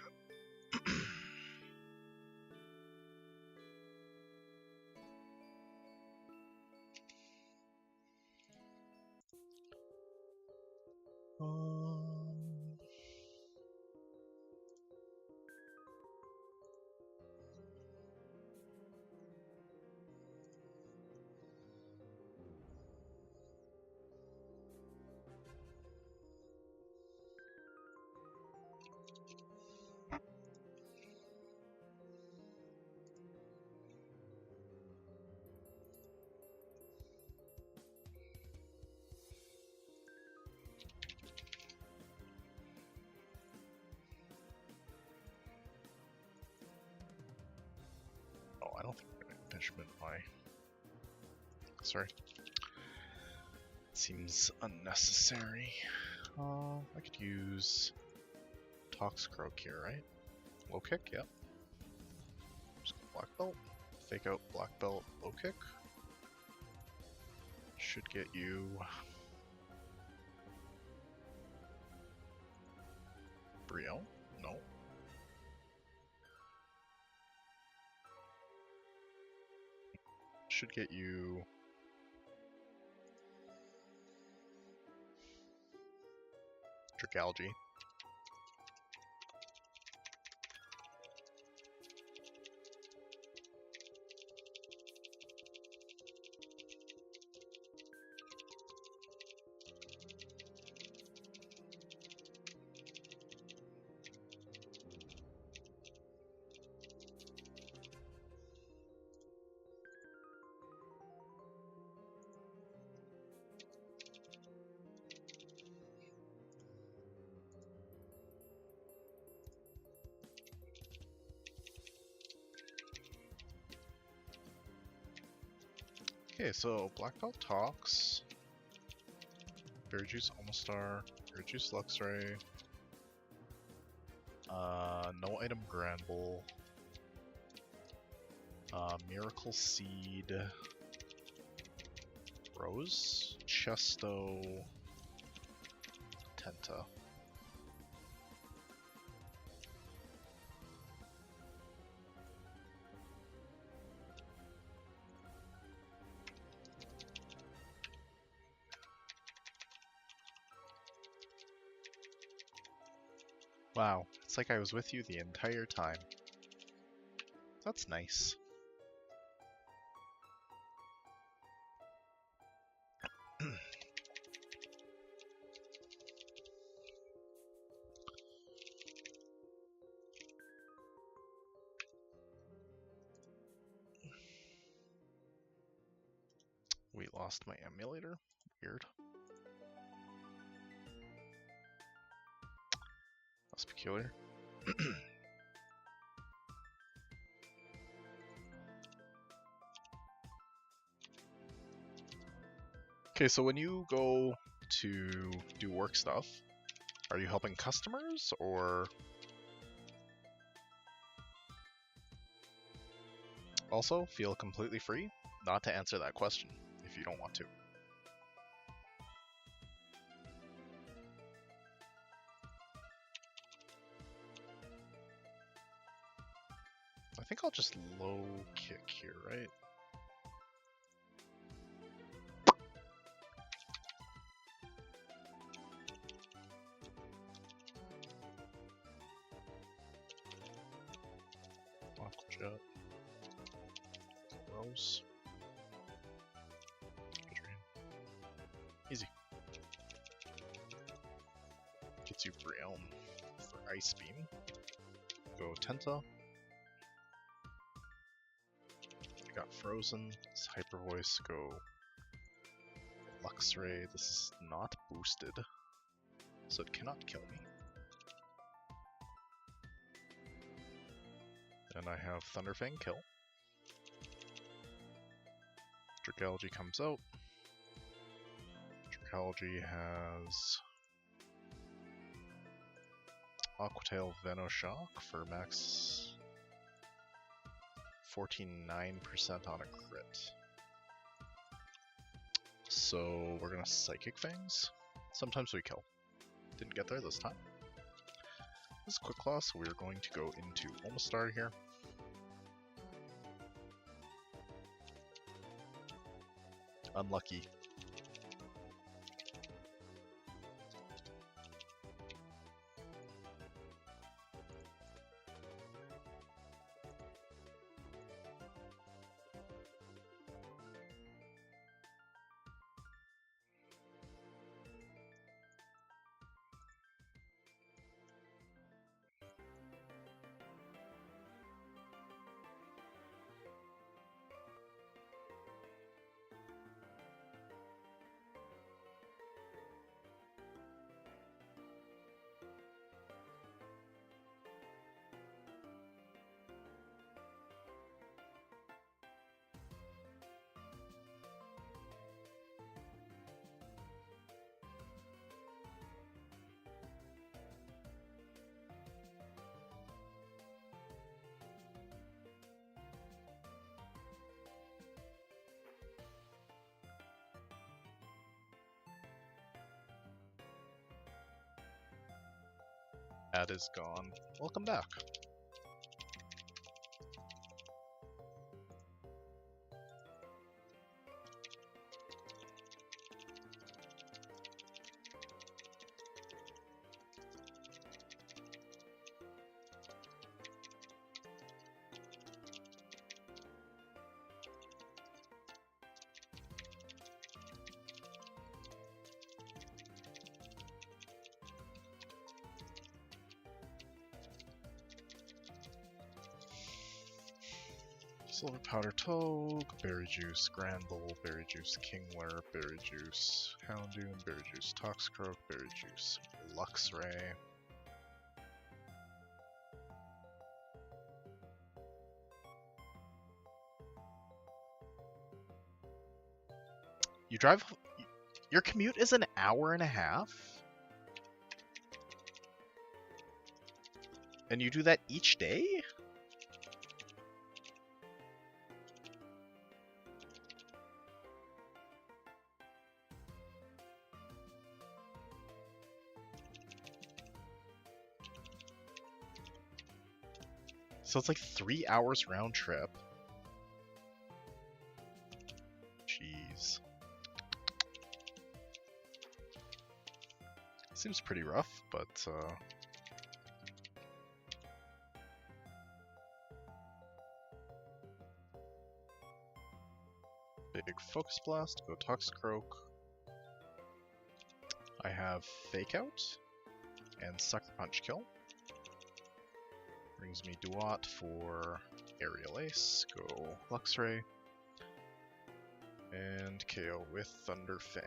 S1: Oh, I don't think we're gonna impingement my. Sorry. Seems unnecessary. I could use Toxicroak here, right? Low kick, yep. Just go black belt. Fake out black belt, low kick. Should get you. Brio? No. Should get you. Dracalgy. Okay, so Black Belt Tox, Berry Juice Almastar, Berry Juice Luxray, no item Granbull, Miracle Seed, Rose, Chesto, Tenta. Wow, it's like I was with you the entire time. That's nice. We lost my emulator. Weird. That's peculiar. Okay, so when you go to do work stuff, are you helping customers or... Also, feel completely free not to answer that question if you don't want to. I think I'll just low kick here, right? Aquajet. Rose. Easy. Gets you Breelm for Ice Beam. Go Tenta. Got Frozen. It's Hyper Voice. Go Luxray. This is not boosted, so it cannot kill me. And I have Thunderfang kill. Dracalgy comes out. Dracalgy has Aquatail Venoshock for max 49% on a crit. so we're gonna Psychic Fangs. Sometimes we kill. Didn't get there this time. This is Quick Claw, so we're going to go into Omastar here. Unlucky. That is gone. Welcome back. Silver Powder Toad, Berry Juice, Granbull, Berry Juice, Kingler, Berry Juice, Houndoom, Berry Juice, Toxicroak, Berry Juice, Luxray. You drive... Your commute is an hour and a half? And you do that each day? So it's like 3 hours round trip. Jeez. Seems pretty rough, but big Focus Blast, go Toxicroak. I have Fake Out and Sucker Punch kill. Brings me Duat for Aerial Ace, go Luxray, and KO with Thunder Fang.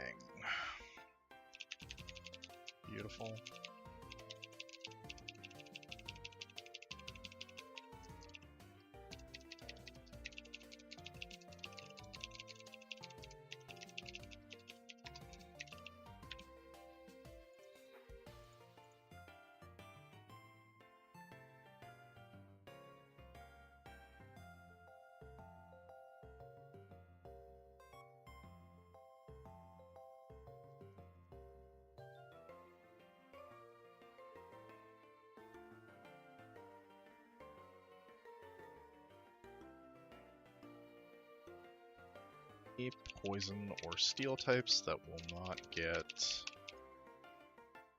S1: Beautiful. Poison or steel types that will not get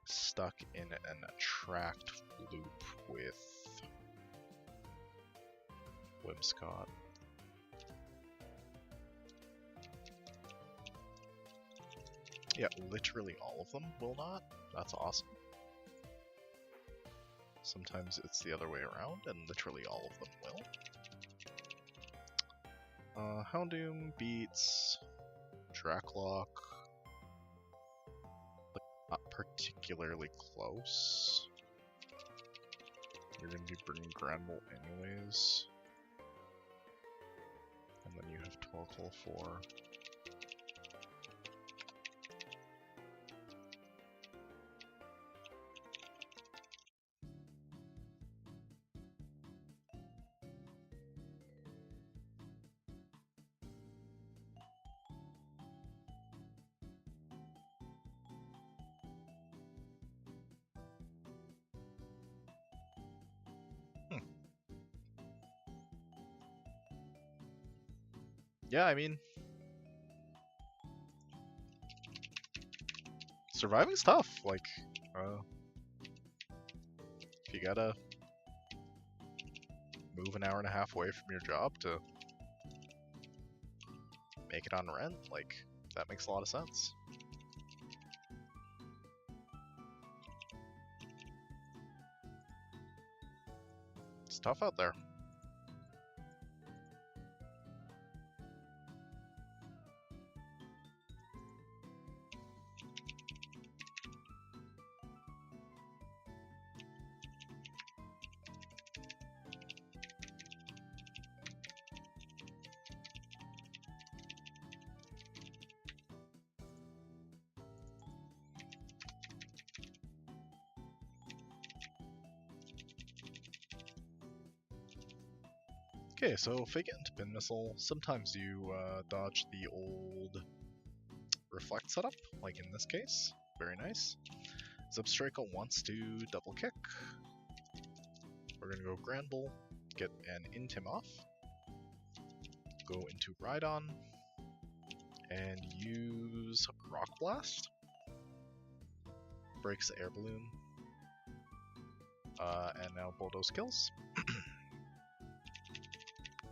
S1: stuck in an attract loop with Whimsicott. Yeah, literally all of them will not. That's awesome. Sometimes it's the other way around, and literally all of them will. Houndoom beats Dracloak. But not particularly close. You're going to be bringing Granbull anyways. And then you have Torkoal for... Yeah, I mean, surviving's tough. Like, if you gotta move an hour and a half away from your job to make it on rent, like, that makes a lot of sense. It's tough out there. Okay, so if I get into Bin Missile, sometimes you dodge the old reflect setup, like in this case. Very nice. Zubstrika wants to double kick. We're gonna go Grand Bull, get an Intim off, go into Rhydon, and use Rock Blast. Breaks the air balloon. And now Bulldoze kills.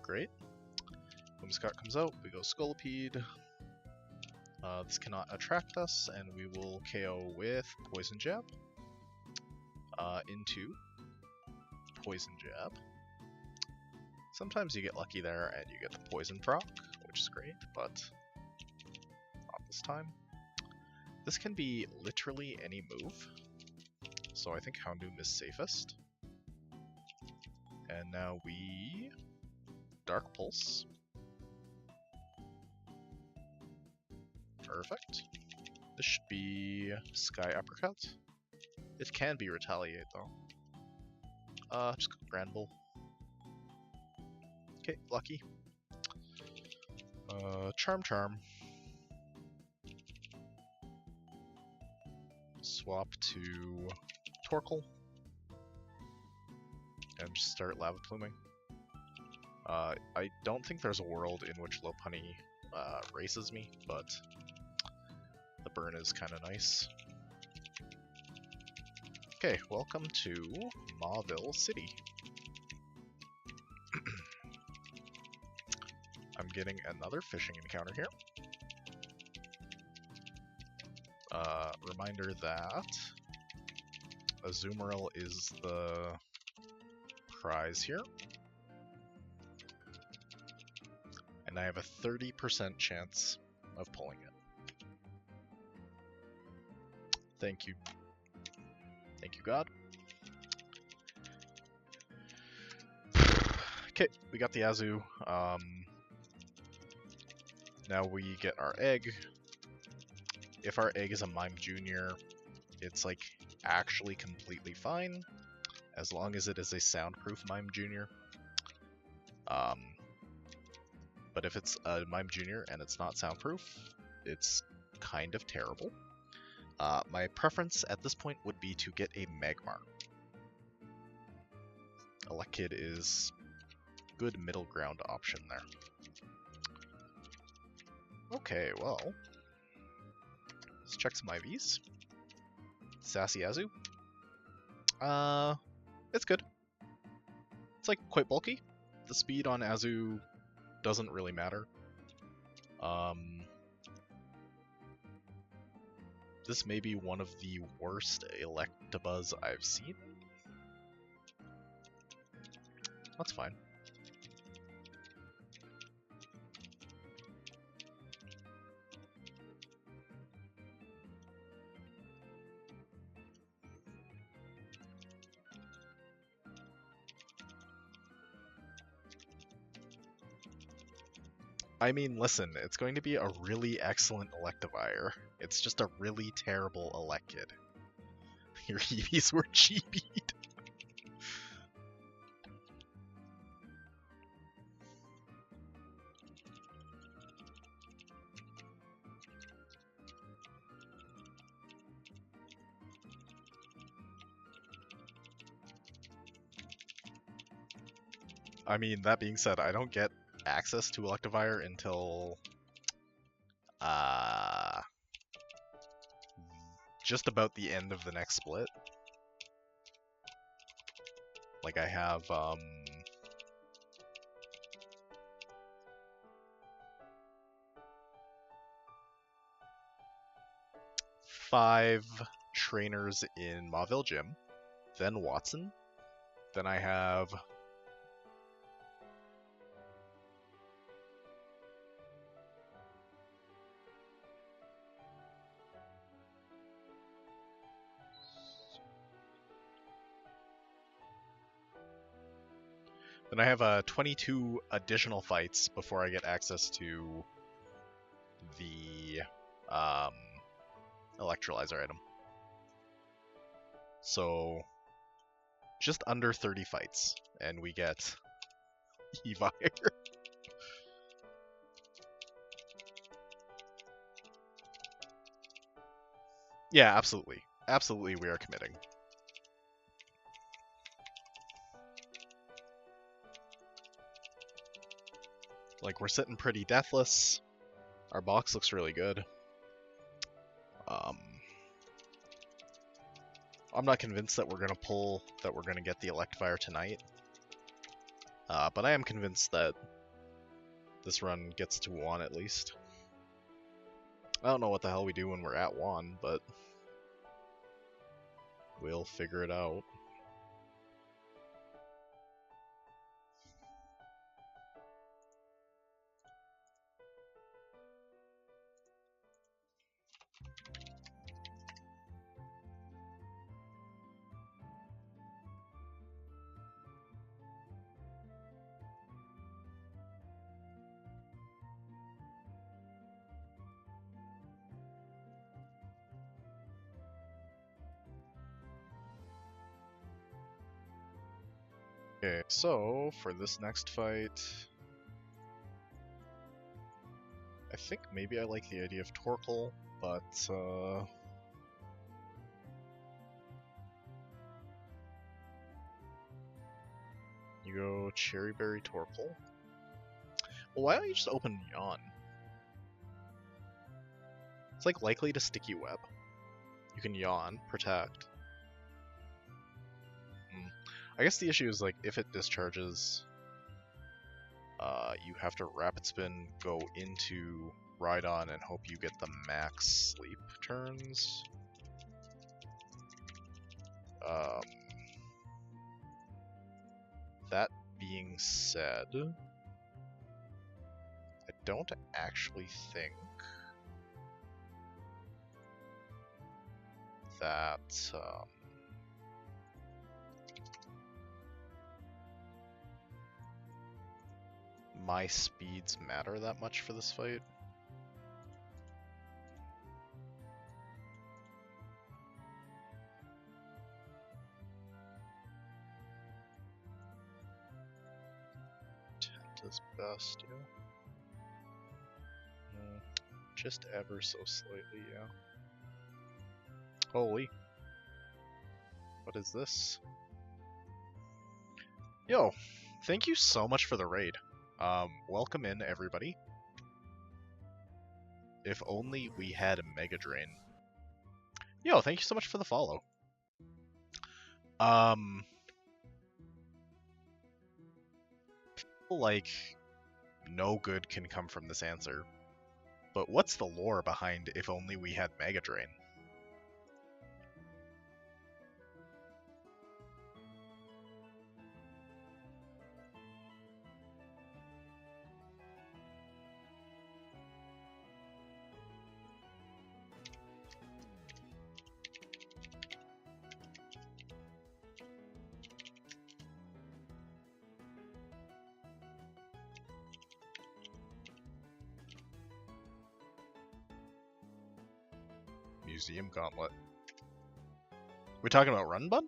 S1: Great. When Scott comes out, we go Scolipede. This cannot attract us, and we will KO with Poison Jab. Into Poison Jab. Sometimes you get lucky there and you get the Poison proc, which is great, but not this time. This can be literally any move, so I think Houndoom is safest. And now we Dark Pulse. Perfect. This should be Sky Uppercut. It can be Retaliate though. Just go Grand Bull. Okay, lucky. Charm. Swap to Torkoal. And just start Lava Pluming. I don't think there's a world in which Lopunny races me, but the burn is kind of nice. Okay, welcome to Mauville City. I'm getting another fishing encounter here. Reminder that Azumarill is the prize here. And I have a 30% chance of pulling it. Thank you. Thank you, God. Okay, we got the Azu. Now we get our egg. If our egg is a Mime Junior, it's like actually completely fine, as long as it is a soundproof Mime Junior. But if it's a Mime Junior and it's not soundproof, it's kind of terrible. My preference at this point would be to get a Magmar. Elekid is good middle ground option there. Okay, well, let's check some IVs. Sassy Azu. It's good. It's like quite bulky. The speed on Azu doesn't really matter. This may be one of the worst Electabuzz I've seen. That's fine. I mean, listen, it's going to be a really excellent Electivire. It's just a really terrible Elekid. Your Eevees were chibied. I mean, that being said, I don't get access to Electivire until just about the end of the next split. Like I have 5 trainers in Mauville Gym, then Watson, then I have Then I have 22 additional fights before I get access to the electrolyzer item. So just under 30 fights, and we get Evire. Yeah, absolutely. Absolutely, we are committing. Like, we're sitting pretty deathless. Our box looks really good. I'm not convinced that we're gonna get the Electivire tonight. But I am convinced that this run gets to 1 at least. I don't know what the hell we do when we're at 1, but we'll figure it out. Okay, so for this next fight, I think maybe I like the idea of Torkoal, but you go Cherry Berry Torkoal. Well, why don't you just open Yawn? It's like likely to Sticky Web. You can Yawn, Protect. I guess the issue is, like, if it discharges, you have to Rapid Spin, go into Rhydon, and hope you get the max sleep turns. That being said, I don't actually think that my speeds matter that much for this fight. Tent is best, yeah. Just ever so slightly, yeah. Holy. What is this? Yo, thank you so much for the raid. Welcome in, everybody. If only we had a Mega Drain. Yo, thank you so much for the follow. Like, no good can come from this answer. But what's the lore behind if only we had Mega Drain? Museum Gauntlet. We talking about Run Bun?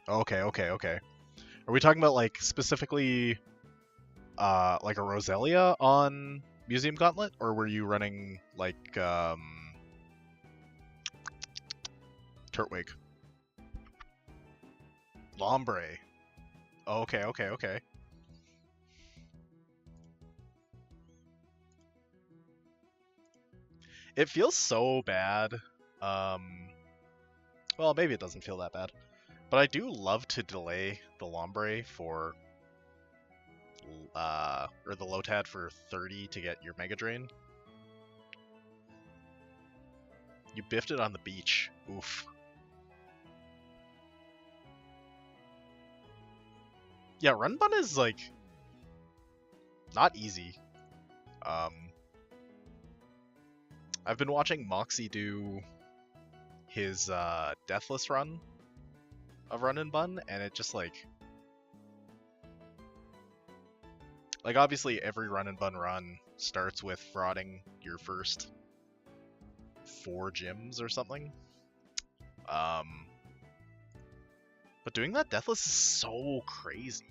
S1: Okay. Are we talking about, like, specifically like a Roselia on Museum Gauntlet, or were you running like Turtwig. Lombre. Okay, okay, okay. It feels so bad. Well, maybe it doesn't feel that bad. But I do love to delay the Lombre for, or the Lotad for 30 to get your Mega Drain. You biffed it on the beach. Oof. Yeah, Run Bun is, like, not easy. I've been watching Moxie do his Deathless run of Run and Bun, and it just, like, obviously every Run and Bun run starts with frauding your first 4 gyms or something. But doing that Deathless is so crazy.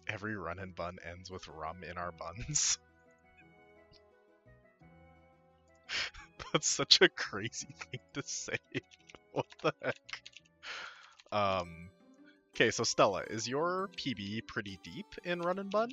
S1: Every Run and Bun ends with rum in our buns. That's such a crazy thing to say. What the heck? Okay, so Stella, is your PB pretty deep in Run and Bun?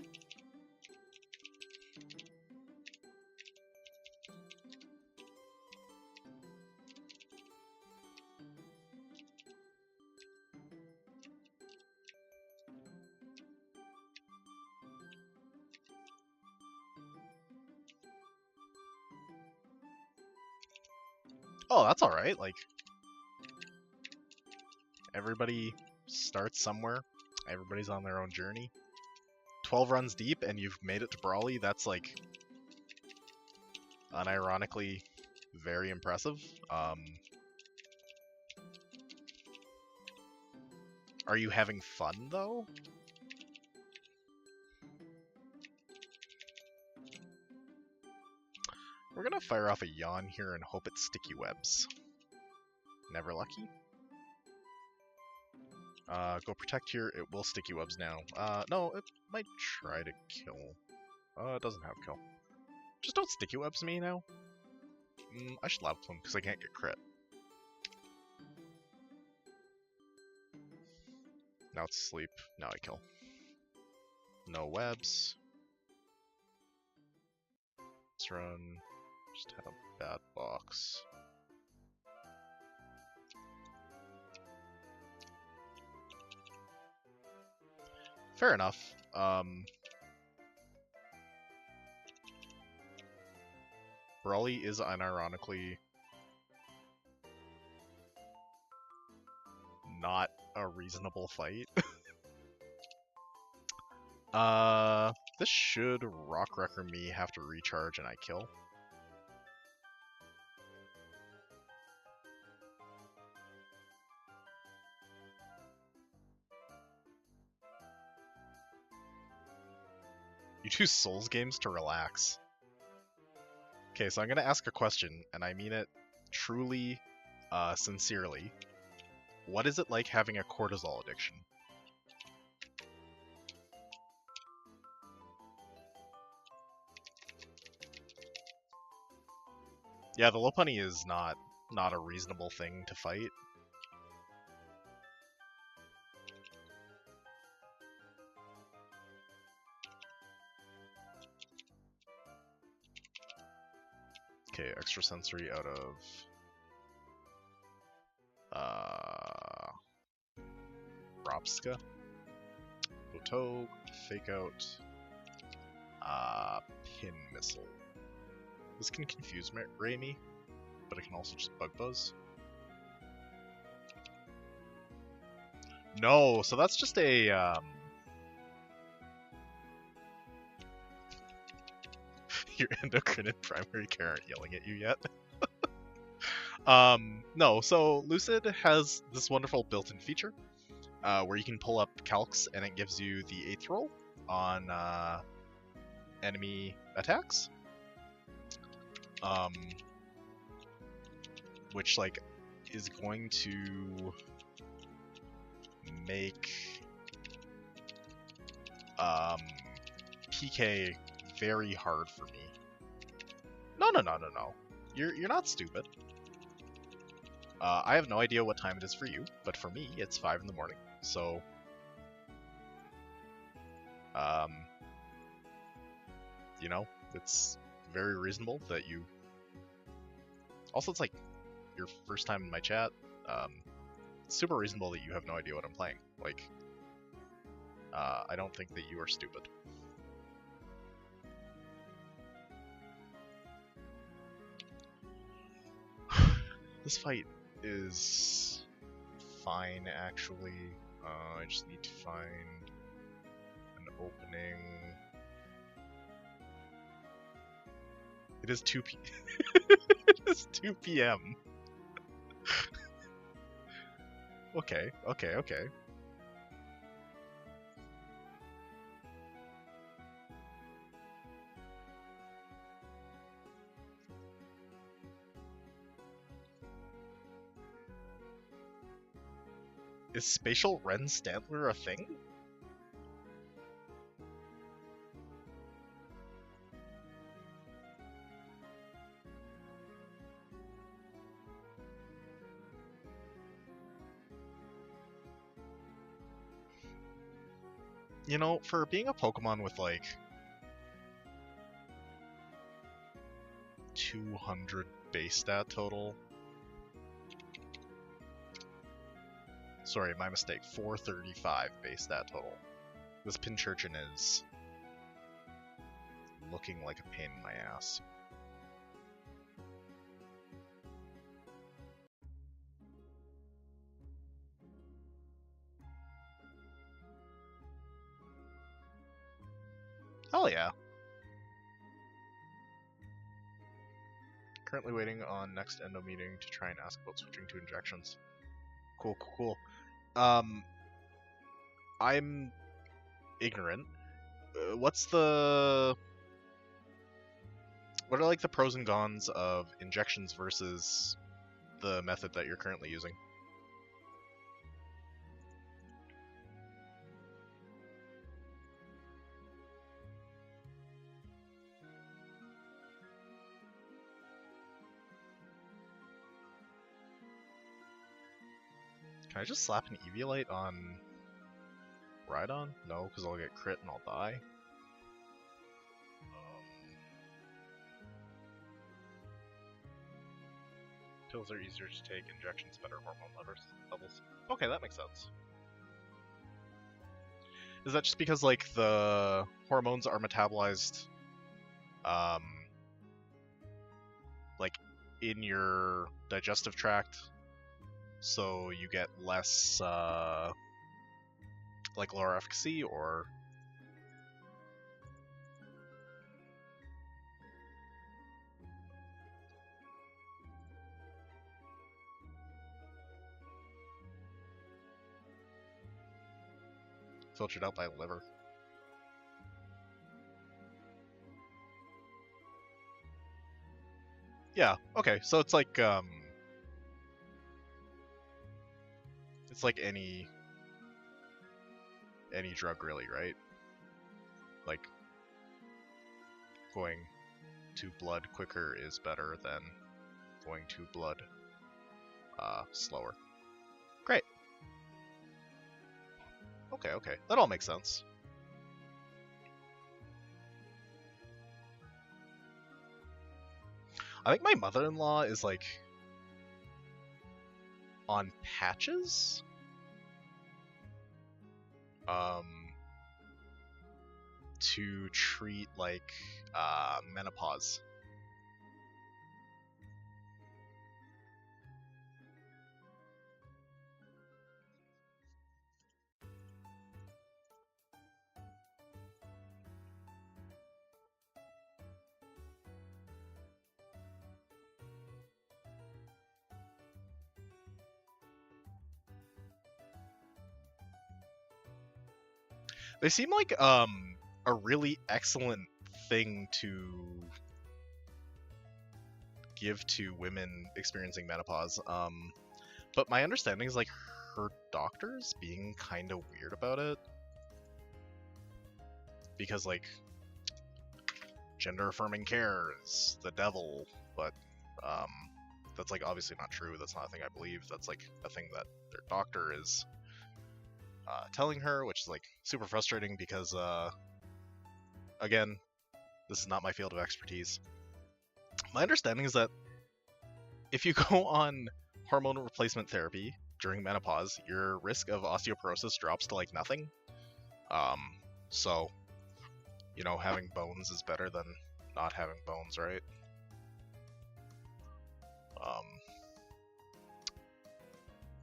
S1: Oh, that's alright, like, everybody starts somewhere. Everybody's on their own journey. 12 runs deep and you've made it to Brawly, that's, like, unironically very impressive. Are you having fun, though? We're gonna fire off a yawn here and hope it's sticky webs. Never lucky. Go protect here. It will sticky webs now. No, it might try to kill. It doesn't have kill. Just don't sticky webs me now. I should lava plume because I can't get crit. Now it's asleep. Now I kill. No webs. Let's run. Just had a bad box. Fair enough. Brawly is unironically not a reasonable fight. This should Rock Wrecker me have to recharge and I kill. You do Souls games to relax. Okay, so I'm gonna ask a question, and I mean it truly, sincerely. What is it like having a cortisol addiction? Yeah, the Lopunny is not a reasonable thing to fight. Okay, extrasensory out of Ropska. Otog, fake out, pin missile. This can confuse Raimi, but it can also just bug buzz. No, so that's just a your endocrine and primary care aren't yelling at you yet. No, so Lucid has this wonderful built-in feature where you can pull up calcs and it gives you the 8th roll on enemy attacks. Which, like, is going to make PK very hard for me. No. You're not stupid. I have no idea what time it is for you, but for me, it's 5 in the morning. So, you know, it's very reasonable that you... Also, it's like your first time in my chat. It's super reasonable that you have no idea what I'm playing. Like, I don't think that you are stupid. This fight is fine, actually. I just need to find an opening. It is 2 p. It is 2 p.m. Okay. Is Spatial Ren Stantler a thing? You know, for being a Pokemon with like 200 base stat total. Sorry, my mistake. 435 base stat total. This Pinchurchin is looking like a pain in my ass. Hell yeah. Currently waiting on next endo meeting to try and ask about switching to injections. Cool. I'm ignorant. What are like the pros and cons of injections versus the method that you're currently using? Can I just slap an Eviolite on Rhydon? No, because I'll get crit and I'll die. Pills are easier to take, injections better hormone levels. Okay, that makes sense. Is that just because, like, the hormones are metabolized, like, in your digestive tract, so you get less, like, lower efficacy, or... filtered out by liver? Yeah, okay, so it's like, it's like any drug, really, right? Like, going to blood quicker is better than going to blood slower. Great. Okay, that all makes sense. I think my mother-in-law is, like, on patches? To treat, like, menopause. They seem like a really excellent thing to give to women experiencing menopause. But my understanding is like her doctor's being kind of weird about it, because like gender affirming care is the devil, but that's like obviously not true. That's not a thing I believe. That's like a thing that their doctor is telling her, which is like super frustrating because again, this is not my field of expertise. My understanding is that if you go on hormone replacement therapy during menopause, your risk of osteoporosis drops to like nothing. So, you know, having bones is better than not having bones, right?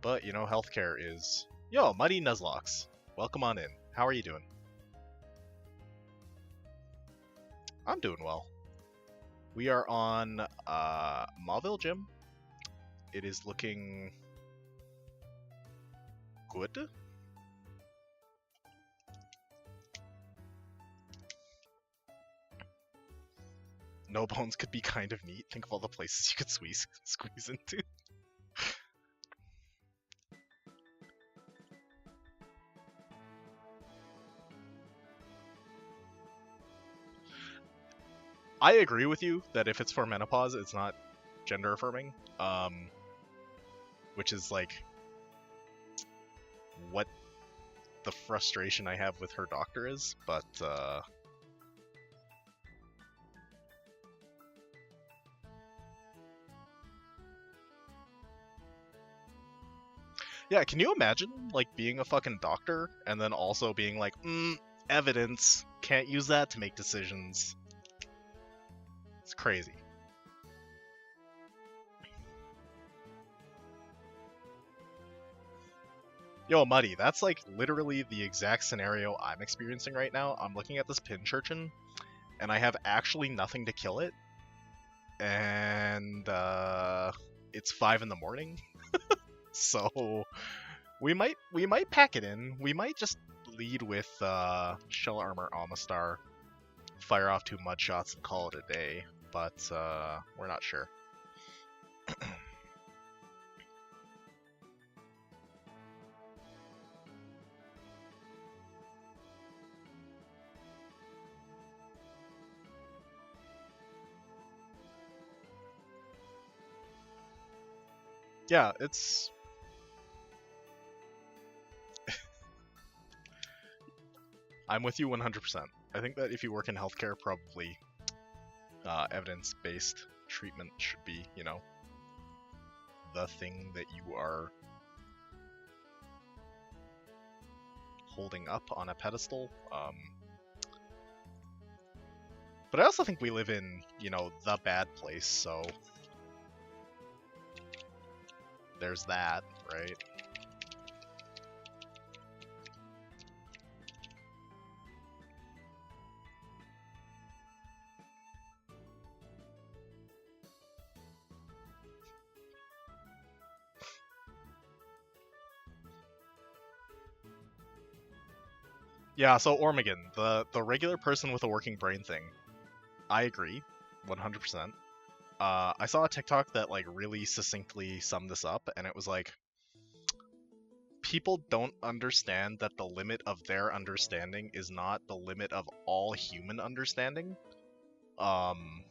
S1: But, you know, healthcare is... Yo, Muddy Nuzlocks. Welcome on in. How are you doing? I'm doing well. We are on Mauville Gym. It is looking... good? No bones could be kind of neat. Think of all the places you could squeeze into. I agree with you that if it's for menopause, it's not gender affirming. Which is like what the frustration I have with her doctor is, but yeah, can you imagine like being a fucking doctor and then also being like, evidence, can't use that to make decisions. It's crazy. Yo, Muddy, that's like literally the exact scenario I'm experiencing right now. I'm looking at this Pincurchin, and I have actually nothing to kill it. And it's 5 in the morning. So we might pack it in. We might just lead with Shell Armor Amistar, fire off 2 mud shots and call it a day. But we're not sure. Yeah, it's... I'm with you 100%. I think that if you work in healthcare, probably evidence-based treatment should be, you know, the thing that you are holding up on a pedestal. But I also think we live in, you know, the bad place, so there's that, right? Yeah, so Ormigan, the regular person with a working brain thing. I agree, 100%. I saw a TikTok that like really succinctly summed this up, and it was like, people don't understand that the limit of their understanding is not the limit of all human understanding. And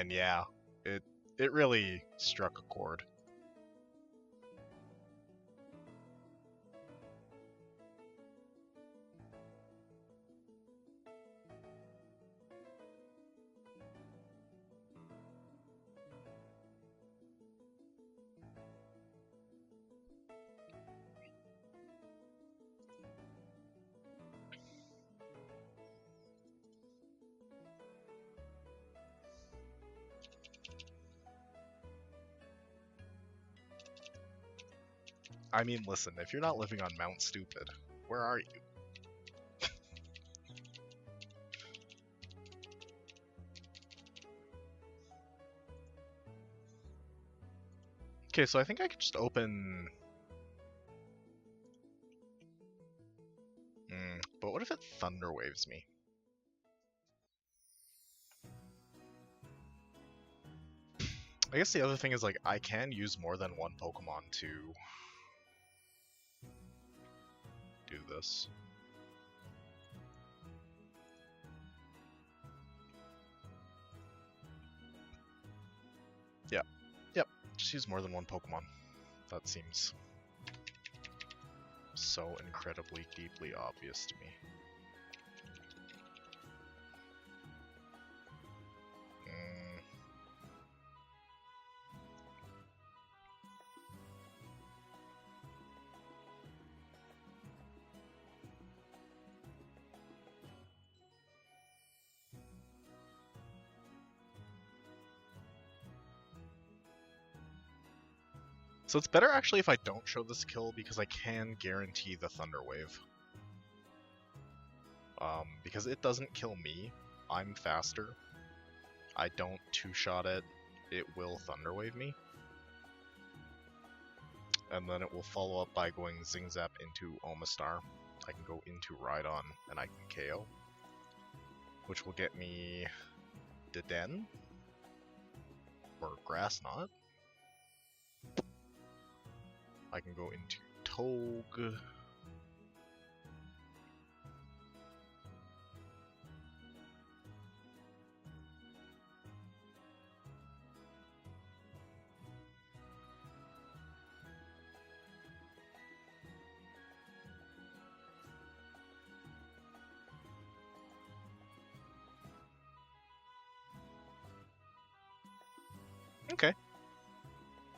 S1: yeah, it really struck a chord. I mean, listen, if you're not living on Mount Stupid, where are you? Okay, so I think I could just open... But what if it Thunder Waves me? I guess the other thing is, like, I can use more than one Pokemon to do this. Yep, just use more than one Pokemon. That seems so incredibly deeply obvious to me. So it's better actually if I don't show this kill, because I can guarantee the Thunder Wave. Because it doesn't kill me, I'm faster. I don't two-shot it, it will Thunder Wave me. And then it will follow up by going Zing Zap into Omastar. I can go into Rhydon and I can KO. Which will get me Deden. Or Grass Knot. I can go into Togue. Okay.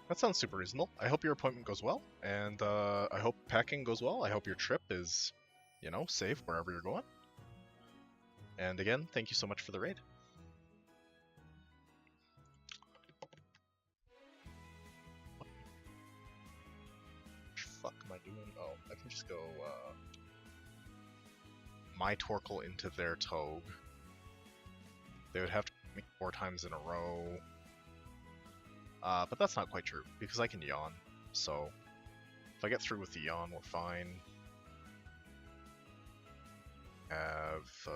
S1: That sounds super reasonable. I hope your appointment goes well, and I hope packing goes well. I hope your trip is, you know, safe wherever you're going. And again, thank you so much for the raid. What the fuck am I doing? Oh, I can just go, my Torkoal into their Togue. They would have to meet 4 times in a row. But that's not quite true, because I can Yawn, so if I get through with the Yawn, we're fine. Have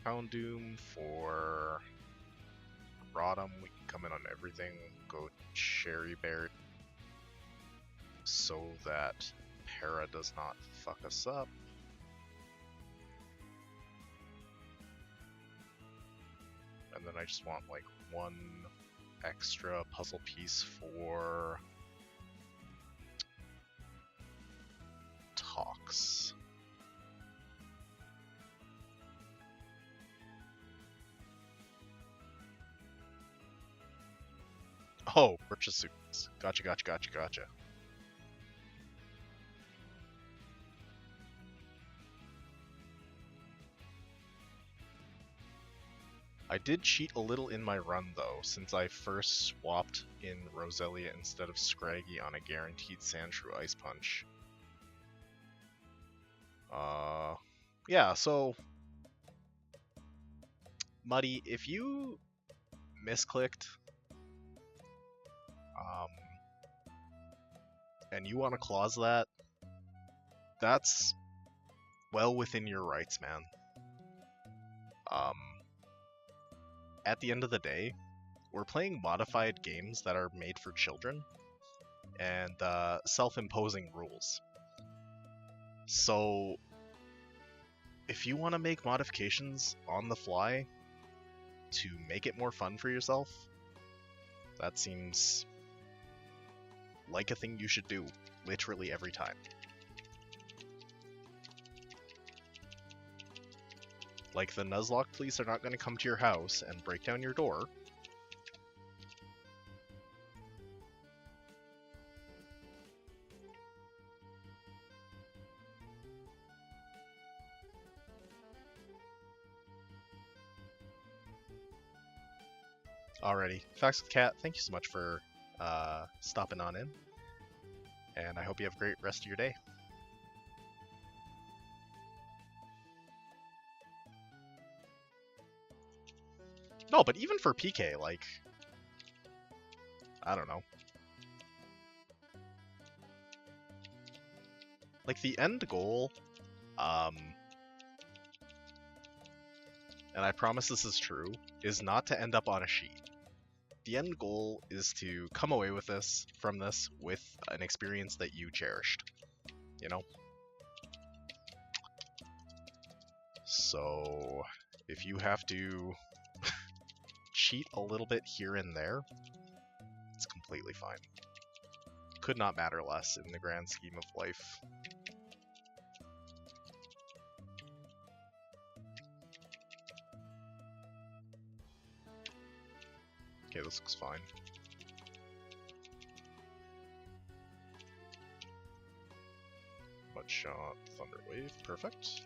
S1: Houndoom for Rodham, we can come in on everything, go Cherry Berry, so that Tera does not fuck us up. And then I just want like 1 extra puzzle piece for Tox. Oh, purchase suits. Gotcha. I did cheat a little in my run though, since I first swapped in Roselia instead of Scraggy on a guaranteed Sandshrew Ice Punch. Yeah, so Muddy, if you misclicked, and you want to clause that, that's well within your rights, man. At the end of the day, we're playing modified games that are made for children, and self-imposing rules. So, if you want to make modifications on the fly to make it more fun for yourself, that seems like a thing you should do, literally every time. Like, the Nuzlocke police are not going to come to your house and break down your door. Alrighty, Facts with Cat, thank you so much for stopping on in, and I hope you have a great rest of your day. No, but even for PK, like, I don't know. Like, the end goal, and I promise this is true, is not to end up on a sheet. The end goal is to come away with this, from this, with an experience that you cherished, you know? So, if you have to cheat a little bit here and there, it's completely fine. Could not matter less in the grand scheme of life. Okay, this looks fine. Mudshot, Thunder Wave, perfect.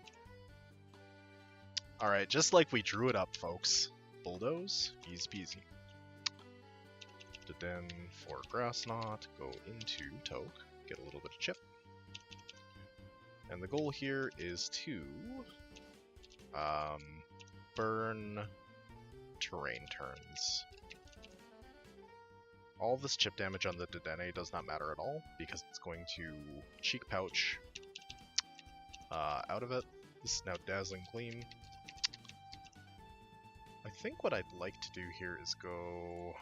S1: Alright, just like we drew it up, folks. Bulldoze, easy peasy. Then for Grass Knot, go into Togue, get a little bit of chip. And the goal here is to burn terrain turns. All this chip damage on the Dedenne does not matter at all, because it's going to Cheek Pouch out of it. This is now Dazzling Gleam. I think what I'd like to do here is go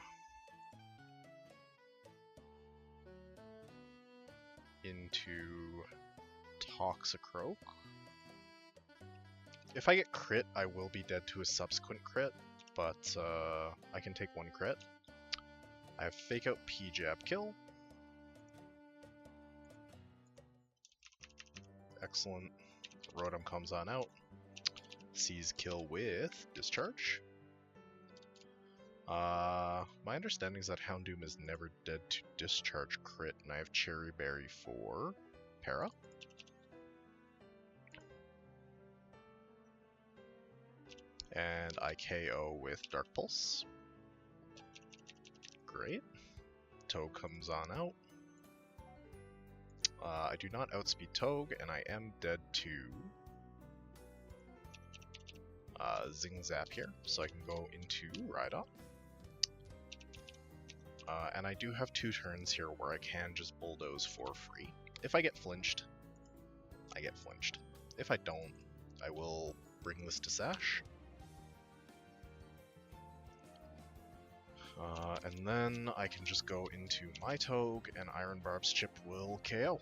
S1: into Toxicroak. If I get crit, I will be dead to a subsequent crit, but I can take one crit. I have Fake Out P-Jab Kill. Excellent. Rotom comes on out. Seize Kill with Discharge. My understanding is that Houndoom is never dead to Discharge crit, and I have Cherry Berry for Tera. And I KO with Dark Pulse. Great. Togue comes on out. I do not outspeed Togue, and I am dead to Zing Zap here, so I can go into Rhydon. And I do have 2 turns here where I can just Bulldoze for free. If I get flinched, I get flinched. If I don't, I will bring this to Sash. And then I can just go into my Togue, and Iron Barb's chip will KO.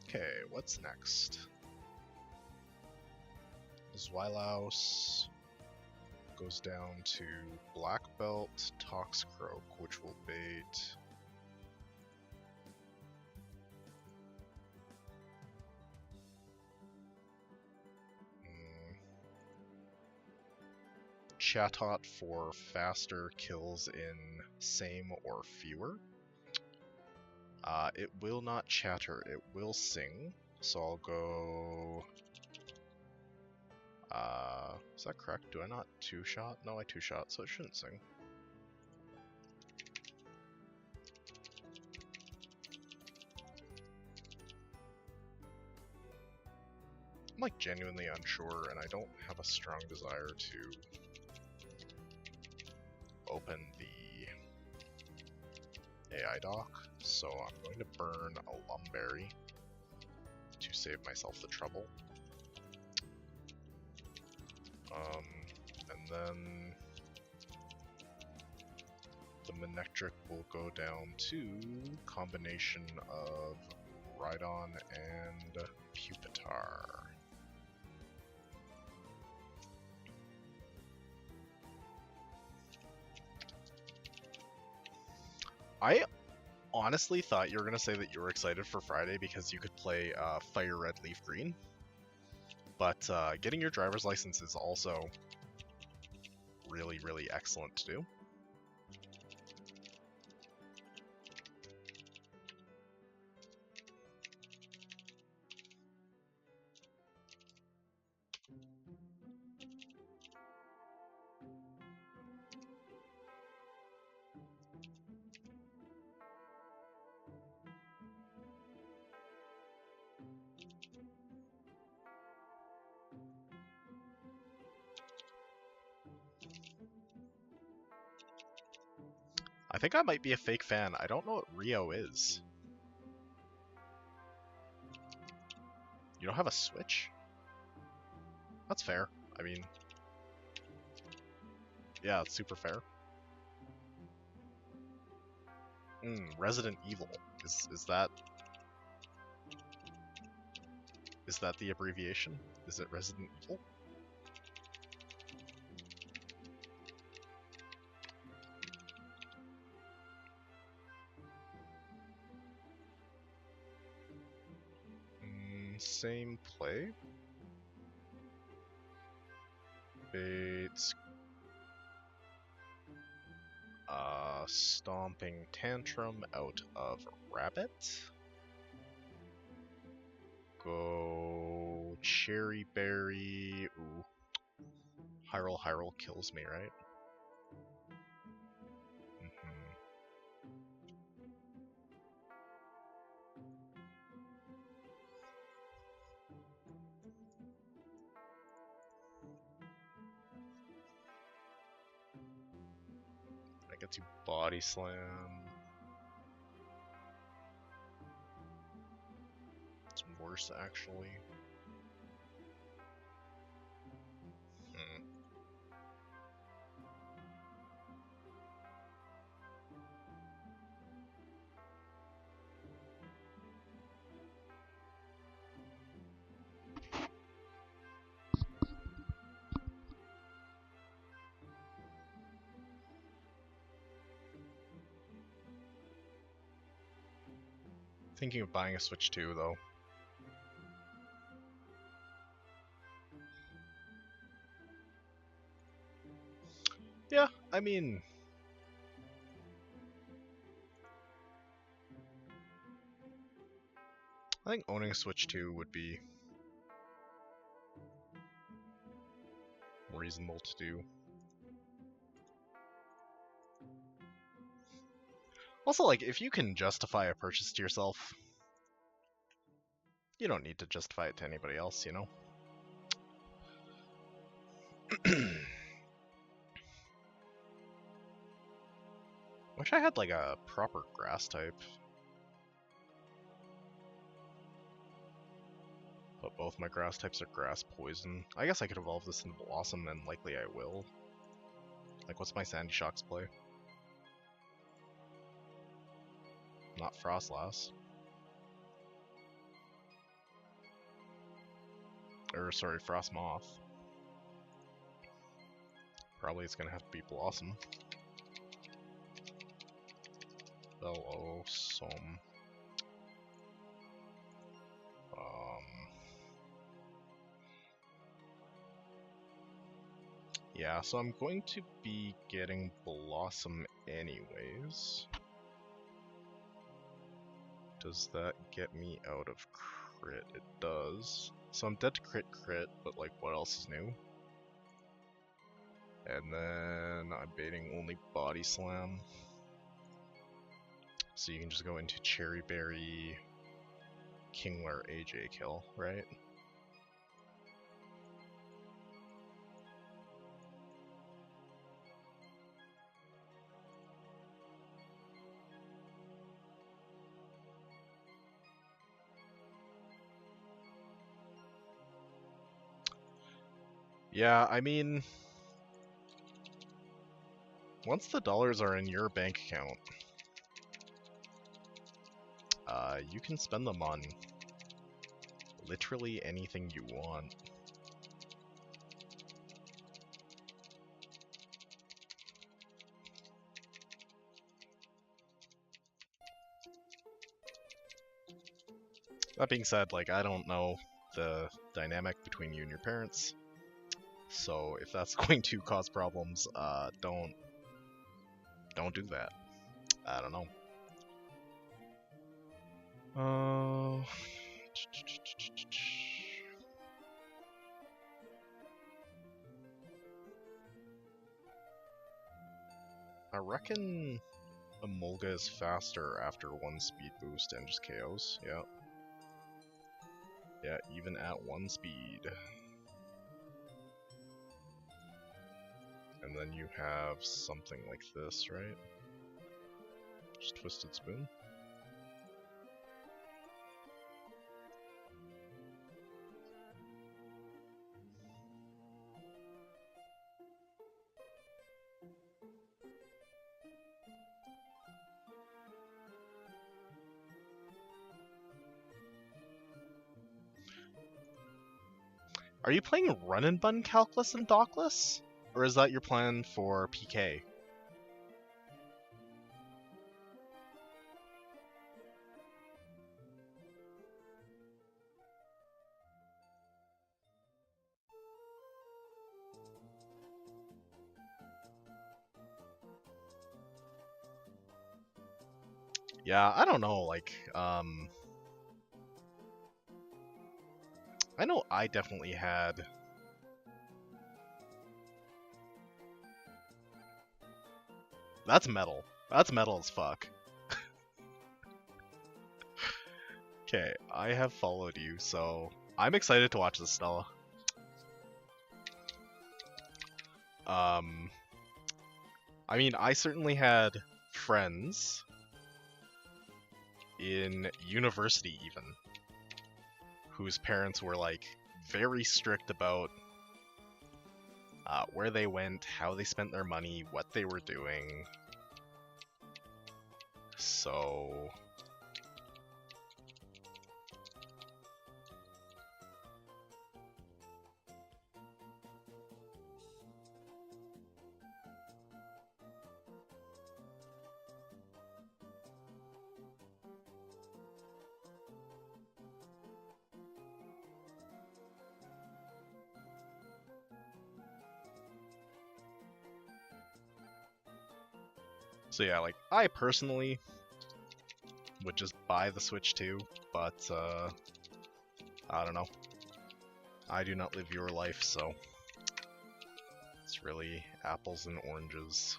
S1: Okay, what's next? Zweilous goes down to Black Belt, Toxicroak, which will bait Chatot for faster kills in same or fewer. It will not chatter, it will sing, so I'll go... is that correct? Do I not 2-shot? No, I 2-shot, so it shouldn't sing. I'm like genuinely unsure, and I don't have a strong desire to open the AI dock, so I'm going to burn a Lumberry to save myself the trouble. And then the Manectric will go down to combination of Rhydon and Pupitar. I honestly thought you were going to say that you were excited for Friday because you could play Fire Red Leaf Green. But getting your driver's license is also really, really excellent to do. I think I might be a fake fan. I don't know what Rio is. You don't have a Switch? That's fair. I mean, yeah, it's super fair. Resident Evil. Is that the abbreviation? Is it Resident Evil? Same play. It's Stomping Tantrum out of Rabbit. Go Cherry Berry. Ooh. Hyrule kills me, right? I get to Body Slam. It's worse, actually. Thinking of buying a Switch 2, though. Yeah, I mean... I think owning a Switch 2 would be reasonable to do. Also, like, if you can justify a purchase to yourself, you don't need to justify it to anybody else, you know? Wish I had, like, a proper grass type. But both my grass types are grass poison. I guess I could evolve this into Blossom, and likely I will. Like, what's my Sandy Shocks play? Not Frostlass. Or, sorry, Frostmoth. Probably it's gonna have to be Blossom. Bellossom. Yeah, so I'm going to be getting Blossom anyways. Does that get me out of crit? It does. So I'm dead to crit, but like, what else is new? And then I'm baiting only Body Slam. So you can just go into Cherry Berry, Kingler, AJ kill, right? Yeah, I mean, once the dollars are in your bank account, you can spend them on literally anything you want. That being said, like, I don't know the dynamic between you and your parents, so if that's going to cause problems, don't do that. I don't know. I reckon Emolga is faster after one speed boost and just KOs, yeah. Yeah, even at 1 speed. And then you have something like this, right? Just Twisted Spoon. Are you playing Run and Bun Calculus and Dockless? Or is that your plan for PK? Yeah, I don't know, like, I know I definitely had... That's metal. That's metal as fuck. Okay, I have followed you, so I'm excited to watch this, Stella. I mean, I certainly had friends in university even whose parents were like very strict about where they went, how they spent their money, what they were doing. So yeah, like, I personally would just buy the Switch too, but I don't know. I do not live your life, so it's really apples and oranges.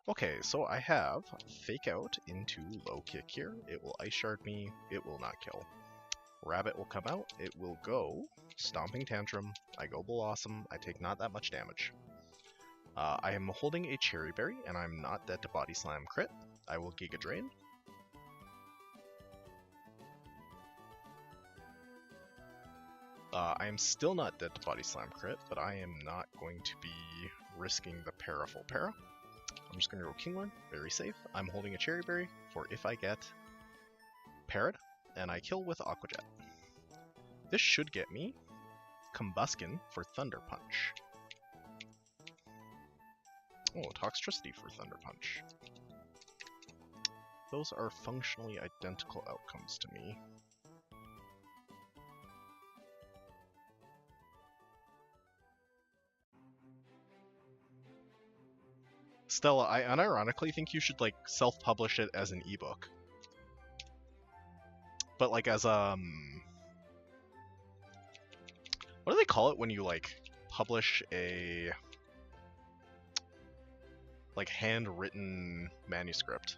S1: Okay, so I have Fake Out into Low Kick here. It will Ice Shard me, it will not kill. Rabbit will come out, it will go Stomping Tantrum, I go Blossom, I take not that much damage. I am holding a Cherry Berry, and I'm not dead to Body Slam crit. I will Giga Drain. I am still not dead to Body Slam crit, but I am not going to be risking the Full Para. I'm just going to go Kingler, very safe. I'm holding a Cherry Berry for if I get Parrot, and I kill with Aqua Jet. This should get me Combuskin for Thunder Punch. Oh, Toxtricity for Thunder Punch. Those are functionally identical outcomes to me. Stella, I unironically think you should, like, self-publish it as an ebook. But, like, as, what do they call it when you, like, publish a, like, handwritten manuscript?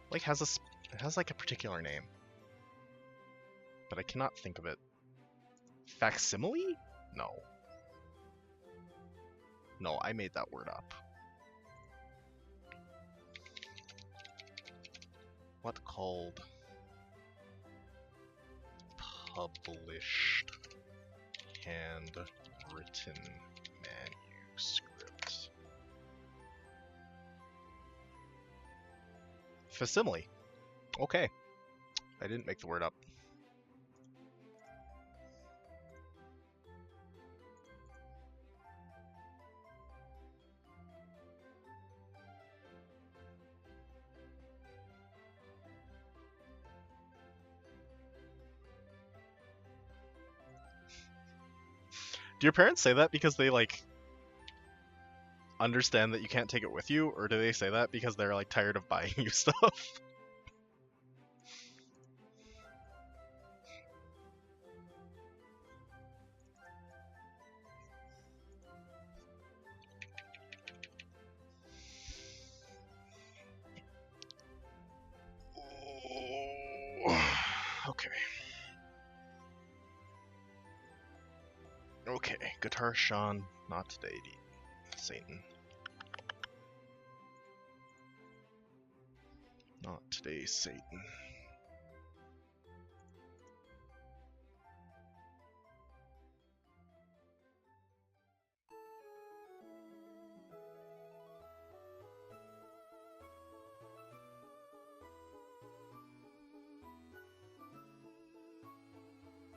S1: Like, it has, like, a particular name. But I cannot think of it. Facsimile? No. No, I made that word up. What called published handwritten manuscript? Facsimile. Okay. I didn't make the word up. Do your parents say that because they, like, understand that you can't take it with you, or do they say that because they're, like, tired of buying you stuff? Okay. Okay, Guitar Sean, not today, Satan. Not today, Satan.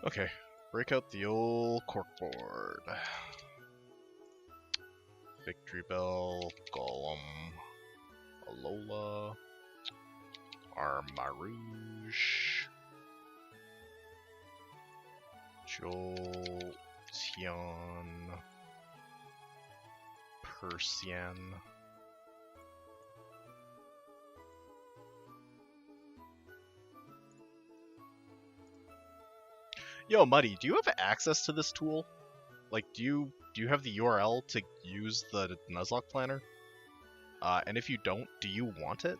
S1: Okay, break out the old corkboard. Victory Bell, Golem, Alola, Armarouge, Jolteon, Persian. Yo, Muddy, do you have access to this tool? Like, do you have the URL to use the Nuzlocke planner? And if you don't, do you want it?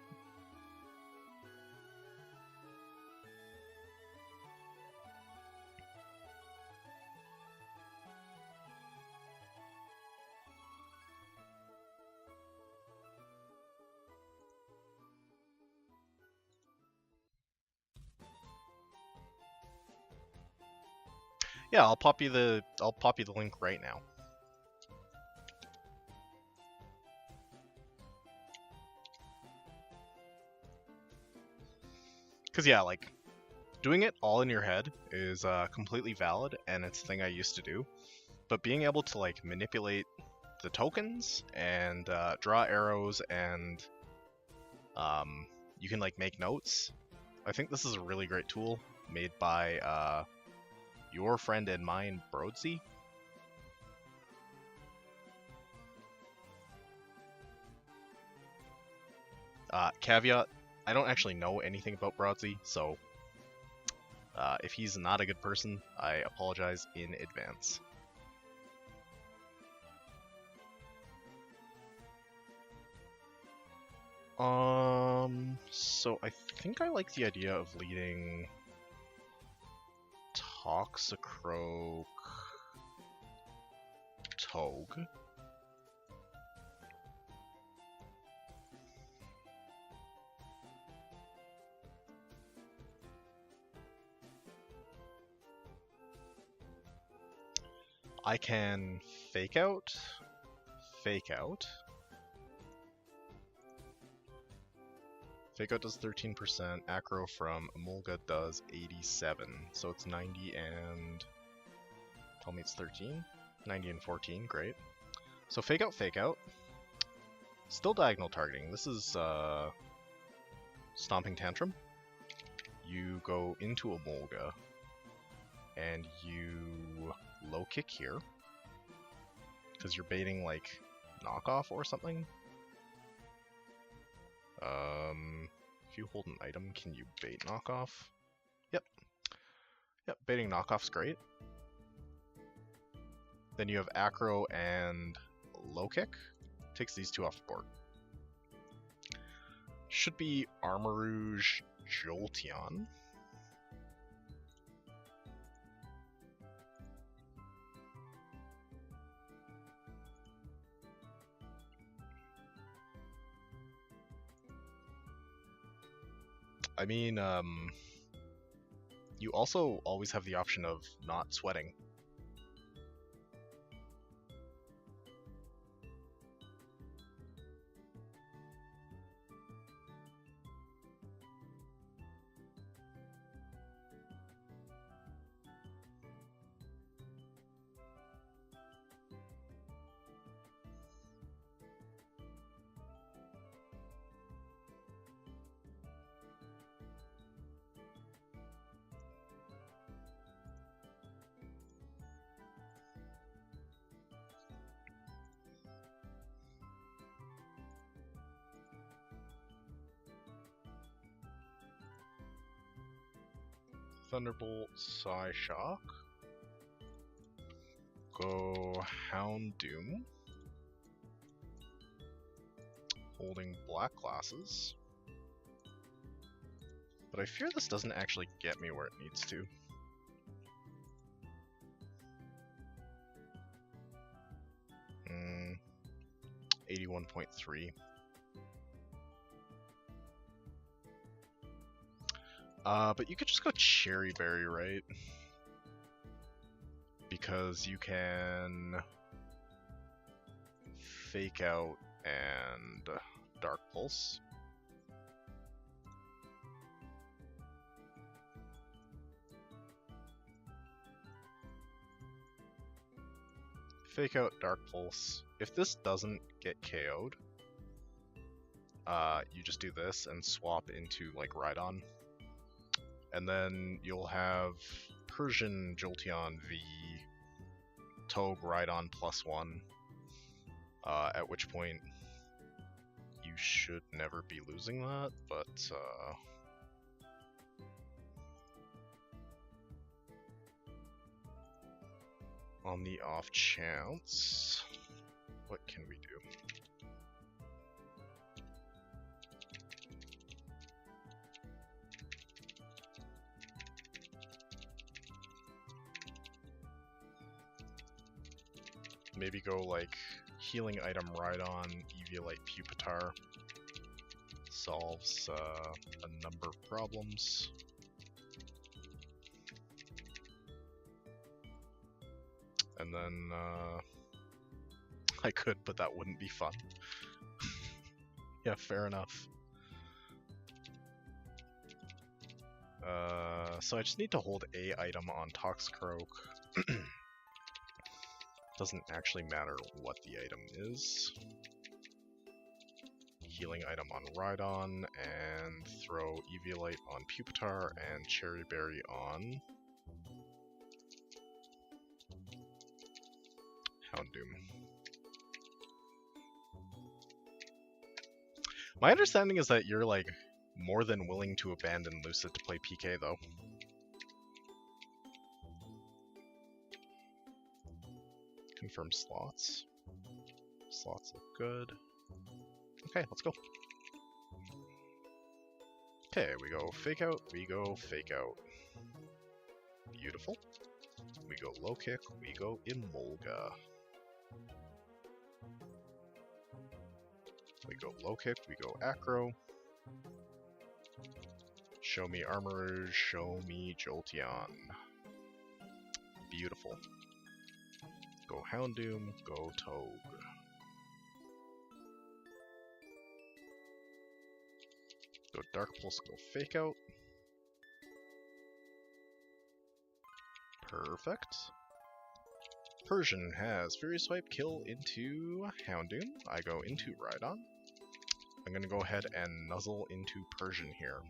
S1: Yeah, I'll pop you the link right now. Cause yeah, like doing it all in your head is completely valid, and it's a thing I used to do. But being able to like manipulate the tokens and draw arrows and you can like make notes. I think this is a really great tool made by your friend and mine, Broadsy. Caveat, I don't actually know anything about Broadsy, so if he's not a good person, I apologize in advance. So I think I like the idea of leading Toxicroak Togue. I can fake out. Fake out does 13%, Acro from Emolga does 87, so it's 90 and... Tell me it's 13? 90 and 14, great. So fake out. Still diagonal targeting. This is Stomping Tantrum. You go into Emolga, and you low kick here, because you're baiting like knockoff or something. If you hold an item, can you bait knockoff? Yep, baiting knockoff's great. Then you have Acro and low kick. Takes these two off the board. Should be Armarouge Jolteon. I mean, you also always have the option of not sweating. Thunderbolt, Psyshock. Go Houndoom. Holding black glasses. But I fear this doesn't actually get me where it needs to. 81.3. But you could just go Cherry Berry, right? Because you can Fake Out and Dark Pulse. Fake Out, Dark Pulse. If this doesn't get KO'd, you just do this and swap into like Rhydon. And then you'll have Persian Jolteon v Togue Rhydon +1. At which point you should never be losing that, but on the off chance, what can we do? Maybe go like healing item Rhydon, Eviolite Pupitar. Solves a number of problems. And then I could, but that wouldn't be fun. Yeah, fair enough. So I just need to hold a item on Toxicroak. Doesn't actually matter what the item is. Healing item on Rhydon, and throw Eviolite on Pupitar, and Cherry Berry on Houndoom. My understanding is that you're like more than willing to abandon Lucid to play PK though. Confirm slots. Slots look good. Okay, let's go. Okay, we go Fake Out, we go Fake Out. Beautiful. We go Low Kick, we go Emolga. We go Low Kick, we go Acro. Show me Armor, show me Jolteon. Beautiful. Go Houndoom, go Togue. Go Dark Pulse, go Fake Out. Perfect. Persian has Fury Swipe, kill into Houndoom. I go into Rhydon. I'm gonna go ahead and nuzzle into Persian here.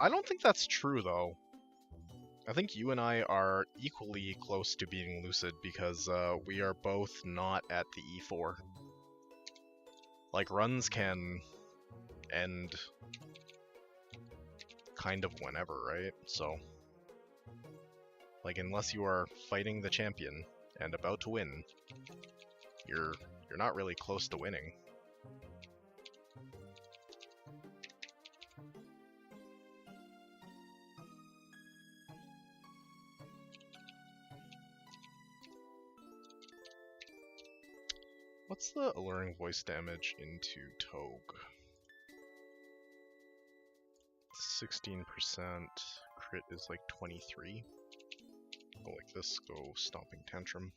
S1: I don't think that's true, though. I think you and I are equally close to being Lucid because we are both not at the E4. Like, runs can end kind of whenever, right? So, like, unless you are fighting the champion and about to win, you're not really close to winning. What's the alluring voice damage into Togue? 16%, crit is like 23. Go like this, go Stomping Tantrum.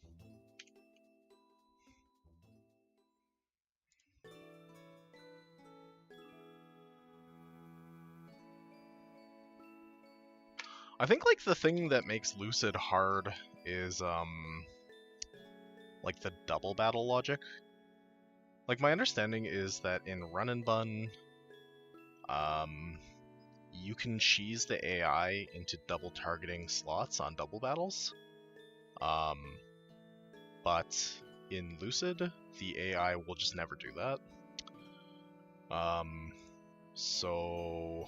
S1: I think like the thing that makes Lucid hard is like the double battle logic. Like, my understanding is that in Run and Bun, you can cheese the AI into double targeting slots on double battles. But in Lucid, the AI will just never do that. So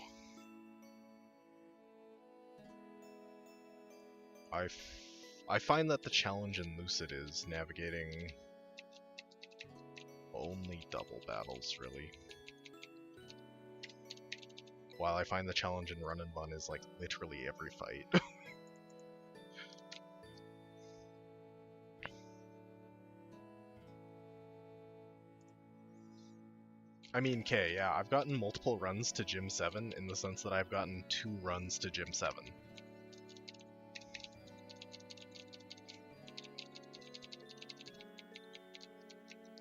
S1: I find that the challenge in Lucid is navigating only double battles, really. While I find the challenge in Run and Bun is like literally every fight. I mean, okay, yeah, I've gotten multiple runs to Gym 7 in the sense that I've gotten 2 runs to Gym 7.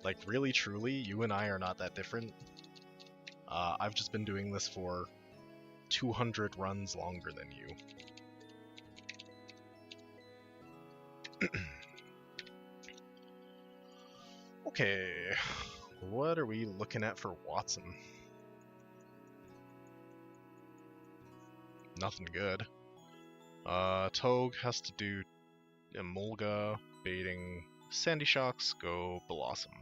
S1: Like, really, truly, you and I are not that different. I've just been doing this for 200 runs longer than you. Okay, what are we looking at for Watson? Nothing good. Togue has to do Emolga, baiting Sandy Shocks, go Blossom.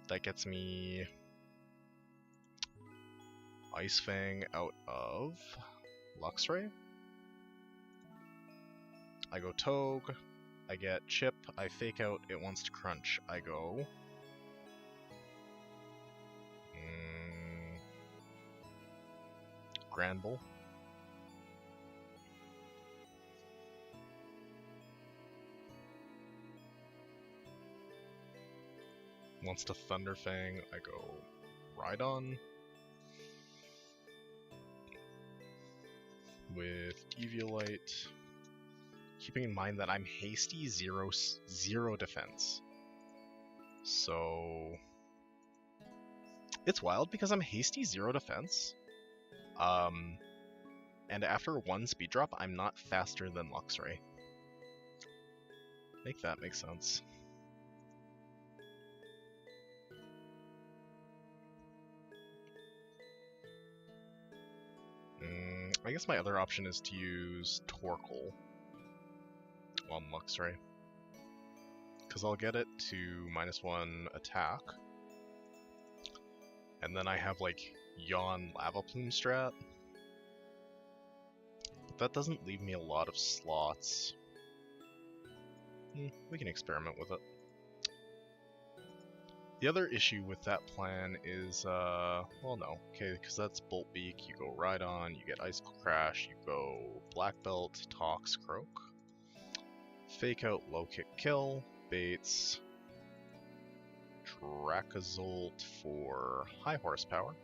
S1: That gets me Ice Fang out of Luxray. I go Togue, I get Chip, I fake out, it wants to crunch, I go... Granbull. Wants to Thunderfang, I go Rhydon. With Eviolite. Keeping in mind that I'm hasty, zero defense. So... It's wild because I'm hasty, 0 defense. And after 1 speed drop, I'm not faster than Luxray. Make that make sense. I guess my other option is to use Torkoal on Luxray. Because I'll get it to -1 attack. And then I have, like, Yawn Lava Plume strat. But that doesn't leave me a lot of slots. We can experiment with it. The other issue with that plan is, well, no. Okay, because that's Bolt Beak, you go Rhydon, you get Icicle Crash, you go Black Belt, Tox, Croak. Fake out, Low Kick Kill, baits, Dracozolt for high horsepower.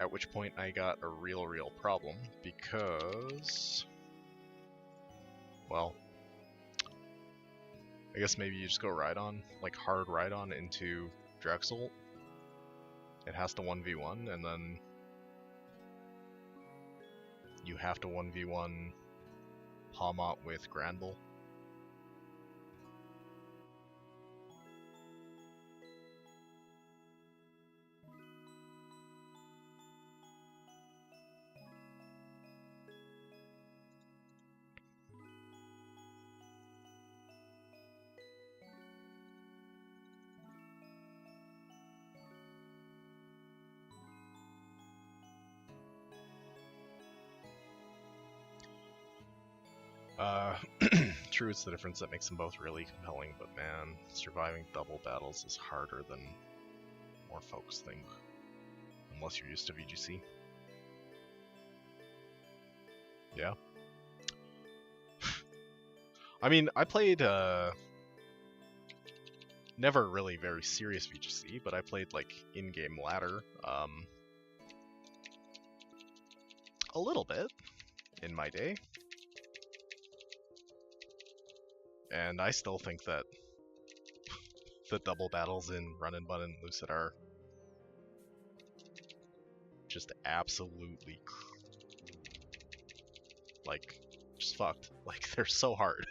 S1: At which point I got a real problem, because... well... I guess maybe you just go Rhydon, like hard Rhydon into Dracozolt. It has to 1v1, and then you have to 1v1 Palmot with Granbull. True, it's the difference that makes them both really compelling, but man, surviving double battles is harder than more folks think. Unless you're used to VGC. Yeah. I mean, I played, never really very serious VGC, but I played, like, in-game ladder, a little bit in my day. And I still think that the double battles in Run and Bun and Lucid are just absolutely, like, just fucked. Like, they're so hard.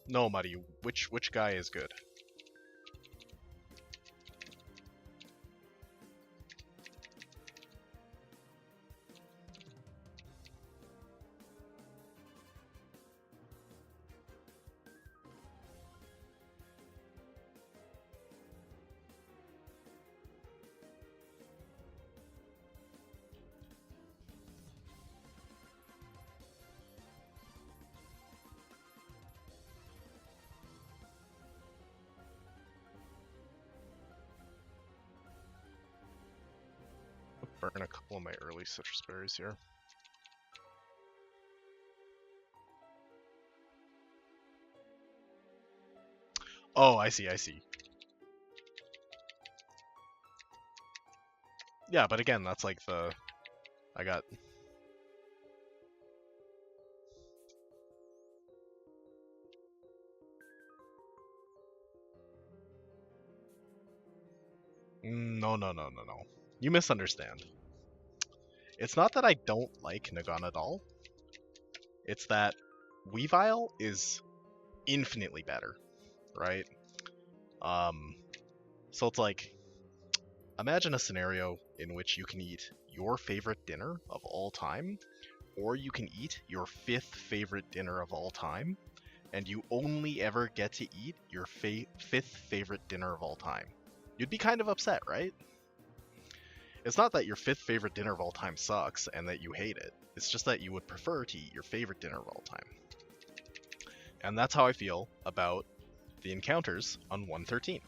S1: No, Muddy, which guy is good? burn a couple of my early citrus berries here. Oh, I see, I see. Yeah, but again, that's like the... I got... No, no, no, no, no. You misunderstand. It's not that I don't like Naganadal. It's that Weavile is infinitely better, right? So it's like, imagine a scenario in which you can eat your favorite dinner of all time, or you can eat your 5th favorite dinner of all time, and you only ever get to eat your 5th favorite dinner of all time. You'd be kind of upset, right? It's not that your 5th favorite dinner of all time sucks and that you hate it. It's just that you would prefer to eat your favorite dinner of all time. And that's how I feel about the encounters on 113.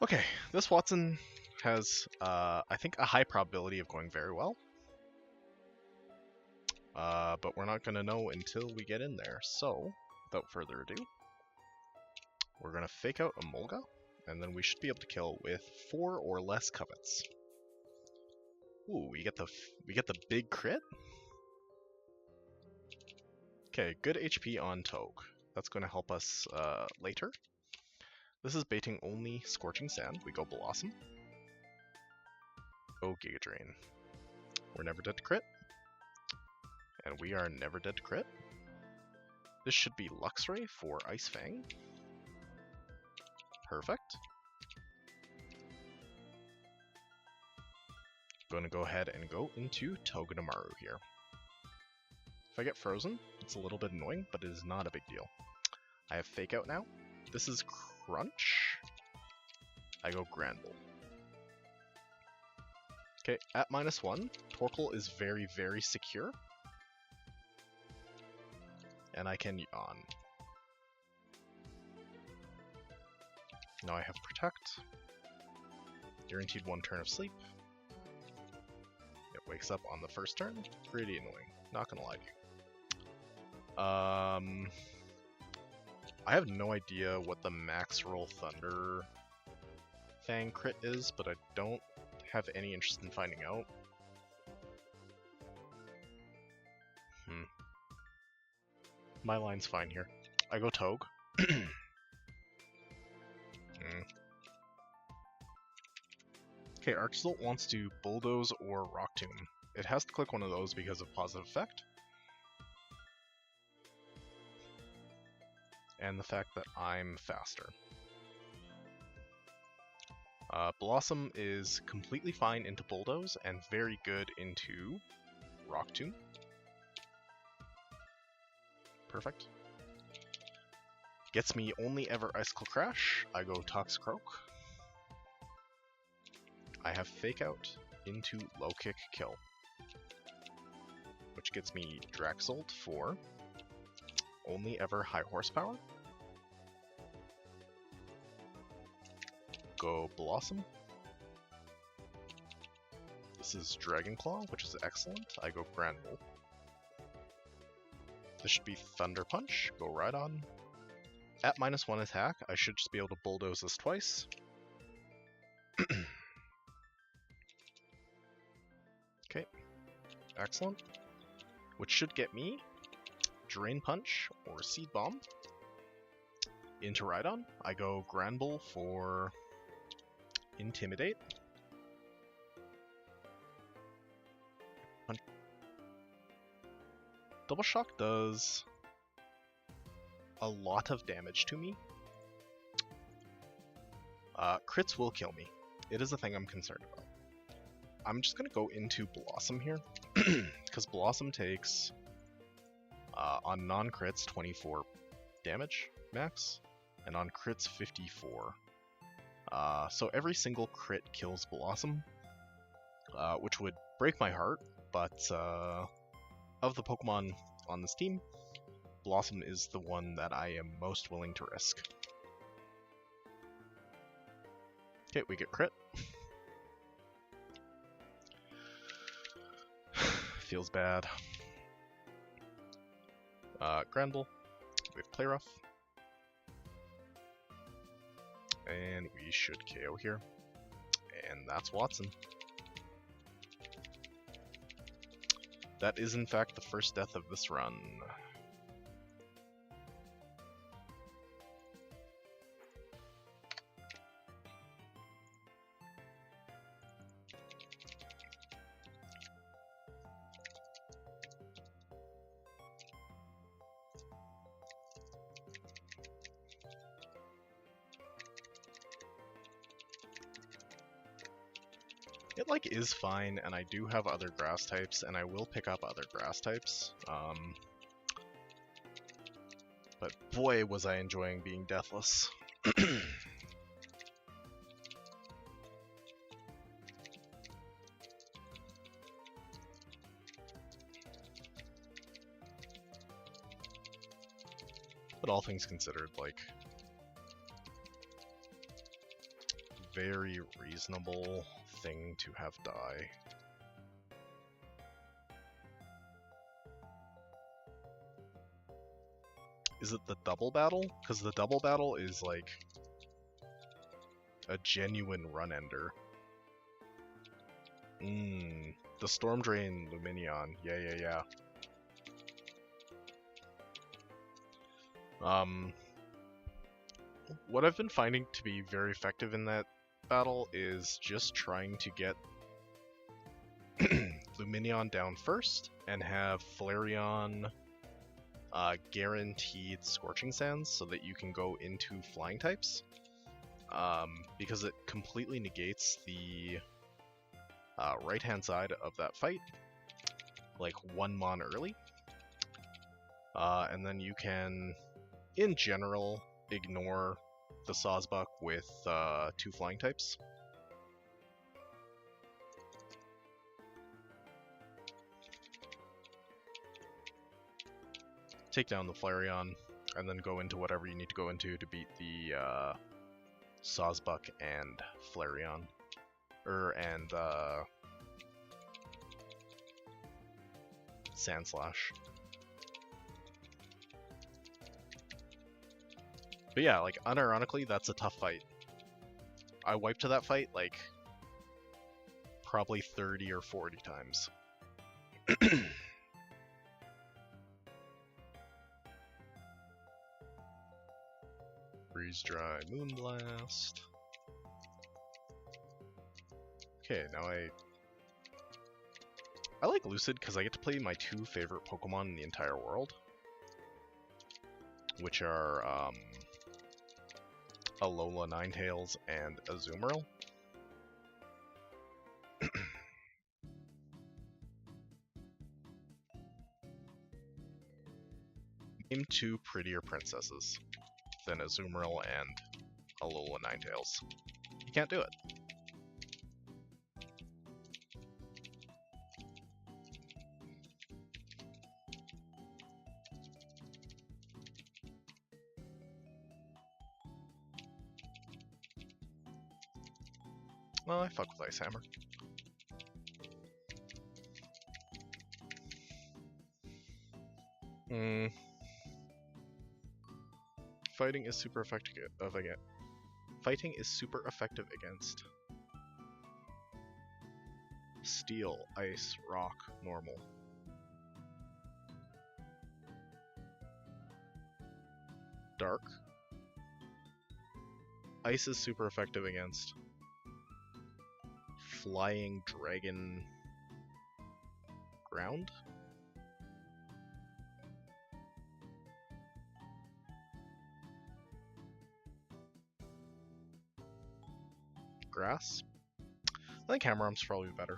S1: Okay, this Watson has, I think, a high probability of going very well. But we're not going to know until we get in there. So, without further ado, we're going to fake out a Mulga, and then we should be able to kill with 4 or less covets. Ooh, we get the big crit. Okay, good HP on Togue. That's going to help us later. This is baiting only Scorching Sand. We go Blossom. Oh, Giga Drain. We're never dead to crit. And we are never dead to crit. This should be Luxray for Ice Fang. Perfect. Going to go ahead and go into Togedemaru here. If I get frozen, it's a little bit annoying, but it is not a big deal. I have Fake Out now. This is Crunch. I go Granbull. Okay, at -1, Torkoal is very, very secure. And I can yawn. Now I have Protect. Guaranteed 1 turn of sleep. It wakes up on the first turn. Pretty annoying. Not gonna lie to you. I have no idea what the max roll Thunder Fang crit is, but I don't have any interest in finding out. My line's fine here. I go Togue. Okay, Arctozolt wants to Bulldoze or Rock Tomb. It has to click one of those because of positive effect. And the fact that I'm faster. Blossom is completely fine into Bulldoze and very good into Rock Tomb. Perfect. Gets me only ever Icicle Crash. I go Toxicroak. I have Fake Out into Low Kick Kill, which gets me Draxolt for only ever High Horsepower. Go Blossom. This is Dragon Claw, which is excellent. I go Granbull. This should be Thunder Punch. Go Rhydon. At -1 attack, I should just be able to Bulldoze this twice. Okay, excellent. Which should get me Drain Punch or Seed Bomb into Rhydon. I go Granbull for Intimidate. Double Shock does a lot of damage to me. Crits will kill me. It is a thing I'm concerned about. I'm just going to go into Blossom here, because Blossom takes, on non-crits, 24 damage max, and on crits, 54. So every single crit kills Blossom, which would break my heart, but of the Pokemon on this team, Blossom is the one that I am most willing to risk. Okay, we get crit. Feels bad. Granbull, we have Play Rough. And we should KO here. And that's Watson. That is in fact the first death of this run. It like is fine, and I do have other grass types, and I will pick up other grass types. But boy, was I enjoying being deathless. But all things considered, like, very reasonable thing to have die. Is it the double battle? Because the double battle is like a genuine run ender. The Storm Drain Luminion. Yeah. What I've been finding to be very effective in that battle is just trying to get Luminion down first and have Flareon guaranteed Scorching Sands so that you can go into flying types, because it completely negates the right hand side of that fight, like 1 mon early, and then you can, in general, ignore the Sawsbuck with 2 flying types. Take down the Flareon, and then go into whatever you need to go into to beat the Sawsbuck and Flareon. And Sandslash. But yeah, like, unironically, that's a tough fight. I wiped to that fight, like, probably 30 or 40 times. Freeze Dry, Moonblast. Okay, now I like Lucid because I get to play my 2 favorite Pokemon in the entire world, which are Alola Ninetales and Azumarill. Name 2 prettier princesses than Azumarill and Alola Ninetales. You can't do it. Well, I fuck with Ice Hammer. Fighting is super effective against Steel, Ice, Rock, Normal. Dark. Ice is super effective against Flying Dragon, Ground. Grass. I think Hammer Arm's probably better.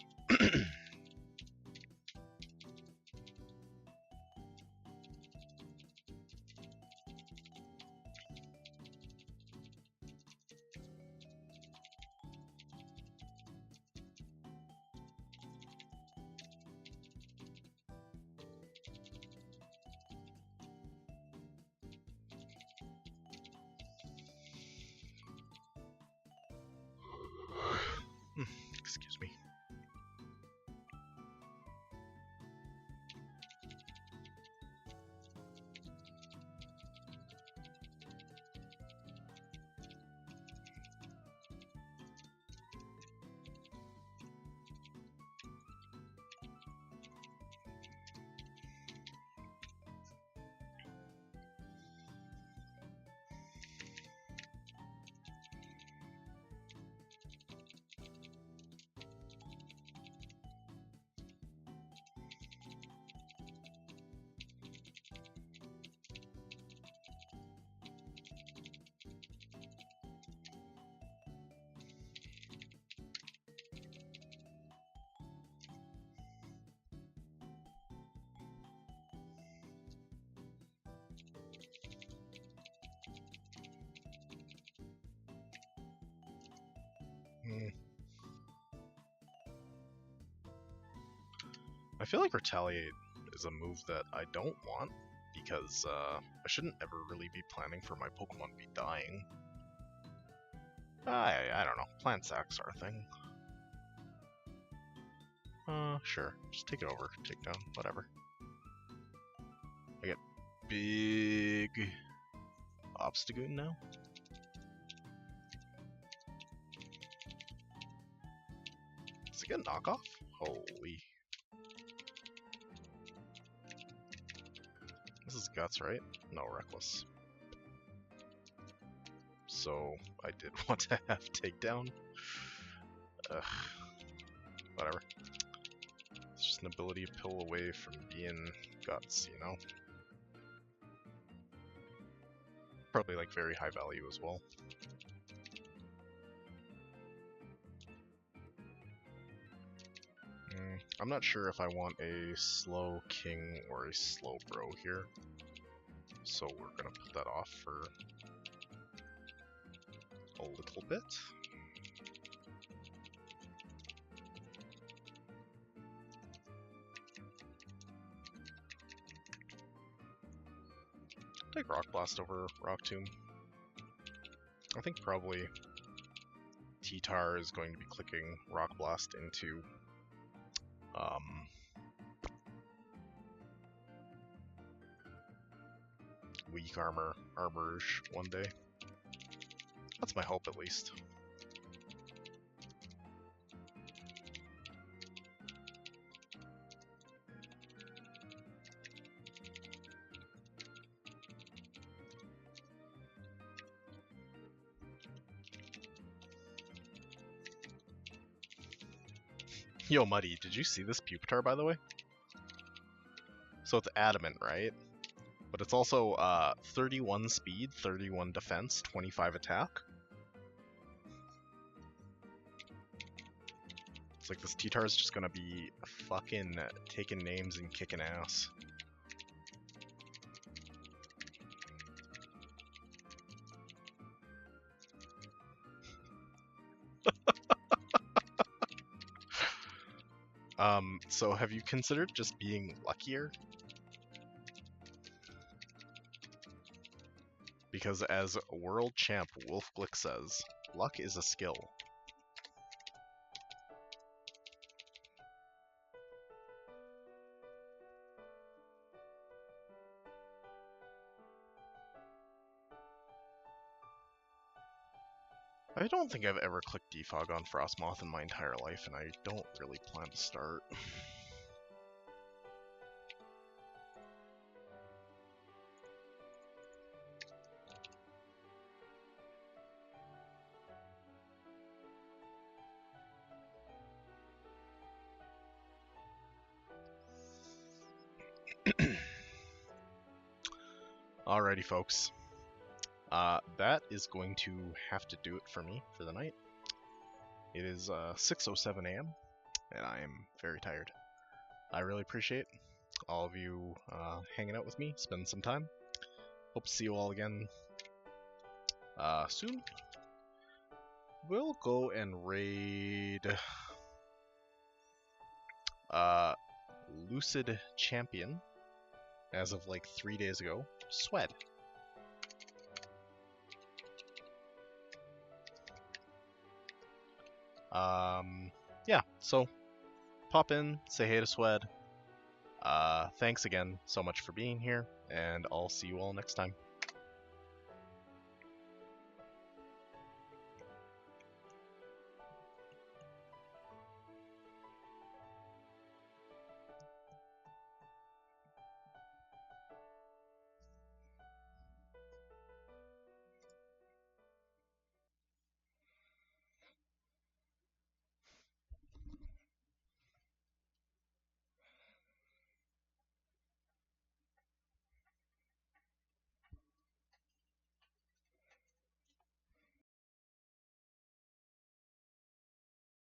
S1: I feel like Retaliate is a move that I don't want, because I shouldn't ever really be planning for my Pokemon to be dying. I don't know, plant sacks are a thing. Sure, just take it over, take down, whatever. I get big Obstagoon now. Does it get knockoff? Holy. This is Guts, right? No, Reckless. So, I did want to have Takedown. Ugh. Whatever. It's just an ability to pull away from being Guts, you know? Probably like very high value as well. I'm not sure if I want a slow king or a slow bro here, so we're gonna put that off for a little bit. Take Rock Blast over Rock Tomb. I think probably T-Tar is going to be clicking Rock Blast into weak armorish one day. That's my hope, at least. Yo, Muddy, did you see this Pupitar, by the way? So it's adamant, right? But it's also 31 speed, 31 defense, 25 attack. It's like this T-Tar is just gonna be fucking taking names and kicking ass. So have you considered just being luckier? Because as world champ Wolf Glick says, luck is a skill. I don't think I've ever clicked Defog on Frostmoth in my entire life, and I don't really plan to start. Alrighty, folks. That is going to have to do it for me for the night. It is 6:07 a.m. and I am very tired. I really appreciate all of you hanging out with me, spending some time. Hope to see you all again soon. We'll go and raid Lucid Champion as of like 3 days ago, Swed. Yeah, so pop in, say hey to Swed. Thanks again so much for being here, and I'll see you all next time.